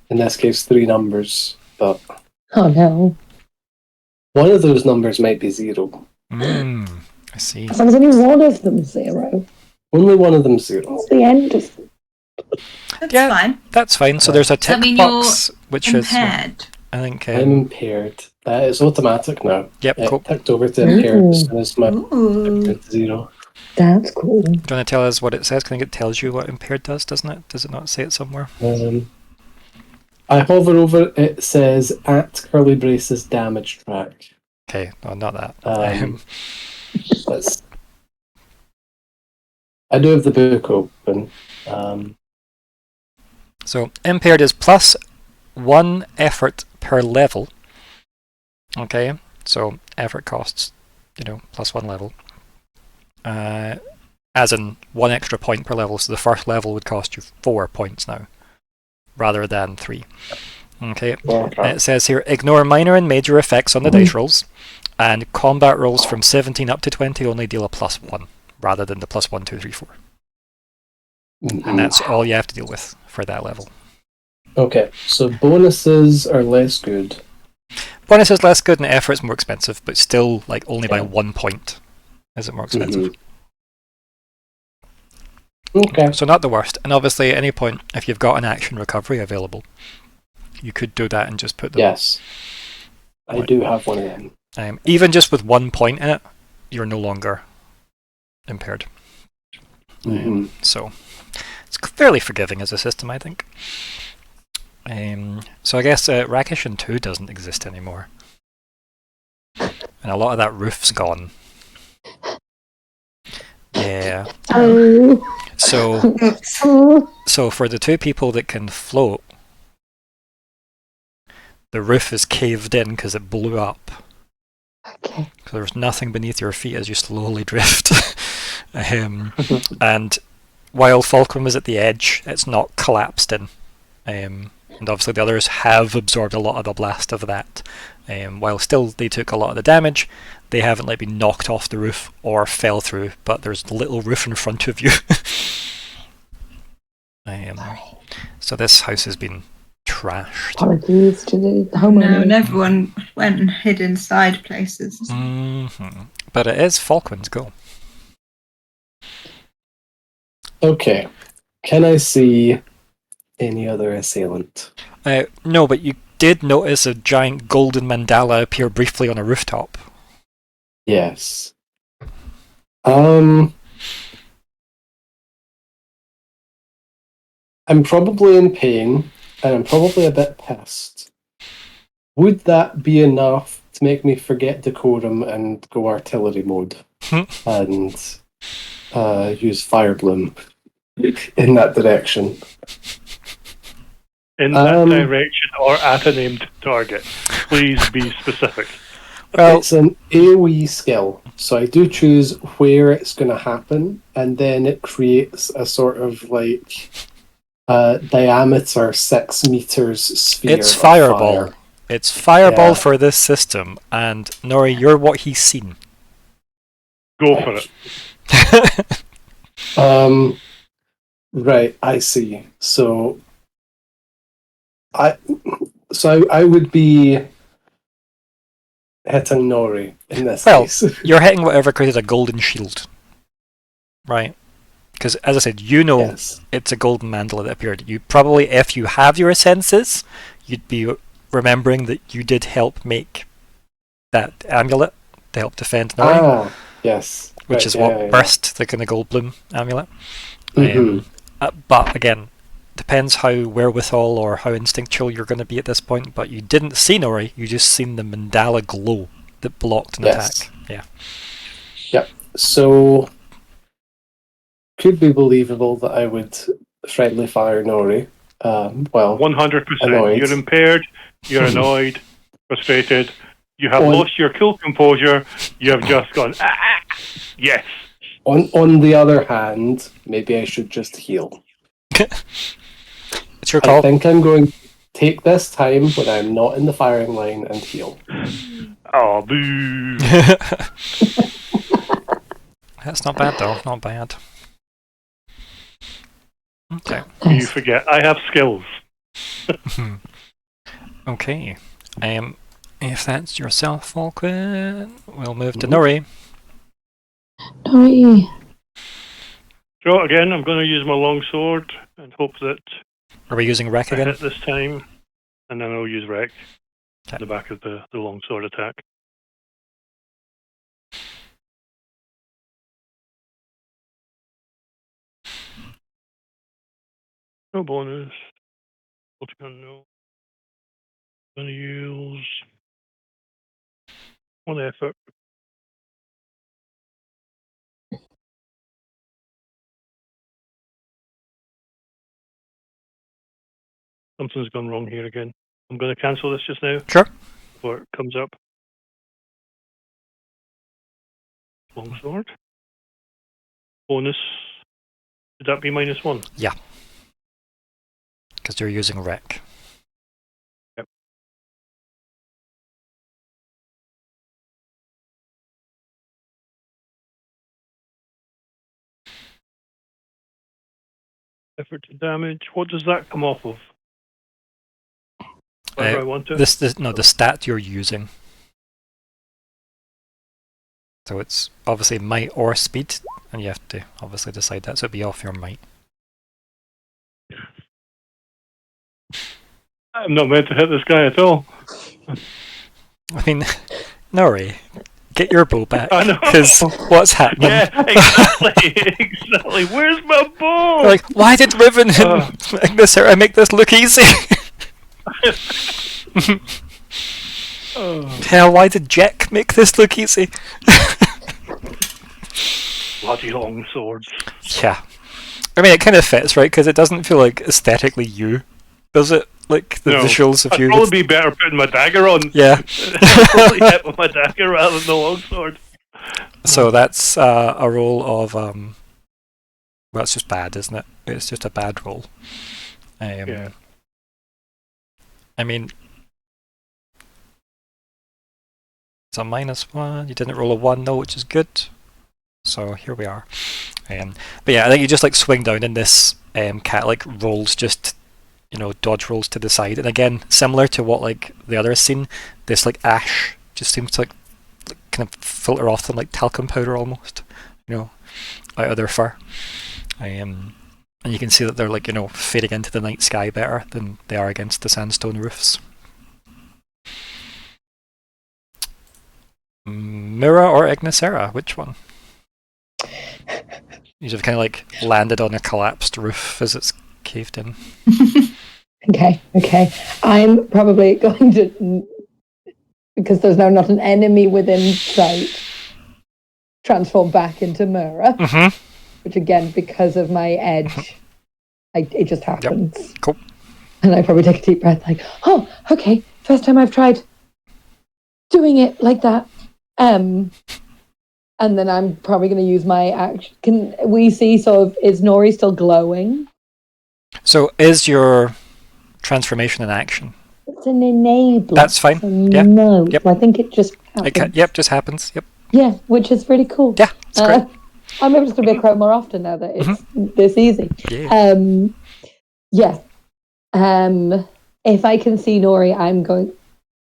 In this case, 3 numbers, but Oh no. one of those numbers might be 0. I see. As long as only one of them 0. Only one of them 0. What's the end of them? That's Yeah. fine. That's fine. So there's a Does that tick mean box, which is, Impaired. I think, I'm impaired. That is automatic now. yep, It cool. ticked over to impaired as soon as my Ooh. 0. That's cool. Do you want to tell us what it says? I think it tells you what impaired does, doesn't it? Does it not say it somewhere? I hover over it, says at curly braces damage track. Okay, no, not that. That's, I do have the book open. So impaired is +1 effort per level. Okay, so effort costs, +1 level. As in 1 extra point per level, so the first level would cost you 4 points now, rather than 3. Okay, it says here, ignore minor and major effects on the dice rolls, and combat rolls from 17 up to 20 only deal a +1, rather than the +1, 2, 3, 4. And that's all you have to deal with for that level. Okay, so bonuses are less good. Bonus is less good and effort's more expensive, but still like only by Yeah. 1 point is it more expensive. Okay. So not the worst. And obviously at any point, if you've got an action recovery available, you could do that and just put them. Yes. I do have one of them. Even just with 1 point in it, you're no longer impaired. So it's fairly forgiving as a system, I think. So I guess Rakishan 2 doesn't exist anymore. And a lot of that roof's gone. Yeah. So for the 2 people that can float, the roof is caved in because it blew up. Okay. So there's nothing beneath your feet as you slowly drift. And while Falkwin was at the edge, it's not collapsed in. And obviously the others have absorbed a lot of the blast of that. While still they took a lot of the damage, they haven't been knocked off the roof or fell through, but there's a little roof in front of you. So this house has been trashed. Apologies to the No, homeowner. and everyone went and hid inside places. But it is Falkwin's go. Okay. Can I see any other assailant? No, but you did notice a giant golden mandala appear briefly on a rooftop. Yes. I'm probably in pain, and I'm probably a bit pissed. Would that be enough to make me forget decorum and go artillery mode and use Fire Bloom in that direction? In that direction or at a named target. Please be specific. Well, it's an AoE skill, so I do choose where it's going to happen, and then it creates a sort of like diameter 6 meters sphere. it's of fireball. fire. It's fireball Yeah. for this system, and Nori, you're what he's seen. Go for it. Right, I see. So I would be hitting Nori in this Well, case. You're hitting whatever created a golden shield, right? Because, as I said, you know Yes. it's a golden mandala that appeared. You probably, if you have your senses, you'd be remembering that you did help make that amulet to help defend Nori, Yes. which Right, is what yeah. burst the kind of gold bloom amulet. Mhm. But again, depends how wherewithal or how instinctual you're going to be at this point. But you didn't see Nori; you just seen the mandala glow that blocked an Yes. attack. Yeah. Yep. So could be believable that I would friendly fire Nori. Well, 100%. annoyed. You're impaired, you're annoyed, frustrated, you have On- lost your cool composure, you have just gone, yes. on the other hand, maybe I should just heal. It's your I call. think I'm going to take this time when I'm not in the firing line and heal. Oh, boo. That's not bad though. Not bad. Okay. You forget, I have skills. Okay. If that's yourself, Falkwin, we'll move to Nori. Nori. So again, I'm going to use my long sword and hope that Are we using Wreck I again? hit this time, and then I'll use Wreck Okay. in the back of the long sword attack. No bonus. No. I'm going to use one effort. Something's gone wrong here again. I'm going to cancel this just now Sure. before it comes up. Longsword. Bonus. Would that be -1? Because you're using Wreck. Yep. Effort to damage. What does that come off of? Whatever I want to. The stat you're using. So it's obviously might or speed, and you have to obviously decide that. So it'd be off your might. I'm not meant to hit this guy at all. I mean, Nori, get your bow back. I know. Because what's happening? Yeah, exactly. Exactly. Where's my bow? You're like, why did Riven and Ignysera make this look easy? Hell, why did Jack make this look easy? Bloody long swords. Yeah. I mean, it kind of fits, right? Because it doesn't feel like aesthetically you, does it? Like the No. visuals of I'd you. probably be better putting my dagger on. Yeah. I'd probably hit with my dagger rather than the long sword. So that's a roll of well, it's just bad, isn't it? It's just a bad roll. Yeah. I mean, it's a -1. You didn't roll a 1 though, which is good. So here we are. But yeah, I think you just like swing down and this cat like rolls just, dodge rolls to the side. And again, similar to what like the others seen, this like ash just seems to like kind of filter off them like talcum powder almost, out of their fur. And you can see that they're like, fading into the night sky better than they are against the sandstone roofs. Myr'ra or Ignysera, which one? You have kind of like landed on a collapsed roof as it's caved in. Okay. I'm probably going to, because there's now not an enemy within sight, transform back into Myr'ra. Mm-hmm. Which again, because of my edge, it just happens. Yep. Cool. And I probably take a deep breath, like, oh, okay, first time I've tried doing it like that. And then I'm probably going to use my action. Can we see sort of, is Nori still glowing? So is your transformation in action? It's an enabler. That's fine. So Yeah. no. Yep. I think it just happens. Just happens. Yep. Yeah, which is really cool. Yeah, it's great. I'm able to be a crow more often now that it's this easy. Yeah. Yeah. If I can see Nori, I'm going.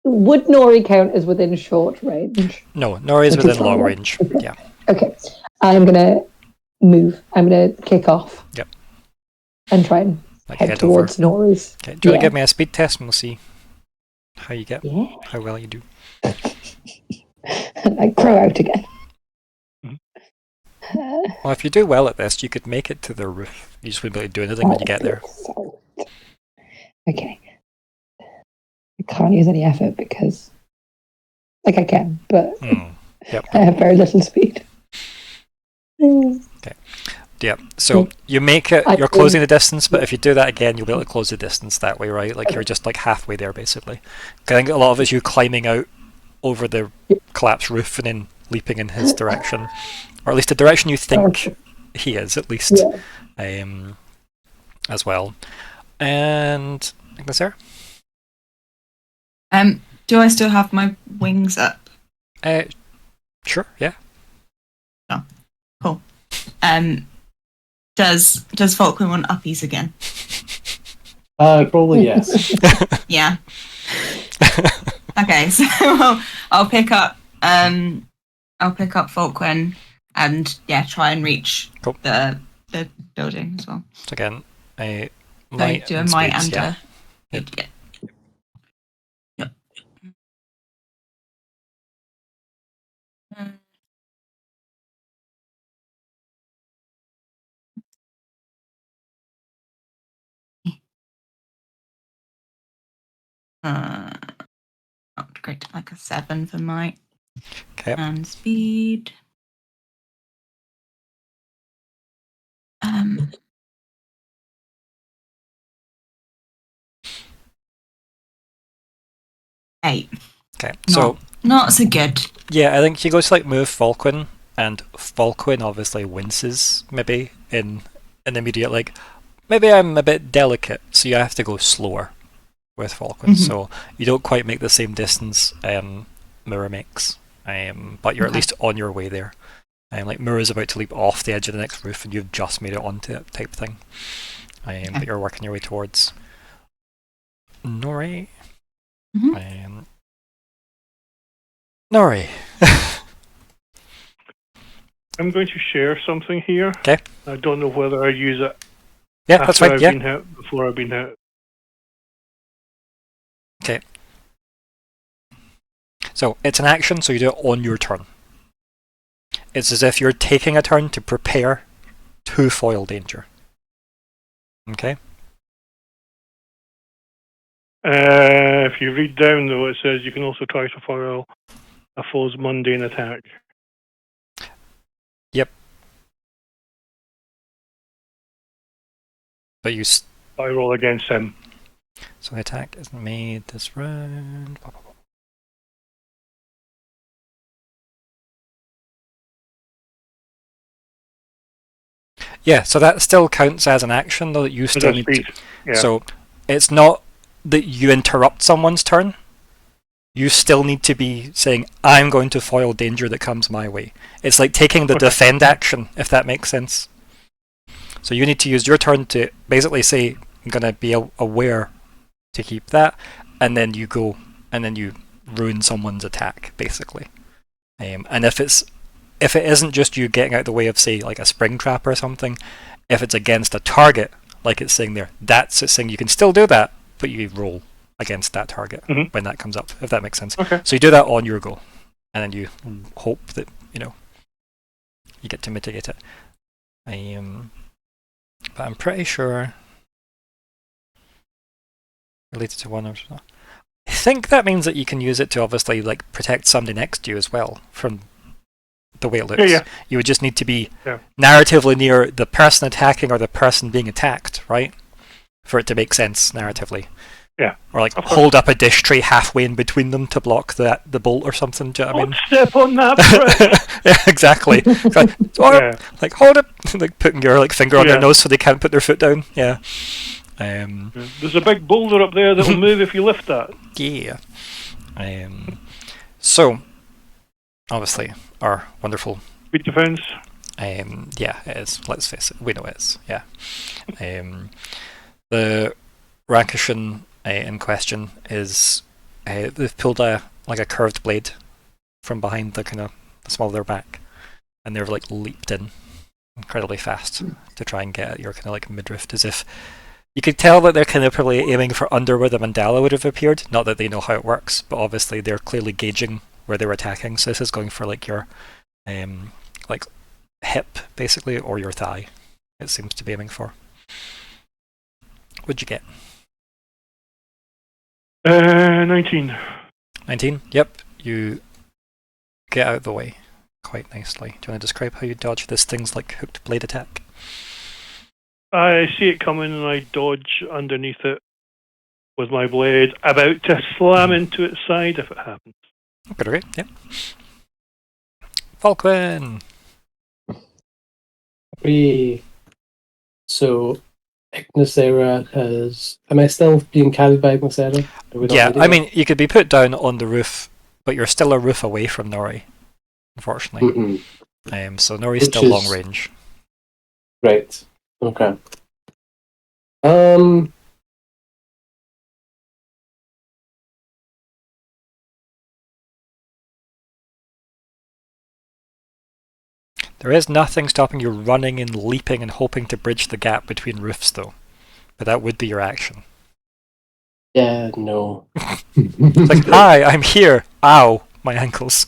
Would Nori count as within short range? No, Nori is within long range. Okay. Yeah. Okay. I'm gonna move. I'm gonna kick off. Yep. And try and head towards Nori's. Okay. Do you want to give me a speed test and we'll see how you get? Yeah. How well you do. And I crow out again. Well, if you do well at this, you could make it to the roof. You just wouldn't be able to do anything when you get there. Okay. I can't use any effort because, I can, but Yep. I have very little speed. Okay. Yeah. So you make it. You're closing the distance, but if you do that again, you'll be able to close the distance that way, right? Like you're just like halfway there, basically. I think a lot of it's you climbing out over the collapsed roof and then leaping in his direction, or at least the direction you think he is, at least, as well. And Ignysera? Do I still have my wings up? Sure. Yeah. Oh, cool. Does Falkwin want uppies again? Probably yes. Yeah. Okay, so I'll pick up Falkwin and try and reach the building as well. So again, a So might do a and might speeds, and yeah. Yep. Not great, like a 7 for might. Okay. And speed. 8. Okay. So not so good. yeah, I think he goes to like move Falkwin, and Falkwin obviously winces maybe in an immediate like maybe I'm a bit delicate, so you have to go slower with Falkwin. So you don't quite make the same distance Myr'ra makes, but you're at least on your way there. Like Myr'ra's about to leap off the edge of the next roof, and you've just made it onto it, type thing. But you're working your way towards Nori. Nori. I'm going to share something here. Okay. I don't know whether I use it. Yeah, that's after fine. I've Yeah. been hit, before I've been hit. Okay. So it's an action, so you do it on your turn. It's as if you're taking a turn to prepare to foil danger. Okay? If you read down, though, it says you can also try to foil a foe's mundane attack. Yep. But you... I roll against him. So the attack is made this round. Yeah, so that still counts as an action, though, that you still need to... Yeah. So it's not that you interrupt someone's turn. You still need to be saying, I'm going to foil danger that comes my way. It's like taking the defend action, if that makes sense. So you need to use your turn to basically say, I'm going to be aware to keep that, and then you go, and then you ruin someone's attack, basically. And if it isn't just you getting out of the way of, say, like a spring trap or something, if it's against a target, like it's saying there, that's it saying you can still do that, but you roll against that target when that comes up, if that makes sense. Okay. So you do that on your go, and then you hope that, you get to mitigate it. But I'm pretty sure related to one or so. I think that means that you can use it to obviously like protect somebody next to you as well from the way it looks. Yeah. You would just need to be narratively near the person attacking or the person being attacked, right? For it to make sense narratively. Yeah. Or like hold up a dish tray halfway in between them to block the bolt or something. Do you know what I mean? Step on that prick. Yeah, exactly. Like hold it, like putting your like finger on their nose so they can't put their foot down. Yeah. There's a big boulder up there that'll move if you lift that. Yeah. So, obviously, our wonderful. Good defense. Yeah, it is. Let's face it. We know it is. Yeah. The Rakishan in question is they've pulled a curved blade from behind the kind of the small of their back, and they've like leaped in incredibly fast to try and get at your kind of like midriff, as if you could tell that they're kind of probably aiming for under where the mandala would have appeared. Not that they know how it works, but obviously they're clearly gauging where they were attacking. So this is going for like your like hip basically, or your thigh. It seems to be aiming for. What'd you get? 19. 19? Yep. You get out of the way quite nicely. Do you want to describe how you dodge this thing's like hooked blade attack? I see it coming and I dodge underneath it with my blade, about to slam into its side if it happens. Okay, yep. Falkwin! So, Ignysera has... Am I still being carried by Ignysera? Yeah, I mean, you could be put down on the roof, but you're still a roof away from Nori, unfortunately. So Nori's still long range. Right. Okay. There is nothing stopping you running and leaping and hoping to bridge the gap between roofs, though. But that would be your action. Yeah, no. It's like, hi, I'm here. Ow, my ankles.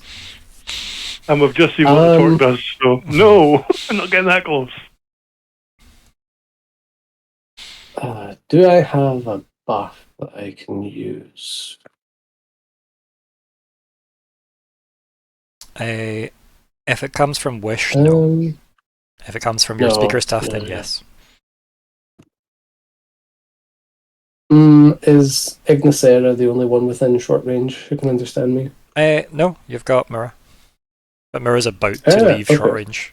And we've just seen what the torque does, so no, I'm not getting that close. Do I have a buff that I can use? If it comes from Wish, no. If it comes from your speaker stuff, then yes. Is Ignysera the only one within short range who can understand me? No, you've got Myr'ra. But Myr'ra's about to leave short range.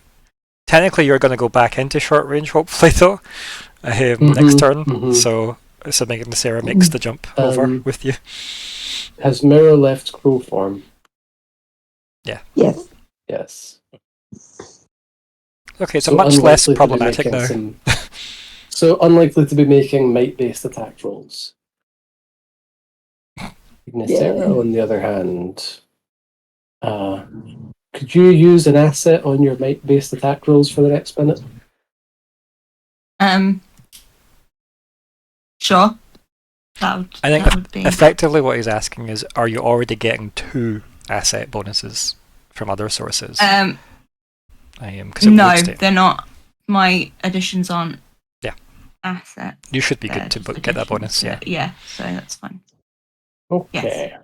Technically, you're going to go back into short range, hopefully, though, next turn. So Ignysera makes the jump over with you. Has Myr'ra left crow form? Yeah. Yes. Yes. Okay, so much less problematic now. So unlikely to be making might-based attack rolls. Ignysera, on the other hand, could you use an asset on your might-based attack rolls for the next minute? Sure. I think effectively what he's asking is, are you already getting 2 asset bonuses from other sources? No, they're not. My additions aren't assets. You should be good to get that bonus, Yeah, so that's fine. Okay. Yes.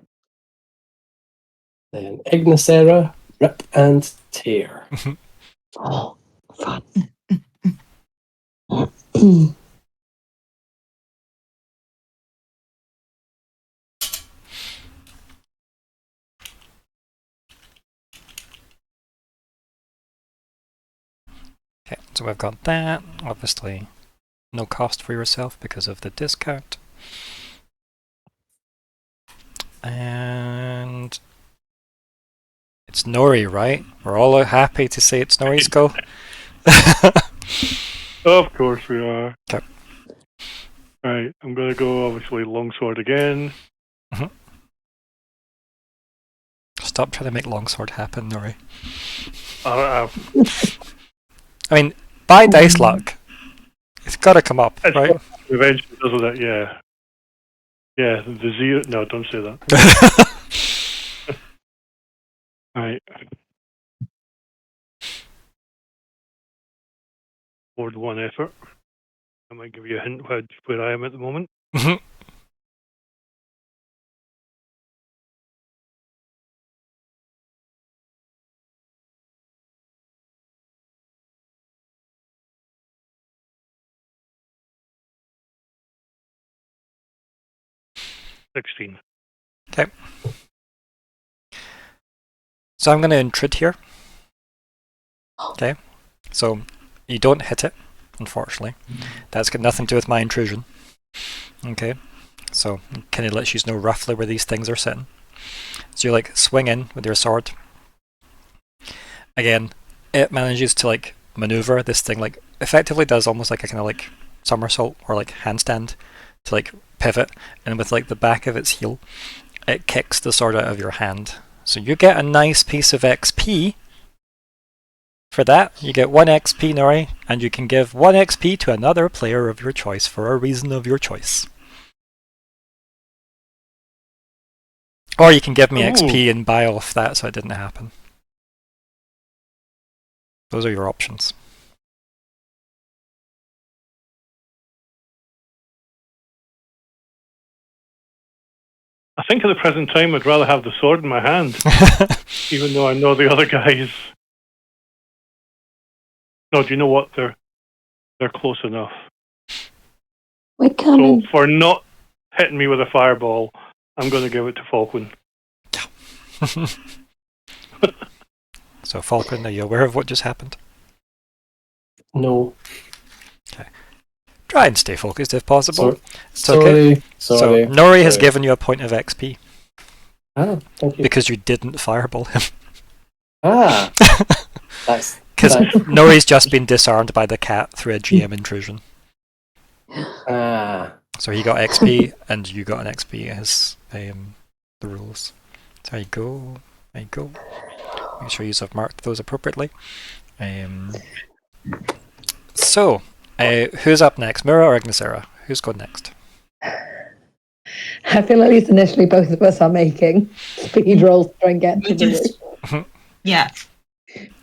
Then Ignysera, rip and tear. Oh, fun. Okay, so we've got that. Obviously, no cost for yourself because of the discount. And it's Nori, right? We're all happy to say it's Nori's go. Of course we are. Okay. Right, I'm going to go, obviously, longsword again. Stop trying to make longsword happen, Nori. I mean, by dice luck, it's got to come up, right? Eventually does that, yeah. Yeah, the 0... No, don't say that. Right. Board 1 effort. I might give you a hint where I am at the moment. 16. Okay. So I'm going to intrude here. Okay. So you don't hit it, unfortunately. That's got nothing to do with my intrusion. Okay. So it kind of lets you know roughly where these things are sitting. So you like swing in with your sword. Again, it manages to like maneuver this thing, like effectively does almost like a kind of like somersault or like handstand to like pivot, and with like the back of its heel, it kicks the sword out of your hand. So you get a nice piece of XP. For that, you get 1 XP, Nori, and you can give 1 XP to another player of your choice for a reason of your choice. Or you can give me XP and buy off that so it didn't happen. Those are your options. I think at the present time I'd rather have the sword in my hand, even though I know the other guys. No, do you know what? They're close enough. We're coming. So for not hitting me with a fireball, I'm going to give it to Falkwin. So Falkwin, are you aware of what just happened? No. Okay. Try and stay focused if possible. Sorry. So Nori has given you a point of XP. Ah, thank you. Because you didn't fireball him. Ah! Because Nori's just been disarmed by the cat through a GM intrusion. Ah. So he got XP and you got an XP as the rules. So there you go. There you go. Make sure you have marked those appropriately. So, who's up next? Myr'ra or Ignysera? Who's going next? I feel at least initially both of us are making speed rolls to try and get to the roof. Yeah.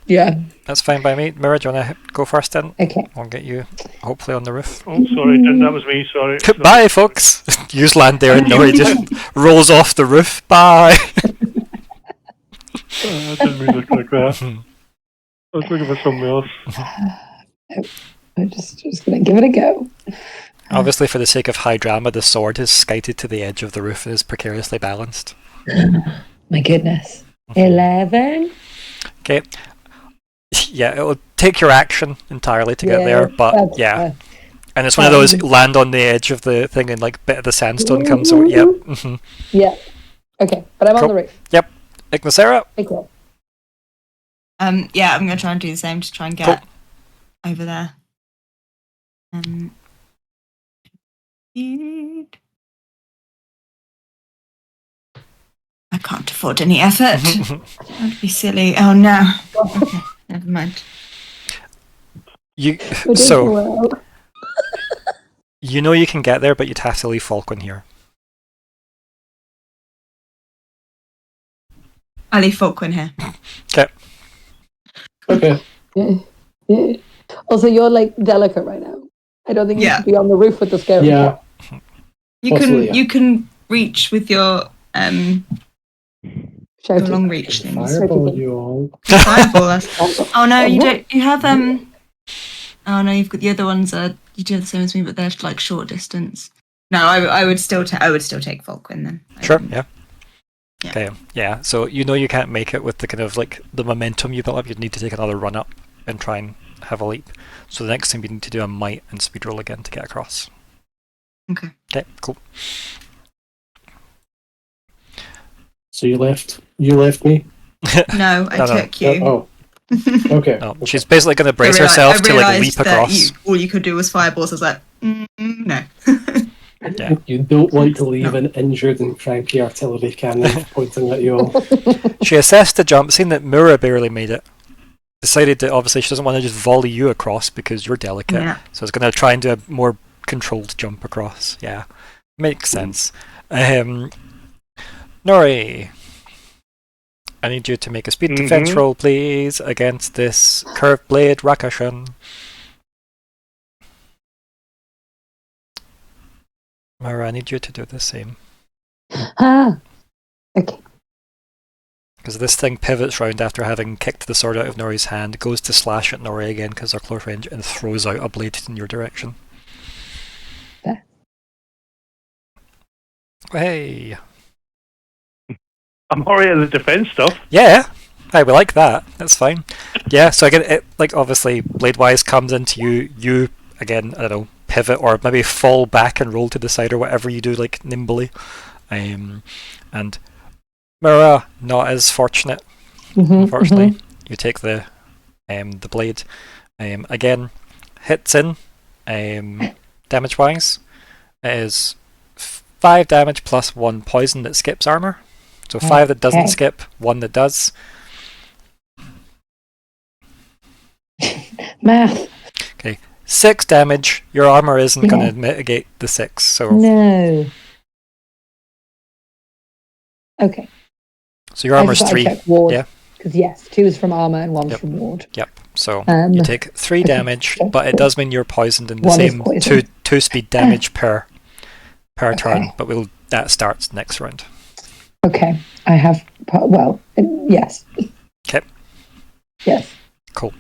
Yeah. That's fine by me. Myr'ra, do you want to go first then? Okay. I'll get you hopefully on the roof. Oh, sorry, that was me, sorry. Bye, folks! You just land there and Nori just rolls off the roof. Bye! I didn't mean to click that. I was looking for something else. I'm just going to give it a go. Obviously, for the sake of high drama, the sword is skited to the edge of the roof and is precariously balanced. My goodness. 11? Okay. Yeah, it will take your action entirely to get there, but yeah. And it's one of those land on the edge of the thing and like bit of the sandstone comes over. Yep. Yeah. Okay, but I'm on the roof. Yep. Ignysera? Okay. Yeah, I'm going to try and do the same to try and get over there. I can't afford any effort. That'd be silly. Oh no. Okay, never mind. You know you can get there, but you'd have to leave Falkwin here. I'll leave Falkwin here. Okay. Yeah. Also, you're like delicate right now. I don't think you should be on the roof with the scary cat. You can reach with your long reach things. Fireball you all. Fireball. Oh no, you don't. You have Oh no, you've got the other ones. You do the same as me, but they're like short distance. No, I would still take Falkwin then. Sure. Yeah. Okay. Yeah. So you know you can't make it with the kind of like the momentum you built up. You'd need to take another run up and try and have a leap. So the next thing we need to do a might and speed roll again to get across. Okay. Okay. Cool. So you left me? No, I took you. Oh. Okay. No, she's basically going to brace herself to like leap across. All you could do was fireballs. I was like, no. Yeah. You don't want to leave an injured and cranky artillery cannon pointing at you all. She assessed the jump, seen that Myr'ra barely made it. Decided that obviously she doesn't want to just volley you across because you're delicate. Yeah. So it's going to try and do a more controlled jump across. Yeah. Makes sense. Nori, I need you to make a speed defense roll, please, against this curved blade Rakashan. Myr'ra, I need you to do the same. Okay. Because this thing pivots round after having kicked the sword out of Nori's hand, goes to slash at Nori again because they're close range, and throws out a blade in your direction. Hey. I'm already at the defense stuff. Yeah. Hey, we like that. That's fine. Yeah, so again, it, like, obviously, Blade-wise comes into you. You, again, I don't know, pivot or maybe fall back and roll to the side or whatever you do, like, nimbly. And Myr'ra, not as fortunate, unfortunately. You take the blade. Again, hits in, damage-wise. It is 5 damage plus 1 poison that skips armor. So 5 that doesn't skip, 1 that does. Math. Okay, 6 damage. Your armor isn't going to mitigate the 6, so... No. Okay. So your armor's 3. Yeah. Because yes, 2 is from armor and 1's from ward. Yep. So you take 3 damage, but it does mean you're poisoned in the same 2 speed damage per turn. But that starts next round. Okay. I have. Well, yes. Okay. Yes. Cool.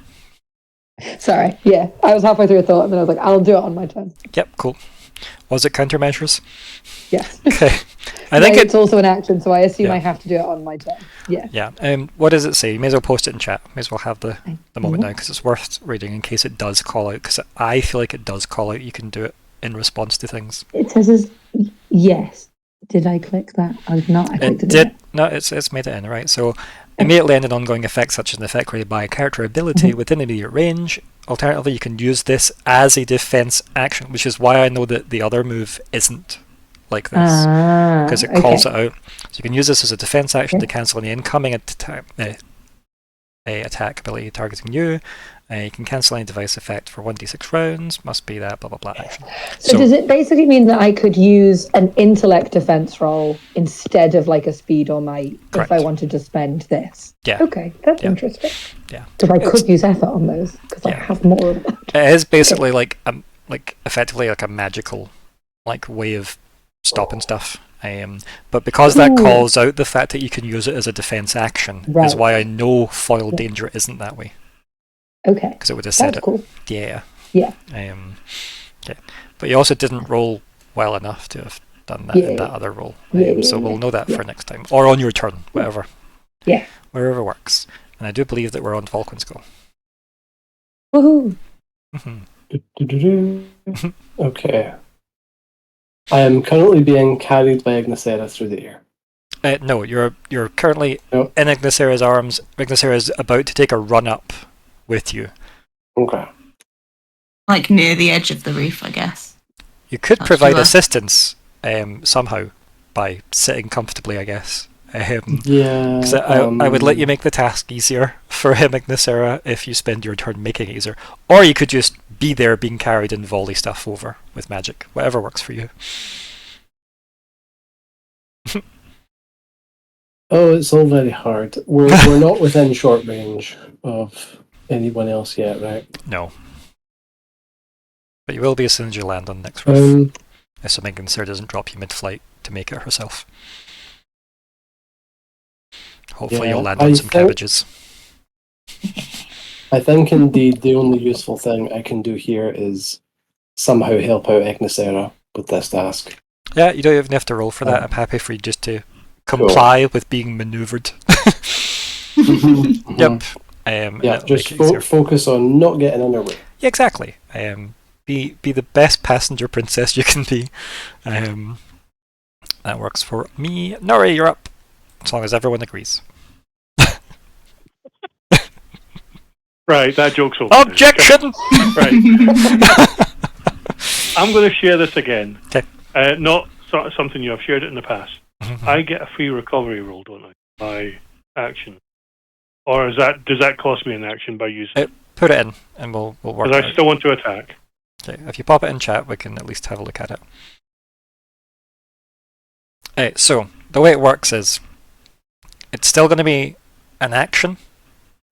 Sorry. Yeah, I was halfway through a thought, and then I was like, "I'll do it on my turn." Yep. Cool. Was it countermeasures? Yes. Okay. I think it's also an action, so I assume I have to do it on my turn. Yeah. Yeah. What does it say? You may as well post it in chat. May as well have the moment now, because it's worth reading in case it does call out. Because I feel like it does call out. You can do it in response to things. It says yes. Did I click that? I did not. I clicked it. Did no. It's made it in, right. So immediately ended ongoing effects such as an effect created by a character ability within immediate range. Alternatively, you can use this as a defense action, which is why I know that the other move isn't like this, because it calls it out. So you can use this as a defense action to cancel any incoming attack ability targeting you. You can cancel any device effect for 1d6 rounds. Must be that blah blah blah action. So does it basically mean that I could use an intellect defense roll instead of like a speed or might if I wanted to spend this? Yeah. Okay, that's interesting. Yeah. Because I could use effort on those because I have more of that. It is basically like effectively like a magical way of stopping stuff. But because that calls out the fact that you can use it as a defense action is why I know foil danger isn't that way. Okay. Because it would have said That's cool. Yeah. Yeah. Okay. But you also didn't roll well enough to have done that in that other roll. So we'll know that for next time. Or on your turn, whatever. Yeah. Wherever works. And I do believe that we're on Falkwin's go. Woohoo! Okay. I am currently being carried by Ignysera through the air. No, you're currently in Ignysera's arms. Ignysera is about to take a run up with you. Okay. Like near the edge of the roof, I guess. You could provide assistance somehow by sitting comfortably, I guess. Because I would let you make the task easier for him, Ignysera, if you spend your turn making it easier. Or you could just be there being carried and volley stuff over with magic. Whatever works for you. Oh, it's all very hard. We're not within short range of anyone else yet, right? No. But you will be as soon as you land on the next roof. Assuming Ignysera doesn't drop you mid-flight to make it herself. Hopefully you'll land on some cabbages. I think indeed the only useful thing I can do here is somehow help out Ignysera with this task. Yeah, you don't even have to roll for that. I'm happy for you just to comply with being manoeuvred. Yep. Just focus on not getting in her way. Yeah, exactly. Be the best passenger princess you can be. That works for me. Nori, you're up. As long as everyone agrees. Right, that joke's over. Objection! Right. I'm going to share this again. Okay. Not something you have shared it in the past. I get a free recovery roll, don't I? By action. Or does that cost me an action by using it? Put it in, and we'll work it out. Because I still want to attack. Okay, if you pop it in chat, we can at least have a look at it. So, the way it works is, it's still going to be an action,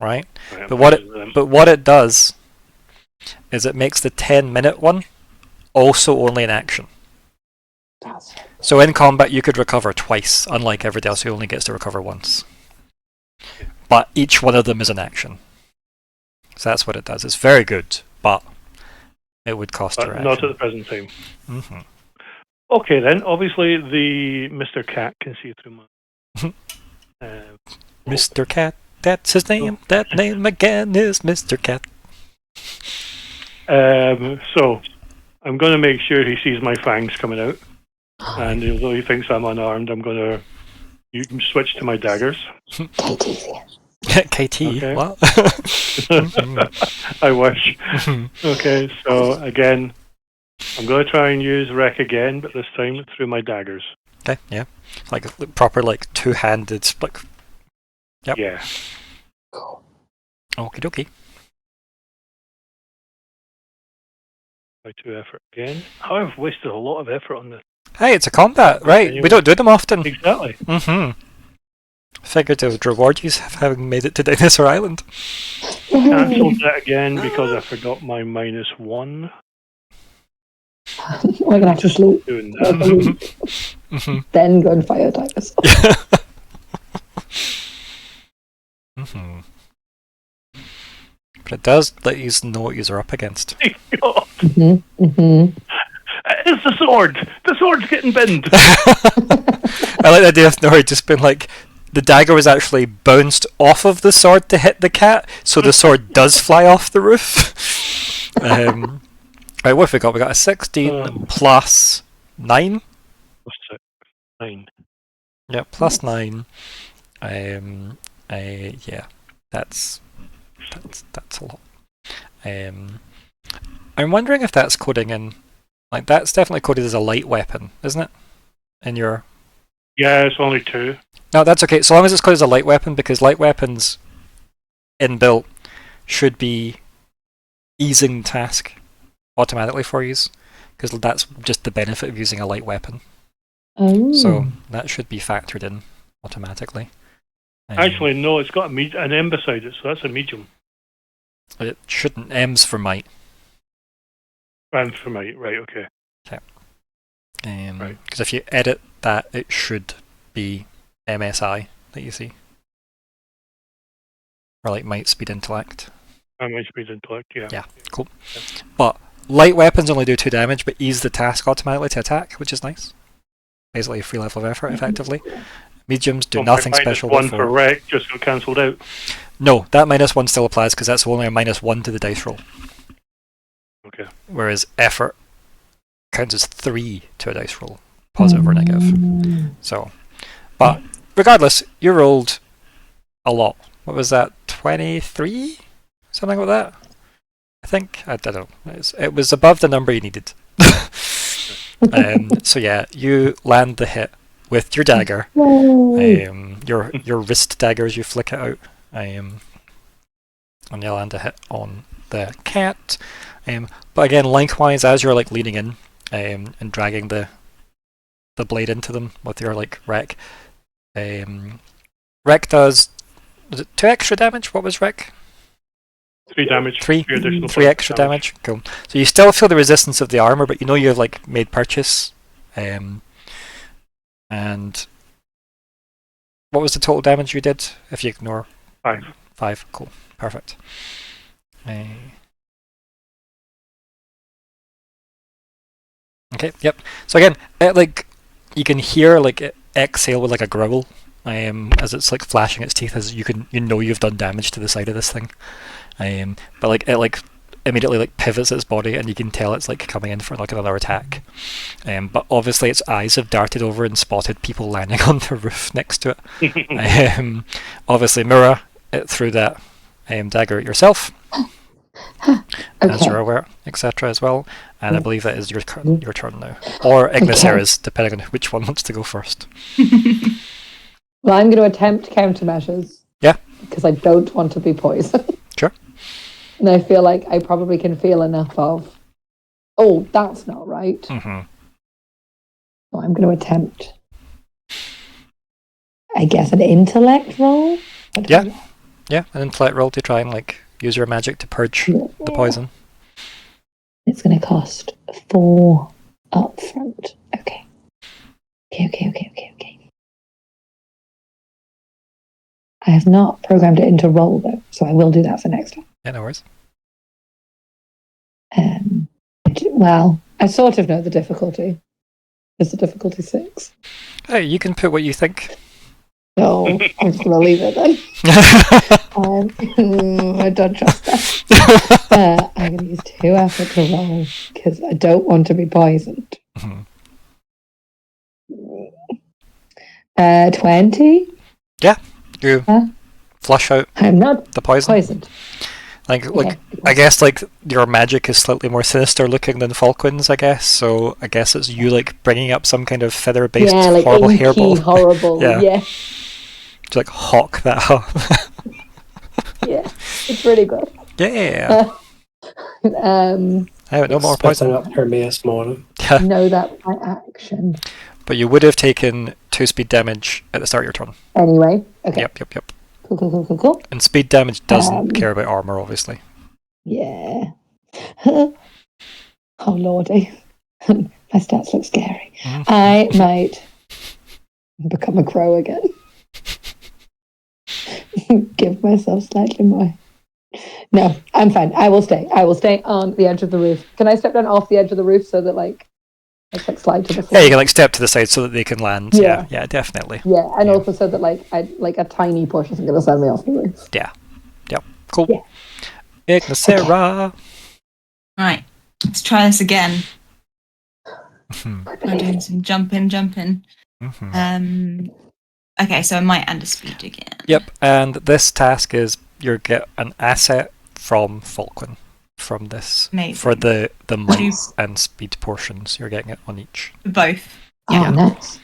right? But what it does is it makes the 10-minute one also only an action. So in combat you could recover twice, unlike everybody else who only gets to recover once. But each one of them is an action. So that's what it does. It's very good, but it would cost your action. Not at the present time. Okay then. Obviously, the Mr. Cat can see through my. Mr. Cat, that's his name. That name again is Mr. Cat. So I'm going to make sure he sees my fangs coming out, and although he thinks I'm unarmed, I'm going to switch to my daggers. KT, Okay. what? I wish. Okay, so again, I'm going to try and use Wreck again, but this time through my daggers. Okay, yeah. Like proper, like two-handed, like. Yep. Yeah. Okie dokie. By 2 effort again. I've wasted a lot of effort on this. Hey, it's a combat, right? Anyway. We don't do them often. Exactly. Figured I would reward you for having made it to Dinosaur Island. Cancelled that again because I forgot my -1. I'm gonna have to sleep. Doing that. Then go and fire tigers. But it does let you know what you're up against. God. Mm-hmm. It's the sword! The sword's getting bent! I like the idea of Nori just being like, the dagger was actually bounced off of the sword to hit the cat, so the sword does fly off the roof. Right, what have we got? We got a 16 plus 9? What's it? 9. Yeah, plus 9. Yeah, that's a lot. I'm wondering if that's coding in, like that's definitely coded as a light weapon, isn't it? In your Yeah, it's only 2. no, that's okay. So long as it's coded as a light weapon, because light weapons inbuilt should be easing task automatically for you, because that's just the benefit of using a light weapon. Oh. So that should be factored in automatically. Actually, no, it's got an M beside it, so that's a medium. It shouldn't. M's for might. And for me, right, okay. Right. Because if you edit that, it should be MSI that you see. Or like might, speed, intellect. I might speed intellect, yeah. Yeah, cool. But light weapons only do 2 damage, but ease the task automatically to attack, which is nice. Basically a free level of effort, effectively. Mediums do nothing special. One for wreck just got cancelled out. No, that -1 still applies because that's only a -1 to the dice roll. Okay. Whereas effort counts as 3 to a dice roll, positive or negative. So, but regardless, you rolled a lot. What was that? 23? Something like that? I think. I don't know. It was above the number you needed. So yeah, you land the hit with your dagger. Your wrist dagger as you flick it out. And you land a hit on the cat. But again, lengthwise, as you're like leaning in and dragging the blade into them with your like wreck. Wreck does it 2 extra damage? What was wreck? 3 damage. 3 additional 3 extra damage. Cool. So you still feel the resistance of the armor, but you know you've like made purchase. And what was the total damage you did if you ignore 5? 5. Cool. Perfect. Okay. Yep. So again, like you can hear like it exhale with like a growl, as it's like flashing its teeth, as you know you've done damage to the side of this thing. But like it like immediately like pivots its body, and you can tell it's like coming in for like another attack. But obviously its eyes have darted over and spotted people landing on the roof next to it. Obviously, Myr'ra, it threw that dagger at yourself. As you're aware, etc. as well, and I believe that is your turn now, or Ignysera's, depending on which one wants to go first. Well, I'm going to attempt countermeasures. Yeah. Because I don't want to be poisoned. Sure. And I feel like I probably can feel enough of, oh, that's not right. Mm-hmm. So I'm going to attempt, I guess, an intellect roll? Yeah, an intellect roll to try and like use your magic to purge the poison. It's going to cost 4 up front. Okay. I have not programmed it into roll though, so I will do that for next time. Yeah, no worries. Well, I sort of know the difficulty. Is the difficulty 6? Hey, you can put what you think. No, I'm just gonna leave it then. I don't trust that. I'm gonna use 2 effort to roll because I don't want to be poisoned. 20. You flush out I'm not the poison. poisoned. Like, Okay. I guess like your magic is slightly more sinister looking than Falkwin's, I guess. So I guess it's you like bringing up some kind of feather-based like horrible inky, hairball. horrible. Yeah. Yeah. To like hawk that up. Yeah. It's really good. Yeah. I have no more Spitting poison. up Hermaeus more. Yeah. Know that by action. But you would have taken 2 speed damage at the start of your turn. Anyway. Okay. Yep. Cool. And speed damage doesn't care about armor, obviously. Yeah. Oh lordy. My stats look scary. Mhm. I might become a crow again. Give myself slightly more. No, I'm fine. I will stay on the edge of the roof. Can I step down off the edge of the roof so that like I can slide to the floor? Yeah, you can like step to the side so that they can land. Yeah. Yeah, definitely. Yeah, and Yeah. also so that like a tiny push isn't going to send me off the roof. Cool. Yeah. Ignysera. Right, let's try this again. Mhm, I'm doing some jumping. mhm. Okay, so I might end a speed again. Yep, and this task is you get an asset from Falkwin from this Amazing. for the might Jeez. and speed portions. You're getting it on each. Both. Oh, nice.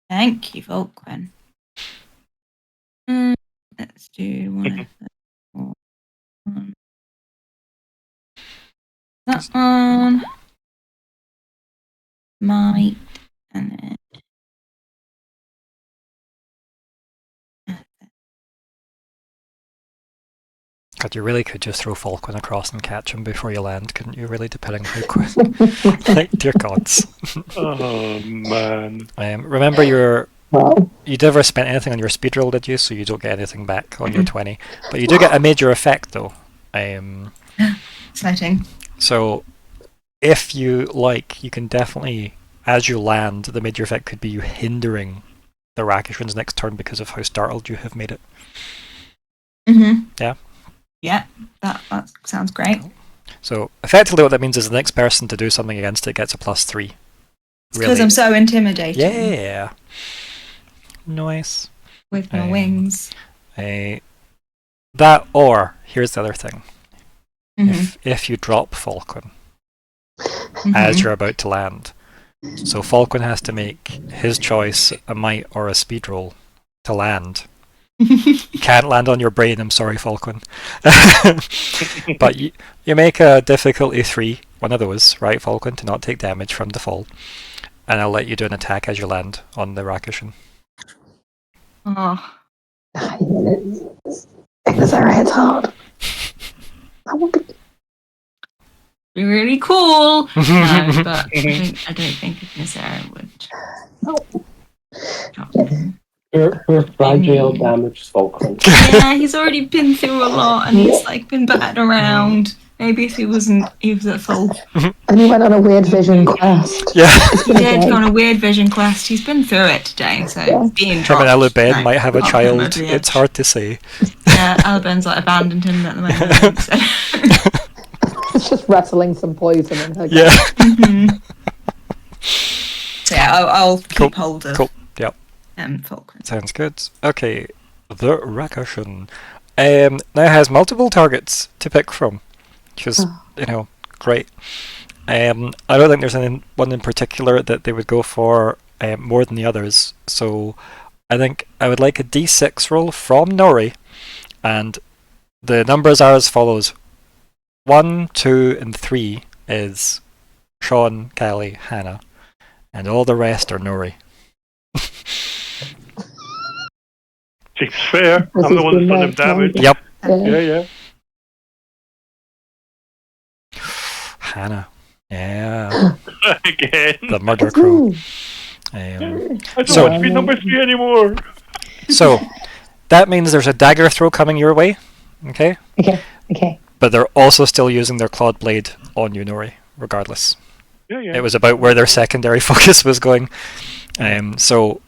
Thank you, Falkwin. Let's do one effort. One. That one. Might. And then. God, you really could just throw Falkwin across and catch him before you land, couldn't you? Really, depending how quick. Like, dear gods. Oh man. Remember, Well, you never spent anything on your speed roll, did you? So you don't get anything back on your 20. But you do get a major effect, though. Exciting. So, if you like, you can definitely, as you land, the major effect could be you hindering the Rakishin's next turn because of how startled you have made it. Mm-hmm. Yeah. Yeah, that sounds great. So, effectively, what that means is the next person to do something against it gets a +3. It's because I'm so intimidated. Yeah. Nice. With my wings. That, or here's the other thing: Mhm. if you drop Falkwin Mhm. as you're about to land, so Falkwin has to make his choice, a might or a speed roll, to land. You can't land on your brain. I'm sorry, Falkwin. But you make a difficulty 3, one of those, right, Falkwin, to not take damage from the fall, and I'll let you do an attack as you land on the Rakishin. Oh. Ignysera hits hard. I want to... Be really cool. No, but I don't think Ignysera would. No. Poor fragile, damaged Falkland. Yeah, he's already been through a lot, and he's like been battered around. Maybe if he was at full. And he went on a weird vision quest. Yeah. He did go on a weird vision quest. He's been through it today, so Yeah. being Him dropped. and Alubin no, might have a can't put him over child. the It's edge. hard to say. Yeah, Alubin's like abandoned him at the moment. So. It's just rattling some poison in her. Yeah. Mhm. So yeah, I'll keep Cool, hold of cool, yep. Falkland. Sounds good. Okay, the Rakishin now has multiple targets to pick from, which is, great. I don't think there's one in particular that they would go for more than the others, so I think I would like a d6 roll from Nori, and the numbers are as follows. 1, 2, and 3 is Sean, Kalli, Hannah, and all the rest are Nori. Seems fair. I'm the one that's done him damage. Yep. Yeah. Hannah. Yeah. Again. The murder crow. I don't So- want to be number 3 anymore. So, that means there's a dagger throw coming your way. Okay? Okay. But they're also still using their clawed blade on you, Nori, regardless. Yeah. It was about where their secondary focus was going. So,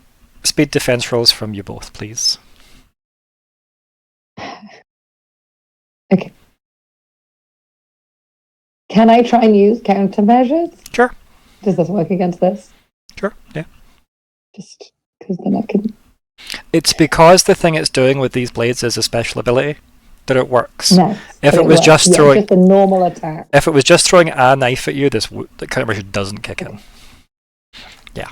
speed defense rolls from you both, please. Okay. Can I try and use countermeasures? Sure. Does this work against this? Sure, yeah. Just because then I can... It's because the thing it's doing with these blades is a special ability that it works. Nice. If But it was works. just throwing, just a normal attack. if it was just throwing a knife at you, the countermeasure doesn't kick in. Yeah.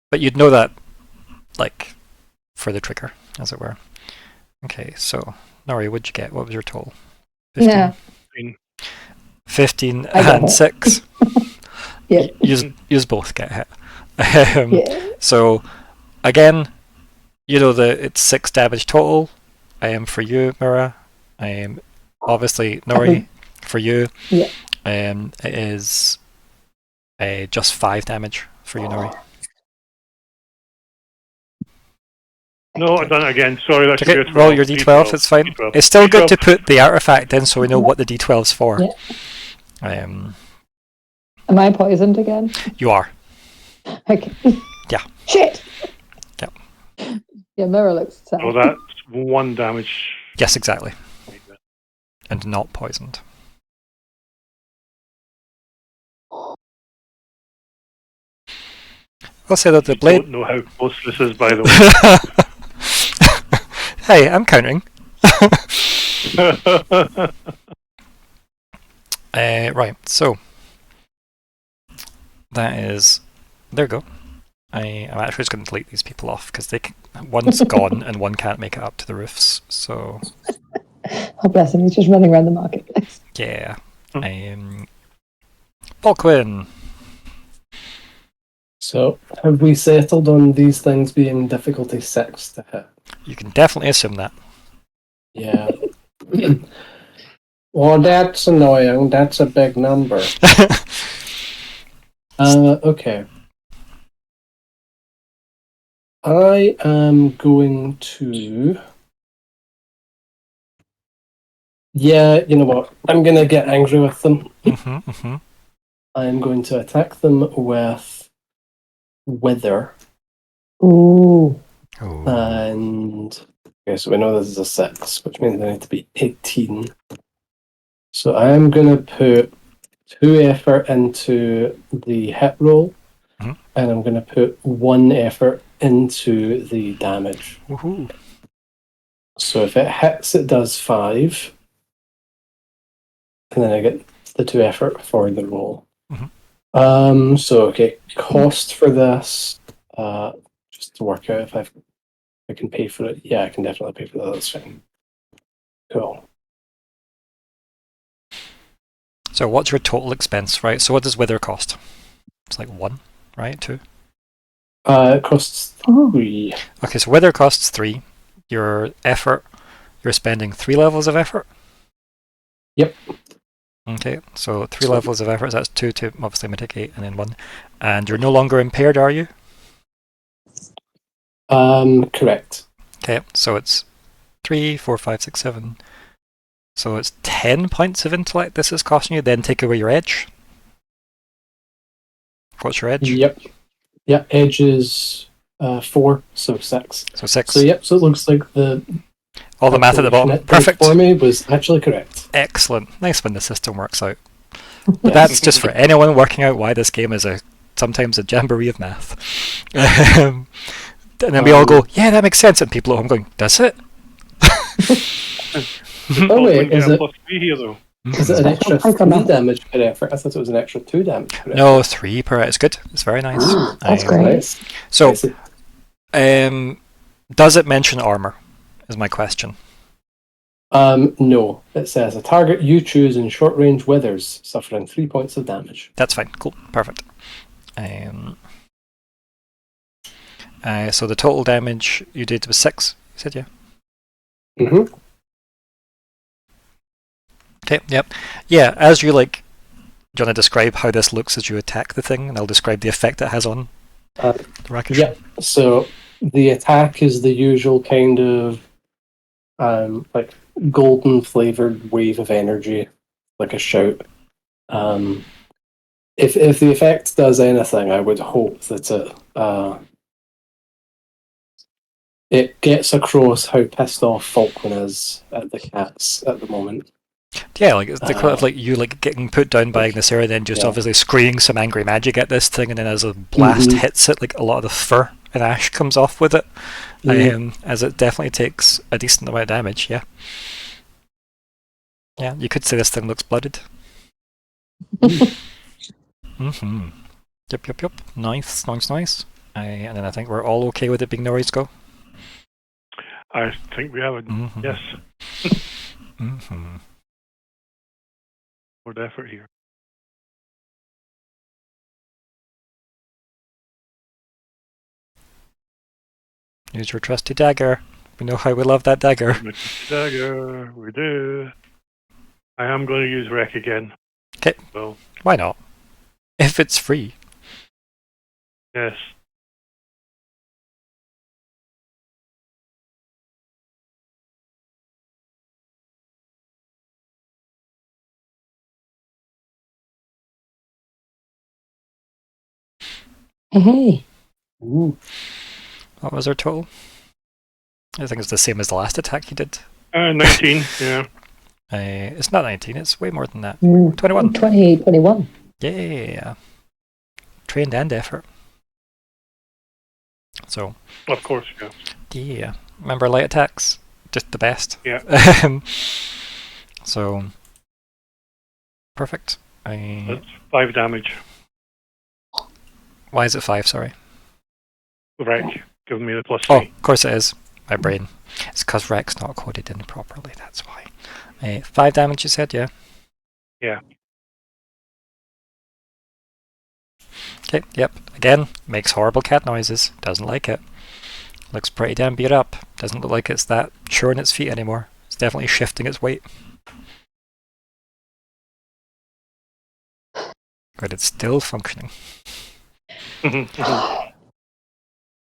But you'd know that, like, for the trigger, as it were. Okay, so Nori, what'd you get? What was your total? 15? Yeah. 15 I got and it. 6. Yeah. Use both get hit. Yeah. So again, you know that it's 6 damage total. I am for you, Myr'ra. I am obviously Nori for you. Yeah. It is just 5 damage for you, Nori. No, I've done it again. Sorry, that's Okay, your roll your d12. It's fine. D12. It's still good D12. to put the artifact in, so we know what the d12's for. Yeah. Am I poisoned again? You are. Okay. Yeah. Shit. Yeah. Yeah, Myr'ra looks sad. Oh, that's 1 damage. Yes, exactly. And not poisoned. I'll say that the I blade. don't know how close this is, by the way. Hey, I'm counting. Right, so that is. There we go. I'm actually just going to delete these people off because one's gone and one can't make it up to the roofs. So Oh, bless him. He's just running around the marketplace. yeah. Falkwin. So, have we settled on these things being difficulty 6 to hit? You can definitely assume that. Yeah. Well, that's annoying. That's a big number. Okay. I am going to... Yeah, you know what? I'm going to get angry with them. I'm going to attack them with Wither. Ooh. And... Okay, so we know this is a 6, which means I need to be 18. So I am going to put 2 effort into the hit roll, and I'm going to put 1 effort into the damage. Woohoo. So if it hits, it does 5, and then I get the 2 effort for the roll. So okay, cost for this, just to work out if I can pay for it. Yeah, I can definitely pay for that. That's fine. Cool. So what's your total expense, right? So what does Wither cost? It's like 1, right? 2? It costs 3. Okay, so Wither costs 3. Your effort, you're spending 3 levels of effort? Yep. Okay, so 3 levels of effort, so that's 2 to obviously mitigate, and then 1. And you're no longer impaired, are you? Correct. Okay, so it's 3, 4, 5, 6, 7. So it's 10 points of intellect this is costing you, then take away your edge. What's your edge? Yep. Yeah, edge is 4, so 6. So 6. So yep, so it looks like all the math at the bottom. Perfect. For me was actually correct. Excellent. Nice when the system works out. That's just for anyone working out why this game is sometimes a jamboree of math. And then we all go, yeah, that makes sense. And people at home going, does it? Oh wait, is it? +3 here though. Is it an extra 3 damage per effort? I thought it was an extra 2 damage per effort. No, 3 per. It's good. It's very nice. That's great. Nice. So, does it mention armor? Is my question. No. It says a target you choose in short range withers, suffering 3 points of damage. That's fine. Cool. Perfect. So the total damage you did was 6. You said, yeah. Mm-hmm. Okay. Yep. Yeah. As you do you want to describe how this looks as you attack the thing, and I'll describe the effect it has on the racket. Yep. So the attack is the usual kind of like golden flavored wave of energy, like a shout. if the effect does anything, I would hope that it gets across how pissed off Falkwin is at the cats at the moment. Yeah, like it's the kind of like you like getting put down by Ignysera, then just Yeah. obviously screaming some angry magic at this thing, and then as a blast hits it, like a lot of the fur and ash comes off with it. As it definitely takes a decent amount of damage. Yeah. Yeah, you could say this thing looks blooded. Mm-hmm. Yep. Nice. And then I think we're all okay with it being Nori's go. I think we have a yes. More effort here. Use your trusty dagger. We know how we love that dagger. Dagger, we do. I am going to use Wreck again. Okay. So, Why not? If it's free. yes. Hey. Ooh. What was our total? I think it's the same as the last attack you did. 19, yeah. It's not 19, it's way more than that. 21. 21. Yeah. Trained and effort. So, Of course, yeah. yeah. Remember light attacks? Just the best. Yeah. So, perfect. That's 5 damage. Why is it 5, sorry? Wreck, giving me the +3. Oh, of course it is. My brain. It's because Rex not coded in properly, that's why. 5 damage you said, yeah? Yeah. Okay, yep. Again, makes horrible cat noises. Doesn't like it. Looks pretty damn beat up. Doesn't look like it's that sure on its feet anymore. It's definitely shifting its weight. But it's still functioning.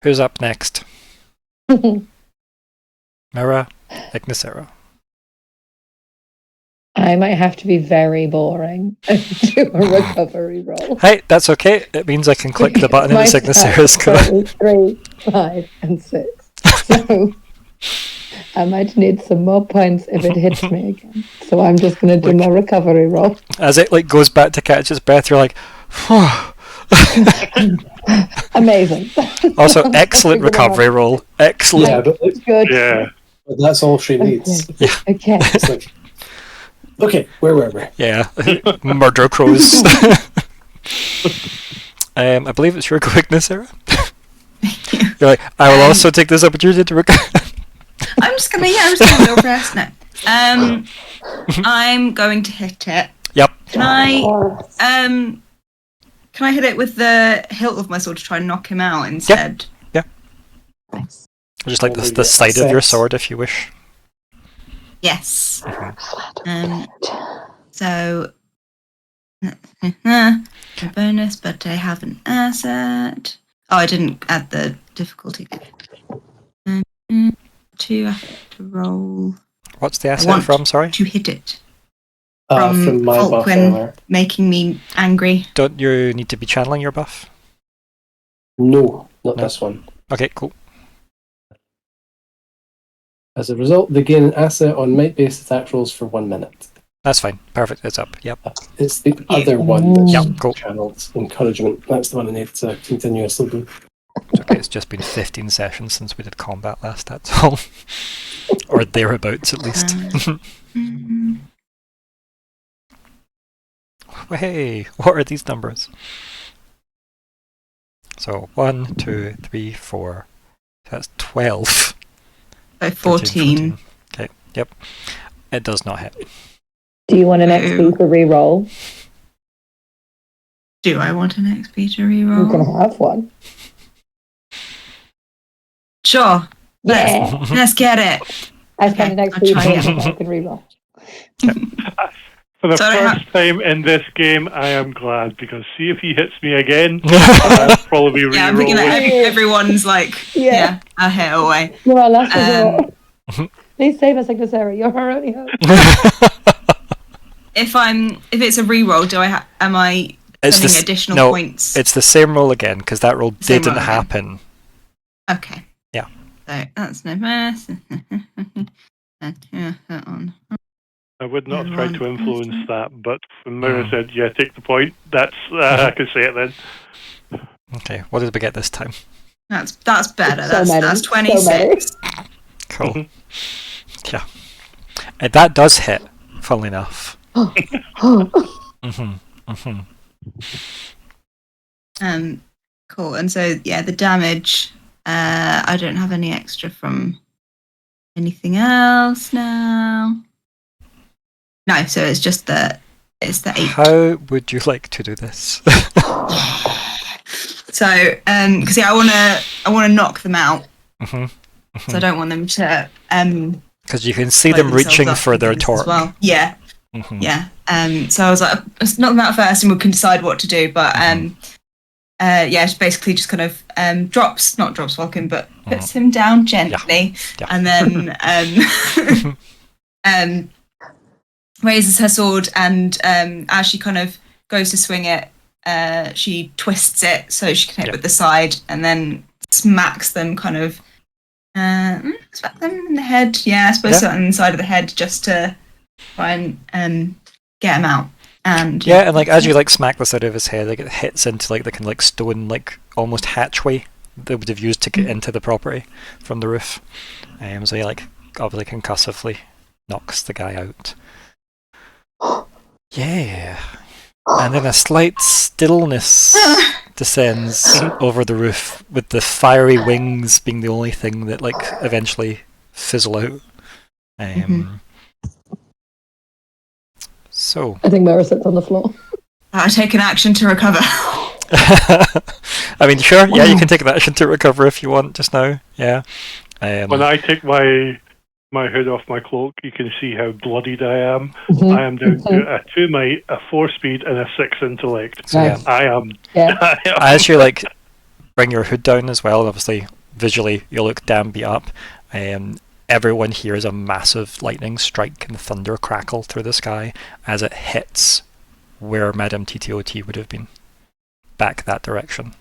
Who's up next? Myr'ra, Ignysera. I might have to be very boring and do a recovery roll. Hey, that's okay. It means I can click the button in the Ignysera's go. 3, 5, and 6. So I might need some more points if it hits me again. So I'm just going to do my recovery roll. As it like goes back to catch its breath, you're like, amazing. Also, excellent recovery roll. Excellent. Yeah, but Good. Yeah. that's all she needs. Okay. Okay. It's like, okay, where were we? Yeah, murder crows. I believe it's your go, Ignysera. You're like, I will also take this opportunity to recover. I'm just gonna go rest now. I'm going to hit it. Yep. Can I hit it with the hilt of my sword to try and knock him out instead? Yeah. Nice. Just like the side of your sword, if you wish. Yes. So a bonus, but I have an asset. Oh, I didn't add the difficulty. 2, I have to roll. What's the asset from? Sorry. To hit it. From my buff Falkwin earlier. making me angry. Don't you need to be channeling your buff? No, not No. this one. Okay, cool. As a result, they gain an asset on might-based attack rolls for 1 minute. That's fine. Perfect. It's up. Yep. It's the other one that's Yep, cool. channeled encouragement. That's the one I need to continuously do. It's okay. It's just been 15 sessions since we did combat last. That's all. Or thereabouts, at least. Hey, what are these numbers? So 1, 2, 3, 4. That's 12. So 13, 14. Okay, yep. It does not hit. Do you want an XP to reroll? Do I want an XP to You reroll? can have one. Sure. Yeah. Let's get it. I spent an I'll XP try it. so I can reroll. For the Sorry, first time in this game, I am glad, because see if he hits me again, I'll probably be Yeah, I'm thinking that re-rolling. everyone's like, yeah, a hit away. You're our last resort. Please save us, Ignysera. You're our only hope. If it's a reroll, am I It's spending this, additional no, points. it's the same roll again, because that roll Same didn't roll again. happen. Okay. Yeah. So that's no mess. That one. I would not have tried to Everyone. influence that, but when Myr'ra said, "Yeah, take the point," that's I can say it then. Okay, what did we get this time? That's better. So many, That's so 26. Cool. Yeah. And that does hit, funnily enough. Cool. And so yeah, the damage. I don't have any extra from anything else now. No, so it's just the 8. How would you like to do this? So, because I wanna knock them out. So So I don't want them to because you can see blow them themselves reaching up for and their things torque. as well. Yeah, Mhm. yeah. So I was like, let's knock them out first, and we can decide what to do. But yeah, it's basically just kind of not drops Falkwin, but puts him down gently, Yeah. and then raises her sword, and as she kind of goes to swing it, she twists it so she can hit with the side, and then smacks them kind of. Smack them in the head. Yeah, I suppose something inside of the head just to try and get him out. And Yeah, and like as you like smack the side of his head, like it hits into like the kind of like stone, like almost hatchway they would have used to get into the property from the roof. So he like obviously concussively knocks the guy out. Yeah. And then a slight stillness descends over the roof, with the fiery wings being the only thing that like eventually fizzle out. So I think Myr'ra sits on the floor. I take an action to recover. I mean, sure, yeah, you can take an action to recover if you want just now. Yeah. When I take my hood off my cloak, you can see how bloodied I am. Mhm. I am down to a 2 might, a 4 speed, and a 6 intellect. So, Nice. I am. Yeah. I am. as you like bring your hood down as well, obviously visually you look damn beat up. Everyone hears a massive lightning strike and thunder crackle through the sky as it hits where Madame TTOT would have been, back that direction.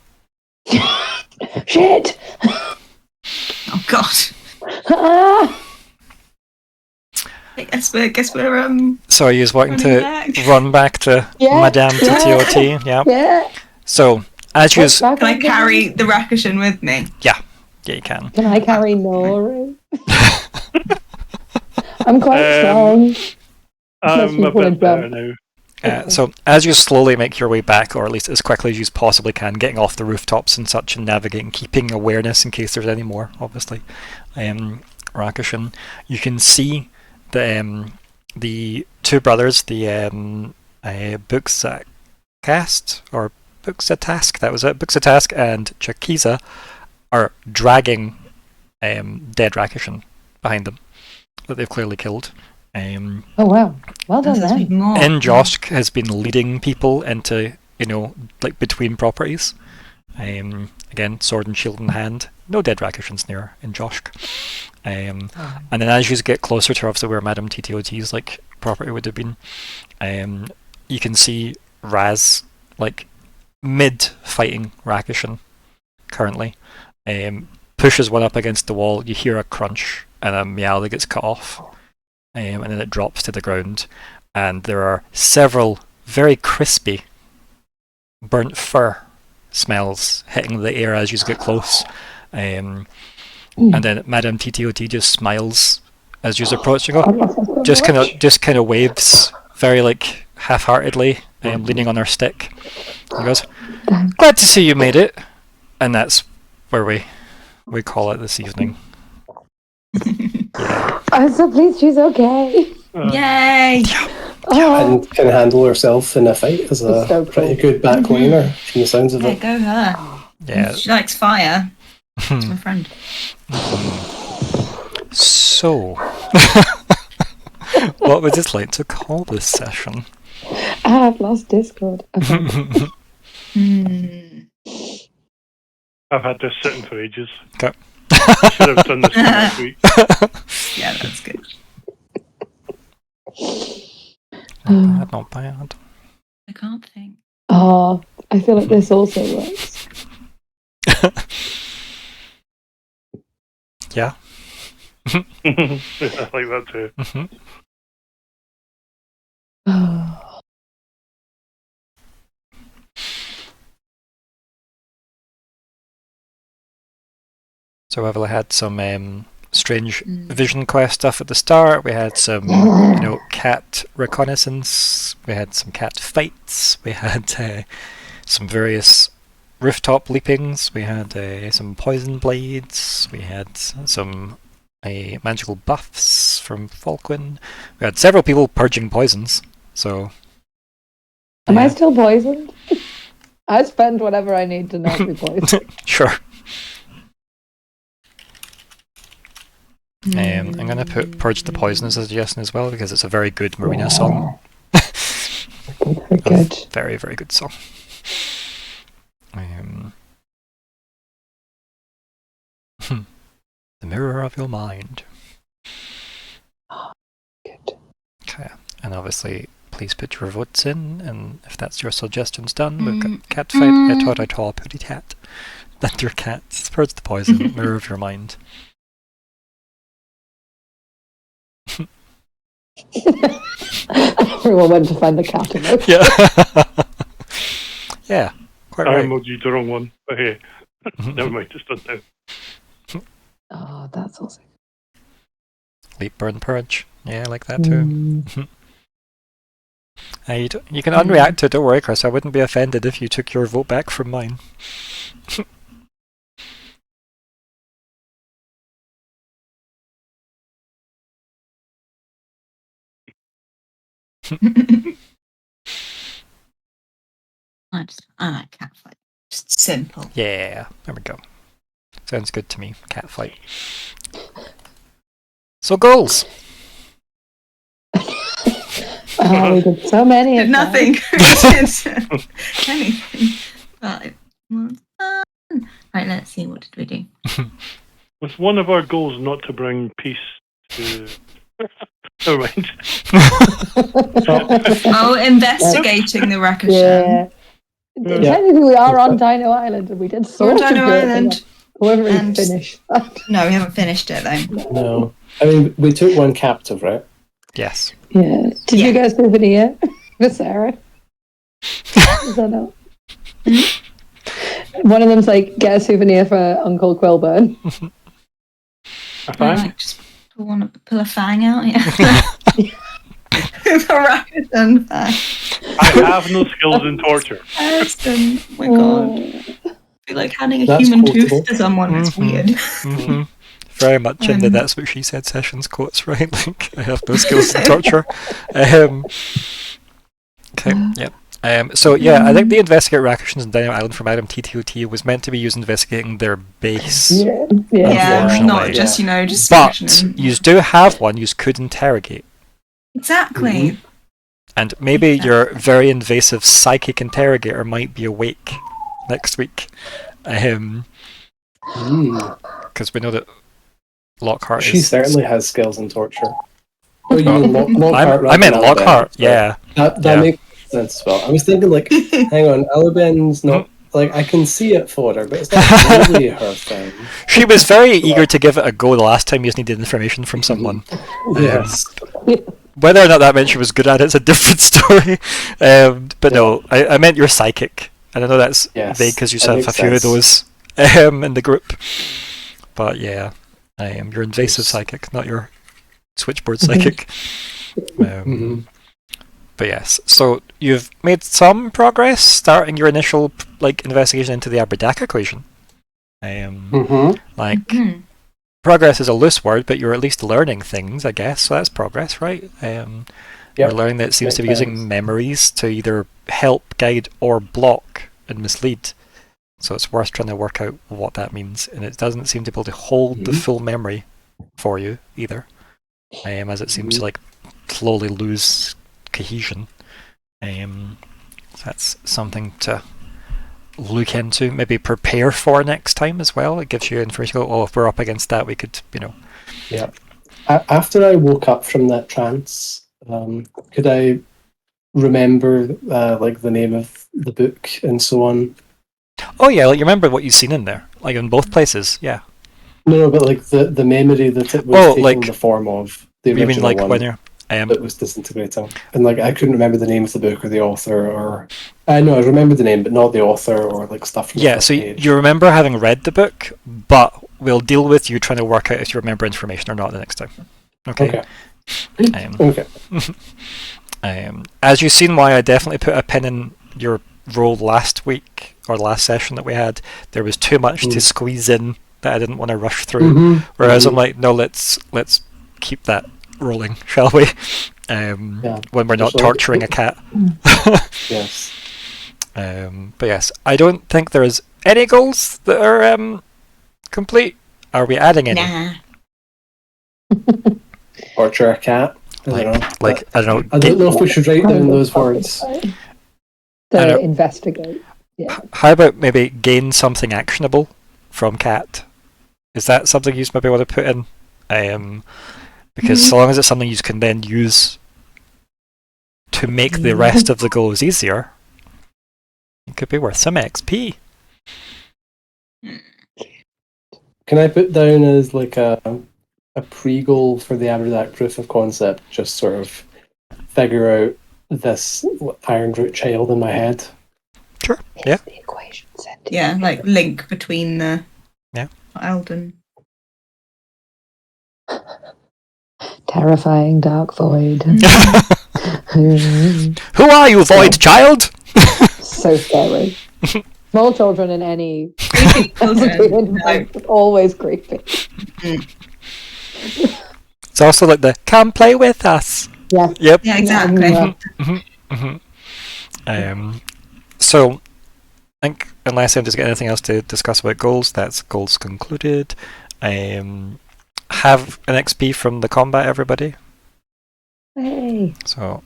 Shit! Oh God. Ah! I guess we're So are you wanting to running back. run back to Yeah, Madame yeah. TTOT? Yeah. Yeah. So as you Back Can I on the- carry the Rakishin with me? yeah, you can. Can I carry Nori? I'm quite strong. I'm a people bit in better jump. now. So as you slowly make your way back, or at least as quickly as you possibly can, getting off the rooftops and such, and navigating, keeping awareness in case there's any more, obviously, Rakishin, you can see the two brothers, the Buxatask, or Buxatask, that was it, Buxatask and Chakiza, are dragging dead Rakishin behind them that they've clearly killed. Oh wow. Well done There's then. even more. And Josk has been leading people into, like between properties. Again, sword and shield in hand. No dead Rakishins near in Josk. And then as you get closer to obviously where Madame TTOT's like property would have been, you can see Raz like mid fighting Rakishin currently. Pushes one up against the wall. You hear a crunch and a meow that gets cut off. And then it drops to the ground, and there are several very crispy burnt fur smells hitting the air as you get close. And then Madame TTOT just smiles as you approach and go, just kind of waves very like half-heartedly, leaning on her stick. He goes, "Glad to see you made it," and that's where we call it this evening. I'm so pleased she's okay. Yay! Oh, And can handle herself in a fight as a That's so cool. pretty good backliner from the sounds of Yeah, it. go her. Yeah. She likes fire. She's my friend. So, what would you like to call this session? I've lost Discord. Okay. I've had this sitting for ages. Okay. I should have done this last week. Yeah, that's good. Not bad, not bad. I can't think. Oh, Oh, I feel like this also works. Yeah. I like that too. Mm-hmm. So we've had some strange vision quest stuff at the start. We had some, cat reconnaissance. We had some cat fights. We had some various rooftop leapings. We had some poison blades. We had some magical buffs from Falkwin. We had several people purging poisons. So, am I still poisoned? I spend whatever I need to not be poisoned. Sure. I'm going to put Purge the Poison as a suggestion as well, because it's a very good Marina song. Very good. Very, very good song. The mirror of your mind. Good. Okay, and obviously, please put your votes in, and if that's your suggestions done, we've got cat fight, I tall, putty tat, thunder cat, Purge the Poison, mirror of your mind. Everyone went to find the cat in it. Yeah. Yeah, quite I right. emojied the wrong one, but hey, never mind, it's done now. Oh, that's awesome. Leap, burn, purge. Yeah, I like that too. You can unreact to it, don't worry, Chris. I wouldn't be offended if you took your vote back from mine. I like cat fight. Just simple. Yeah, there we go. Sounds good to me. Cat fight. So goals. Oh, we did so many. Did of nothing. them. Anything. But it was fun. Right, let's see. What did we do? Was one of our goals not to bring peace to... Never mind. Oh, investigating the Rakashan. Yeah. Technically, we are on Dino Island, and we did We're sort on of Dino do it, Island. however, we and- finished. No, we haven't finished it though. No. I mean, we took one captive, right? Yes. Yeah. Did you get a souvenir for Sarah? Is that not? One of them's like, get a souvenir for Uncle Quilburn. A fang? Like, just pull a fang out. Yeah. With a Rakashan fang. I have no skills in torture. Ashton, oh my god. I feel like handing a That's human quotable. tooth to someone is weird. Mm-hmm. Very much in the That's What She Said sessions quotes, right? Like, I have no skills in torture. Okay, yep. So yeah, I think the Investigate Rakashans and Dino Island from Item TTOT was meant to be used investigating their base. Yeah. Yeah, Unfortunately. not just, just But smashing them. you do have one you could interrogate. Exactly. And maybe your very invasive psychic interrogator might be awake next week. Because we know that Lockhart She is... certainly has skills in torture. Oh, you mean Lockhart? I meant Lockhart, yeah. That Yeah. makes sense as well. I was thinking, like, hang on, Aliben's not... Like, I can see it for her, but it's not really her thing. She was very eager to give it a go the last time you just needed information from someone. Yes. Whether or not that meant she was good at it's a different story. But no, I meant your psychic. And I know that's vague because you that have makes a few of sense. those in the group. But yeah, your invasive psychic, not your switchboard psychic. But yes, so you've made some progress starting your initial investigation into the Aberdac equation. Progress is a loose word, but you're at least learning things, I guess. So that's progress, right? You're learning that it seems to be using memories to either help, guide, or block and mislead. So it's worth trying to work out what that means, and it doesn't seem to be able to hold the full memory for you either, as it seems to slowly lose cohesion. So that's something to look into, maybe prepare for next time as well. It gives you information. Oh, if we're up against that, we could, Yeah. After I woke up from that trance, could I remember like the name of the book and so on. Oh yeah, like you remember what you've seen in there, like in both places. Yeah. No, but like the memory that it was taking like, the form of the you mean original like one when you're that was disintegrating, and like I couldn't remember the name of the book or the author, or I know I remember the name, but not the author or like stuff from the yeah. first So page. you remember having read the book, but we'll deal with you trying to work out if you remember information or not the next time. Okay. Okay. As you've seen, why I definitely put a pin in your roll last week or last session that we had. There was too much to squeeze in that I didn't want to rush through. Whereas I'm like, no, let's keep that rolling, shall we? When we're not torturing a cat. Yes. But yes, I don't think there's any goals that are complete. Are we adding any? Nah. Torture a cat. I don't know. I don't know. I don't know if we should write down those words. To investigate. Yeah. How about maybe gain something actionable from cat? Is that something you maybe want to put in? Because so long as it's something you can then use to make the rest of the goals easier, it could be worth some XP. Can I put down as like a pre-goal for the Adept proof of concept? Just sort of figure out this Iron Root child in my head. Sure. Yeah. The equation Yeah, like link between the Eldon. Terrifying dark void. Who are you, void child? So scary. Small children in any Creepy children. No. always creepy. It's also like the come play with us. Yeah. Yep. Yeah, exactly. So I think unless I'm just getting anything else to discuss about goals, that's goals concluded. Have an XP from the combat, everybody. Hey. So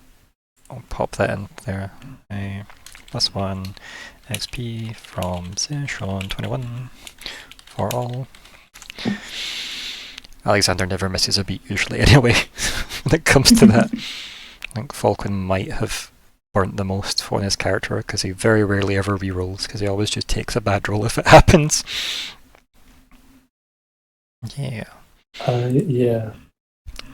I'll pop that in there. +1 XP from session 21 for all. Alexander never misses a beat usually anyway when it comes to that. I think Falkwin might have burnt the most on his character because he very rarely ever rerolls because he always just takes a bad roll if it happens. Yeah. Yeah.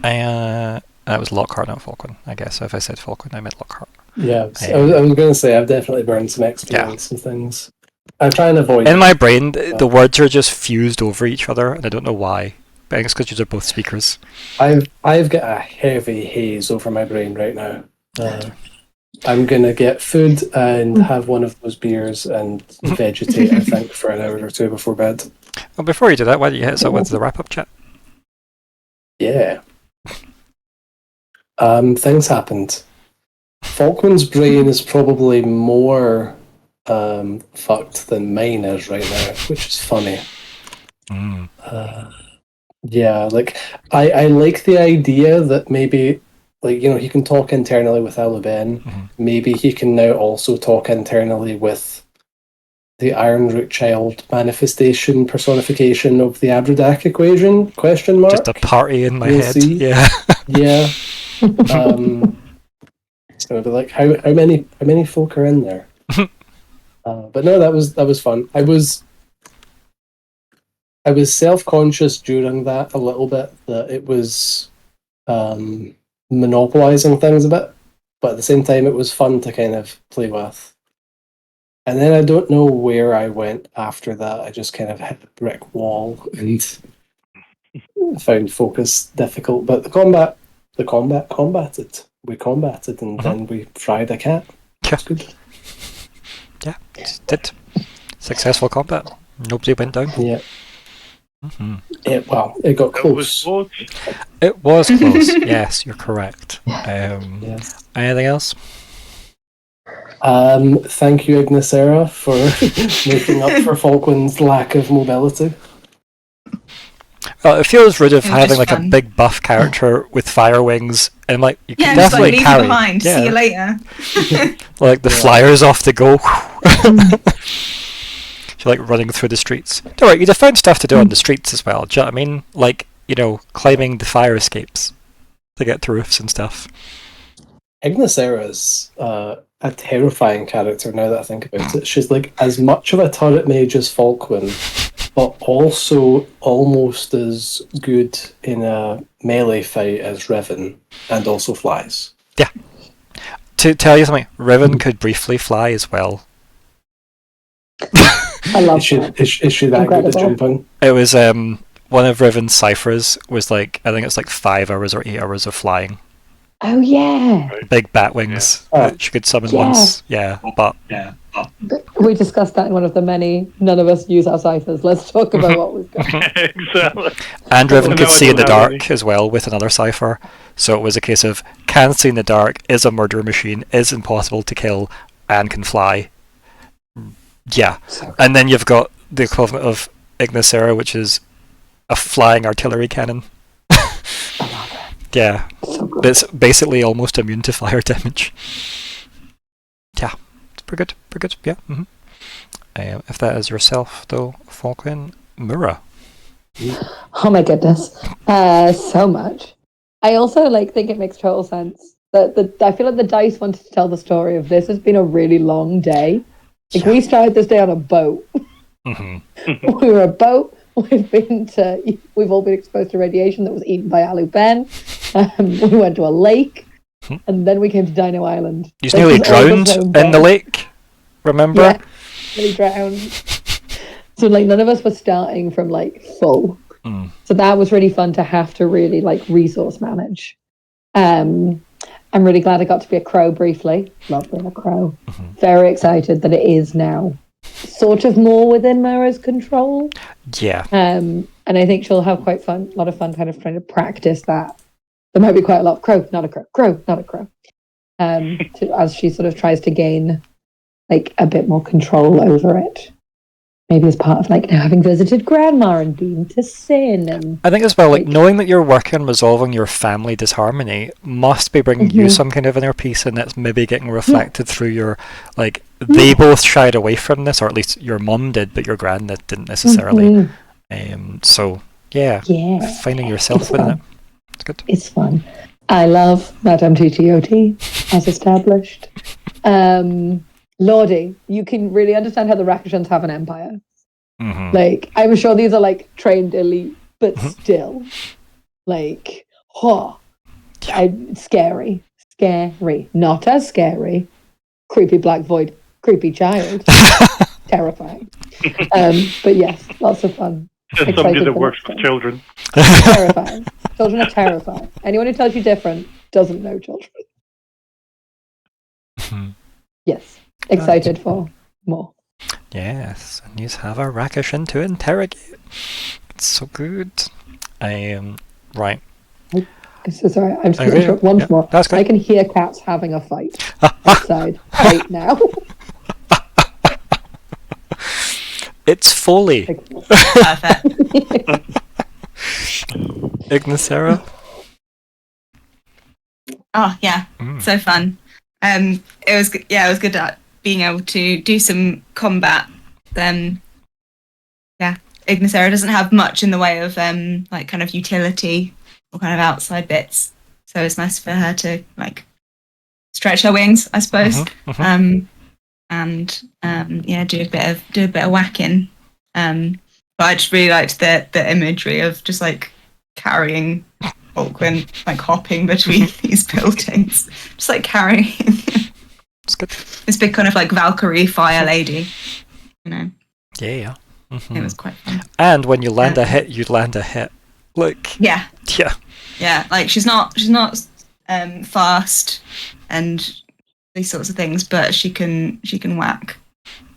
That was Lockhart, not Falkwin, I guess. So if I said Falkwin, I meant Lockhart. Yeah, I was going to say I've definitely burned some XP on some things. I try and avoid. In my brain, the words are just fused over each other, and I don't know why. But I think it's because you're both speakers. I've got a heavy haze over my brain right now. I'm gonna get food and have one of those beers and vegetate. I think for an hour or two before bed. Well, before you do that, why don't you hit us up with the wrap-up chat? Yeah. Things happened. Falkwin's brain is probably more fucked than mine is right now, which is funny. Yeah, like I like the idea that maybe, like, you know, he can talk internally with Alubin. Maybe he can now also talk internally with the Iron Root Child manifestation personification of the Abradak equation? Question mark. Just a party in my We'll head. see. Yeah. Yeah. It's gonna be like how many folk are in there? But no, that was fun. I was self-conscious during that a little bit that it was monopolizing things a bit, but at the same time it was fun to kind of play with. And then I don't know where I went after that. I just kind of hit a brick wall and found focus difficult. But we combated, and then we fried a cat. That's good. Yeah, did. Successful combat. Nobody went down. Yeah. It got close. It was close. Yes, you're correct. Yes. Anything else? Thank you, Ignysera, for making up for Falkwin's lack of mobility. Well, it feels rude of having like fun. a big buff character with fire wings, and like you can just like definitely leave carry. it behind. See you later. Like the flyers off the go. You're like running through the streets. Don't worry, you'd have found stuff to do on the streets as well. Do you know what I mean? Like, you know, climbing the fire escapes to get to roofs and stuff. Ignysera's a terrifying character now that I think about it. She's like as much of a turret mage as Falkwin, but also almost as good in a melee fight as Revan, and also flies. Yeah. To tell you something, Revan could briefly fly as well. I love that. Is she that good at Incredible. jumping? It was one of Revan's ciphers was like, I think it's like 5 hours or 8 hours of flying. Oh yeah. Big bat wings Yeah. that she could summon Yeah. once. Yeah, but We discussed that in one of the many. None of us use our ciphers. Let's talk about what we've got. Exactly. and Revan No, could I see in the don't have dark as well with another cipher. So it was a case of can see in the dark, is a murder machine, is impossible to kill, and can fly. Yeah. And then you've got the equivalent of Ignysera, which is a flying artillery cannon. Yeah. So good. It's basically almost immune to fire damage. Yeah. It's pretty good. Pretty good. Yeah. If that is yourself, though, Falkwin, Myr'ra. Oh my goodness. So much. I also think it makes total sense that I feel like the dice wanted to tell the story of this has been a really long day. We started this day on a boat. Mm-hmm. We were a boat. We've all been exposed to radiation that was eaten by Alu Ben. We went to a lake, and then we came to Dino Island. You nearly drowned in the lake, remember? Yeah, nearly drowned. So none of us were starting from full. So that was really fun to have to really resource manage. I'm really glad I got to be a crow briefly. Love being a crow. Very excited that it is now sort of more within Myr'ra's control. Yeah. And I think she'll have a lot of fun kind of trying to practice that. There might be quite a lot of crow, not a crow, crow, not a crow. As she sort of tries to gain a bit more control over it. Maybe as part of now having visited Grandma and been to Sin. And I think as well, knowing that you're working on resolving your family disharmony must be bringing you some kind of inner peace, and that's maybe getting reflected through your they both shied away from this, or at least your mum did, but your granddad didn't necessarily. So yeah, finding yourself within it. It's good. It's fun. I love Madame TTOT as established. Lordy, you can really understand how the Rakashans have an empire. I'm sure these are trained elite, but still, scary, not as scary. Creepy black void, creepy child, terrifying. But yes, lots of fun. There's somebody that works with children. Terrifying. Children are terrifying. Anyone who tells you different doesn't know children. Yes. Excited for more. Yes, and you have a Rakashan to interrogate. It's so good. Right. So sorry, I'm just going to interrupt once more. That's good. I can hear cats having a fight outside right now. It's Foley. Perfect. Ignysera. Oh yeah, so fun. It was good at being able to do some combat. Ignysera doesn't have much in the way of kind of utility or kind of outside bits, so it's nice for her to stretch her wings, I suppose. Do a bit of whacking. But I just really liked the imagery of just carrying Falkwin, hopping between these buildings, just carrying. It's good. This big kind of Valkyrie fire lady, Yeah. It was quite fun. And when you land a hit, you land a hit. Yeah. Yeah. She's not fast and these sorts of things, but she can whack.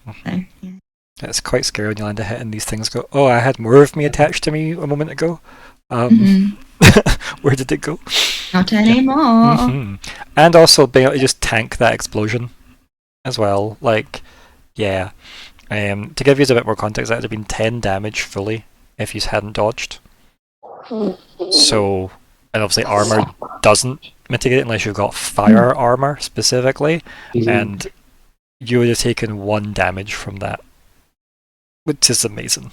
So, yeah. It's quite scary when you land a hit and these things go, oh, I had more of me attached to me a moment ago. Where did it go? Not anymore. And also being able to just tank that explosion as well. To give you a bit more context, that would have been 10 damage fully if you hadn't dodged. So, and obviously armor doesn't mitigate it unless you've got fire armor specifically, and you would have taken 1 damage from that, which is amazing.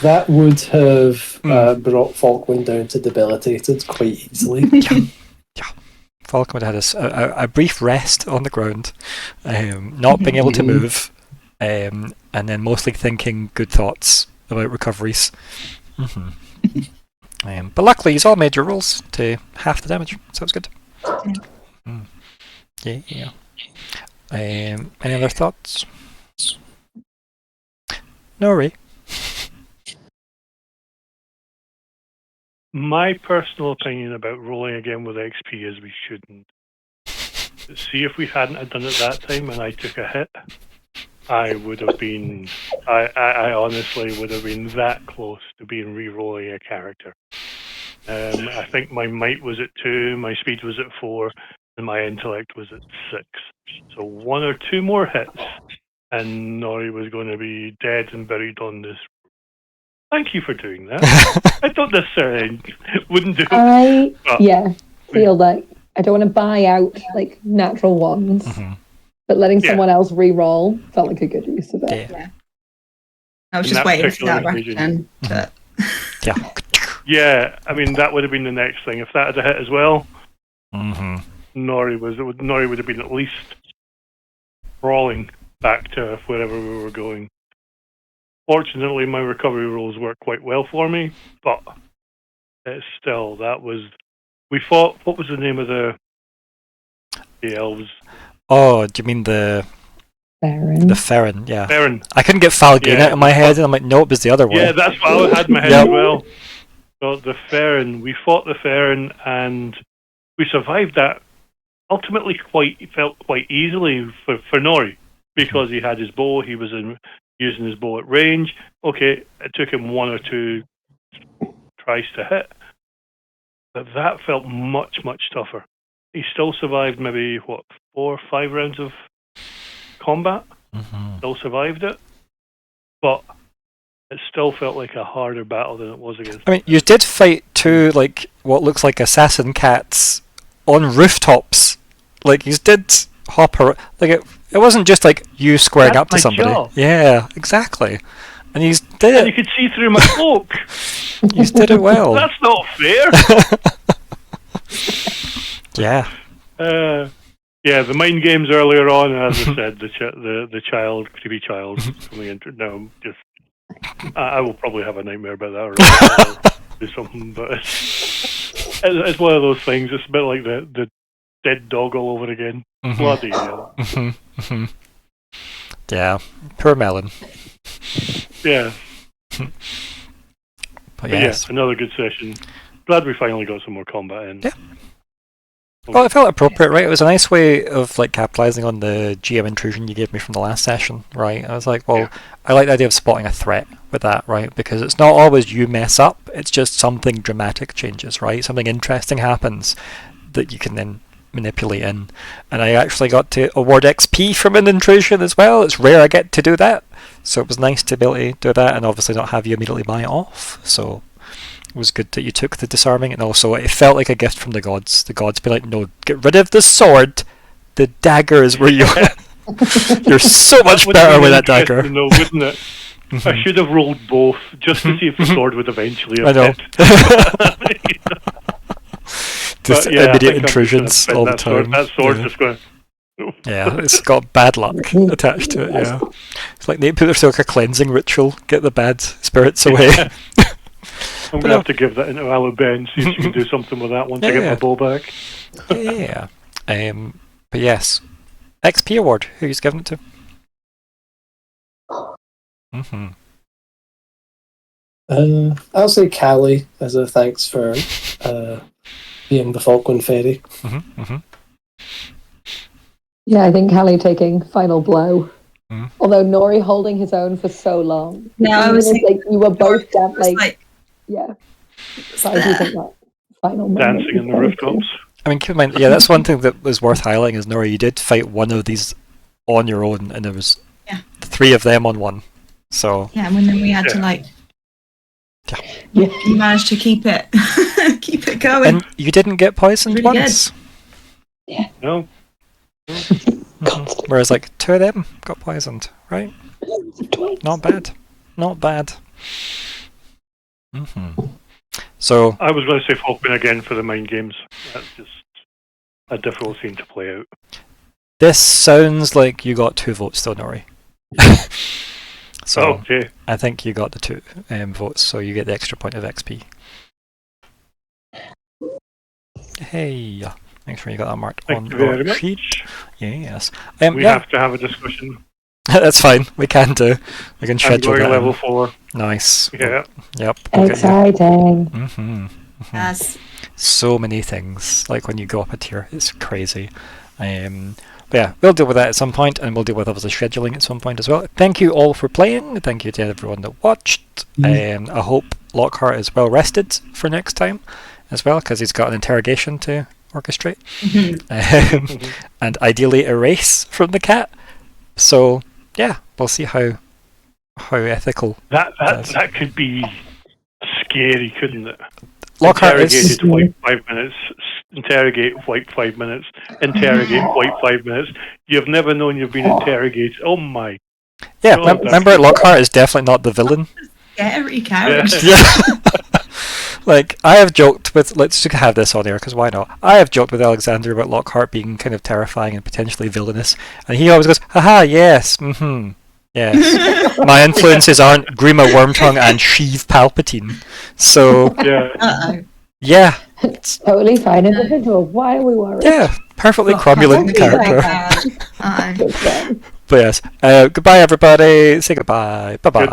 That would have brought Falkwin down to debilitated quite easily. Falkwin had a brief rest on the ground, not being able to move, and then mostly thinking good thoughts about recoveries. But luckily, he's all made your rolls to half the damage, so it's good. Yeah. Any other thoughts? Nori? My personal opinion about rolling again with XP is we shouldn't. See, if we hadn't have done it that time and I took a hit, I would have been... I honestly would have been that close to being re-rolling a character. I think my might was at 2, my speed was at 4, and my intellect was at 6. So 1 or 2 more hits, and Nori was going to be dead and buried on this. Thank you for doing that. I don't necessarily wouldn't do it. I feel like I don't want to buy out like natural ones, but letting someone else re-roll felt like a good use of it. Yeah. I was just waiting for that reaction. Yeah, I mean that would have been the next thing. If that had a hit as well, Nori would have been at least crawling back to wherever we were going. Fortunately, my recovery rolls worked quite well for me, but it's still, that was... We fought... What was the name of the elves? Oh, do you mean the... Farron. The Farron, yeah. Farron. I couldn't get Falkwin out of my head, and I'm like, nope, it's the other one. Yeah, that's what I had in my head as well. So the Farron, we fought the Farron, and we survived that ultimately felt quite easily for Nori, because he had his bow, he was using his bow at range. Okay, it took him 1 or 2 tries to hit, but that felt much, much tougher. He still survived maybe, 4 or 5 rounds of combat? Still survived it, but it still felt like a harder battle than it was against. I mean, you did fight 2, like, what looks like assassin cats on rooftops. Like, you did hop around. Like, it wasn't just like you squaring up to somebody. Job. Yeah, exactly. And you did it. And you could see through my cloak. You did it well. That's not fair. Yeah. Yeah, the mind games earlier on, as I said, the child, creepy child coming into... No, just... I will probably have a nightmare about that, or I'll do something, but it's one of those things. It's a bit like the dead dog all over again. Bloody hell. Yeah, poor Melon. Yeah. But yes. Yeah, another good session. Glad we finally got some more combat in. Yeah. Well, it felt appropriate, right? It was a nice way of like capitalizing on the GM intrusion you gave me from the last session, right? I was like, well, I like the idea of spotting a threat with that, right? Because it's not always you mess up, it's just something dramatic changes, right? Something interesting happens that you can then manipulate in. And I actually got to award XP from an intrusion as well. It's rare I get to do that. So it was nice to be able to do that and obviously not have you immediately buy it off. So it was good that you took the disarming, and also it felt like a gift from the gods. The gods be like, no, get rid of the sword. The dagger is where you you're so much better with that dagger. No, wouldn't it? I should have rolled both just to see if the sword would eventually have hit. Just immediate intrusions all the time. That sword just going... Yeah, it's got bad luck attached to it, yeah. It's like they put through like a cleansing ritual, get the bad spirits away. I'm going to have to give that into Alabama, see if she can do something with that once I get my bow back. Yeah. But yes. XP award, who's given it to? I'll say Kalli as a thanks for being the Falkwin fairy. Yeah, I think Kalli taking final blow. Although Nori holding his own for so long. No, I was like you were both like yeah. So I do think that final moment dancing in the rooftops. I mean, keep in mind, yeah, that's one thing that was worth highlighting is Nori, you did fight one of these on your own, and there was 3 of them on one. So yeah, and then we had to like. Yeah, you managed to keep it going. And you didn't get poisoned really once. Good. Yeah. No. Whereas like 2 of them got poisoned, right? Not bad. Not bad. So I was going to say Falkwin again for the mind games. That's just a difficult scene to play out. This sounds like you got 2 votes still, Nori. So Okay. I think you got the 2 votes, so you get the extra point of XP. Hey, make sure you got that marked on Thank you very your much. sheet. Yes. We Yeah, have to have a discussion. that's fine. We can do. We can I'm schedule going that. level in. 4. Nice. Yeah. Yep. Exciting. Mm-hmm. Yes. So many things. Like when you go up a tier, it's crazy. But yeah, we'll deal with that at some point, and we'll deal with obviously scheduling at some point as well. Thank you all for playing. Thank you to everyone that watched. I hope Lockhart is well rested for next time as well, because he's got an interrogation to orchestrate. And ideally erase from the cat. So yeah, we'll see how ethical That could be scary, couldn't it? Lockhart is. Interrogated for like 5 minutes. Interrogate for like 5 minutes. Interrogate for like 5 minutes. You've never known you've been interrogated. Oh my! Yeah, God, remember Lockhart is definitely not the villain. Scary character. Yeah. Like, I have joked with, let's just have this on air, because why not? I have joked with Alexander about Lockhart being kind of terrifying and potentially villainous, and he always goes, haha, yes, yes. My influences aren't Grima Wormtongue and Sheev Palpatine. So, Yeah. Uh-oh. yeah. Totally fine individual. Why are we worried? Yeah, perfectly Not cromulent possibly character. bad. Uh-oh. Good friend. But yes, goodbye everybody, say goodbye, bye-bye.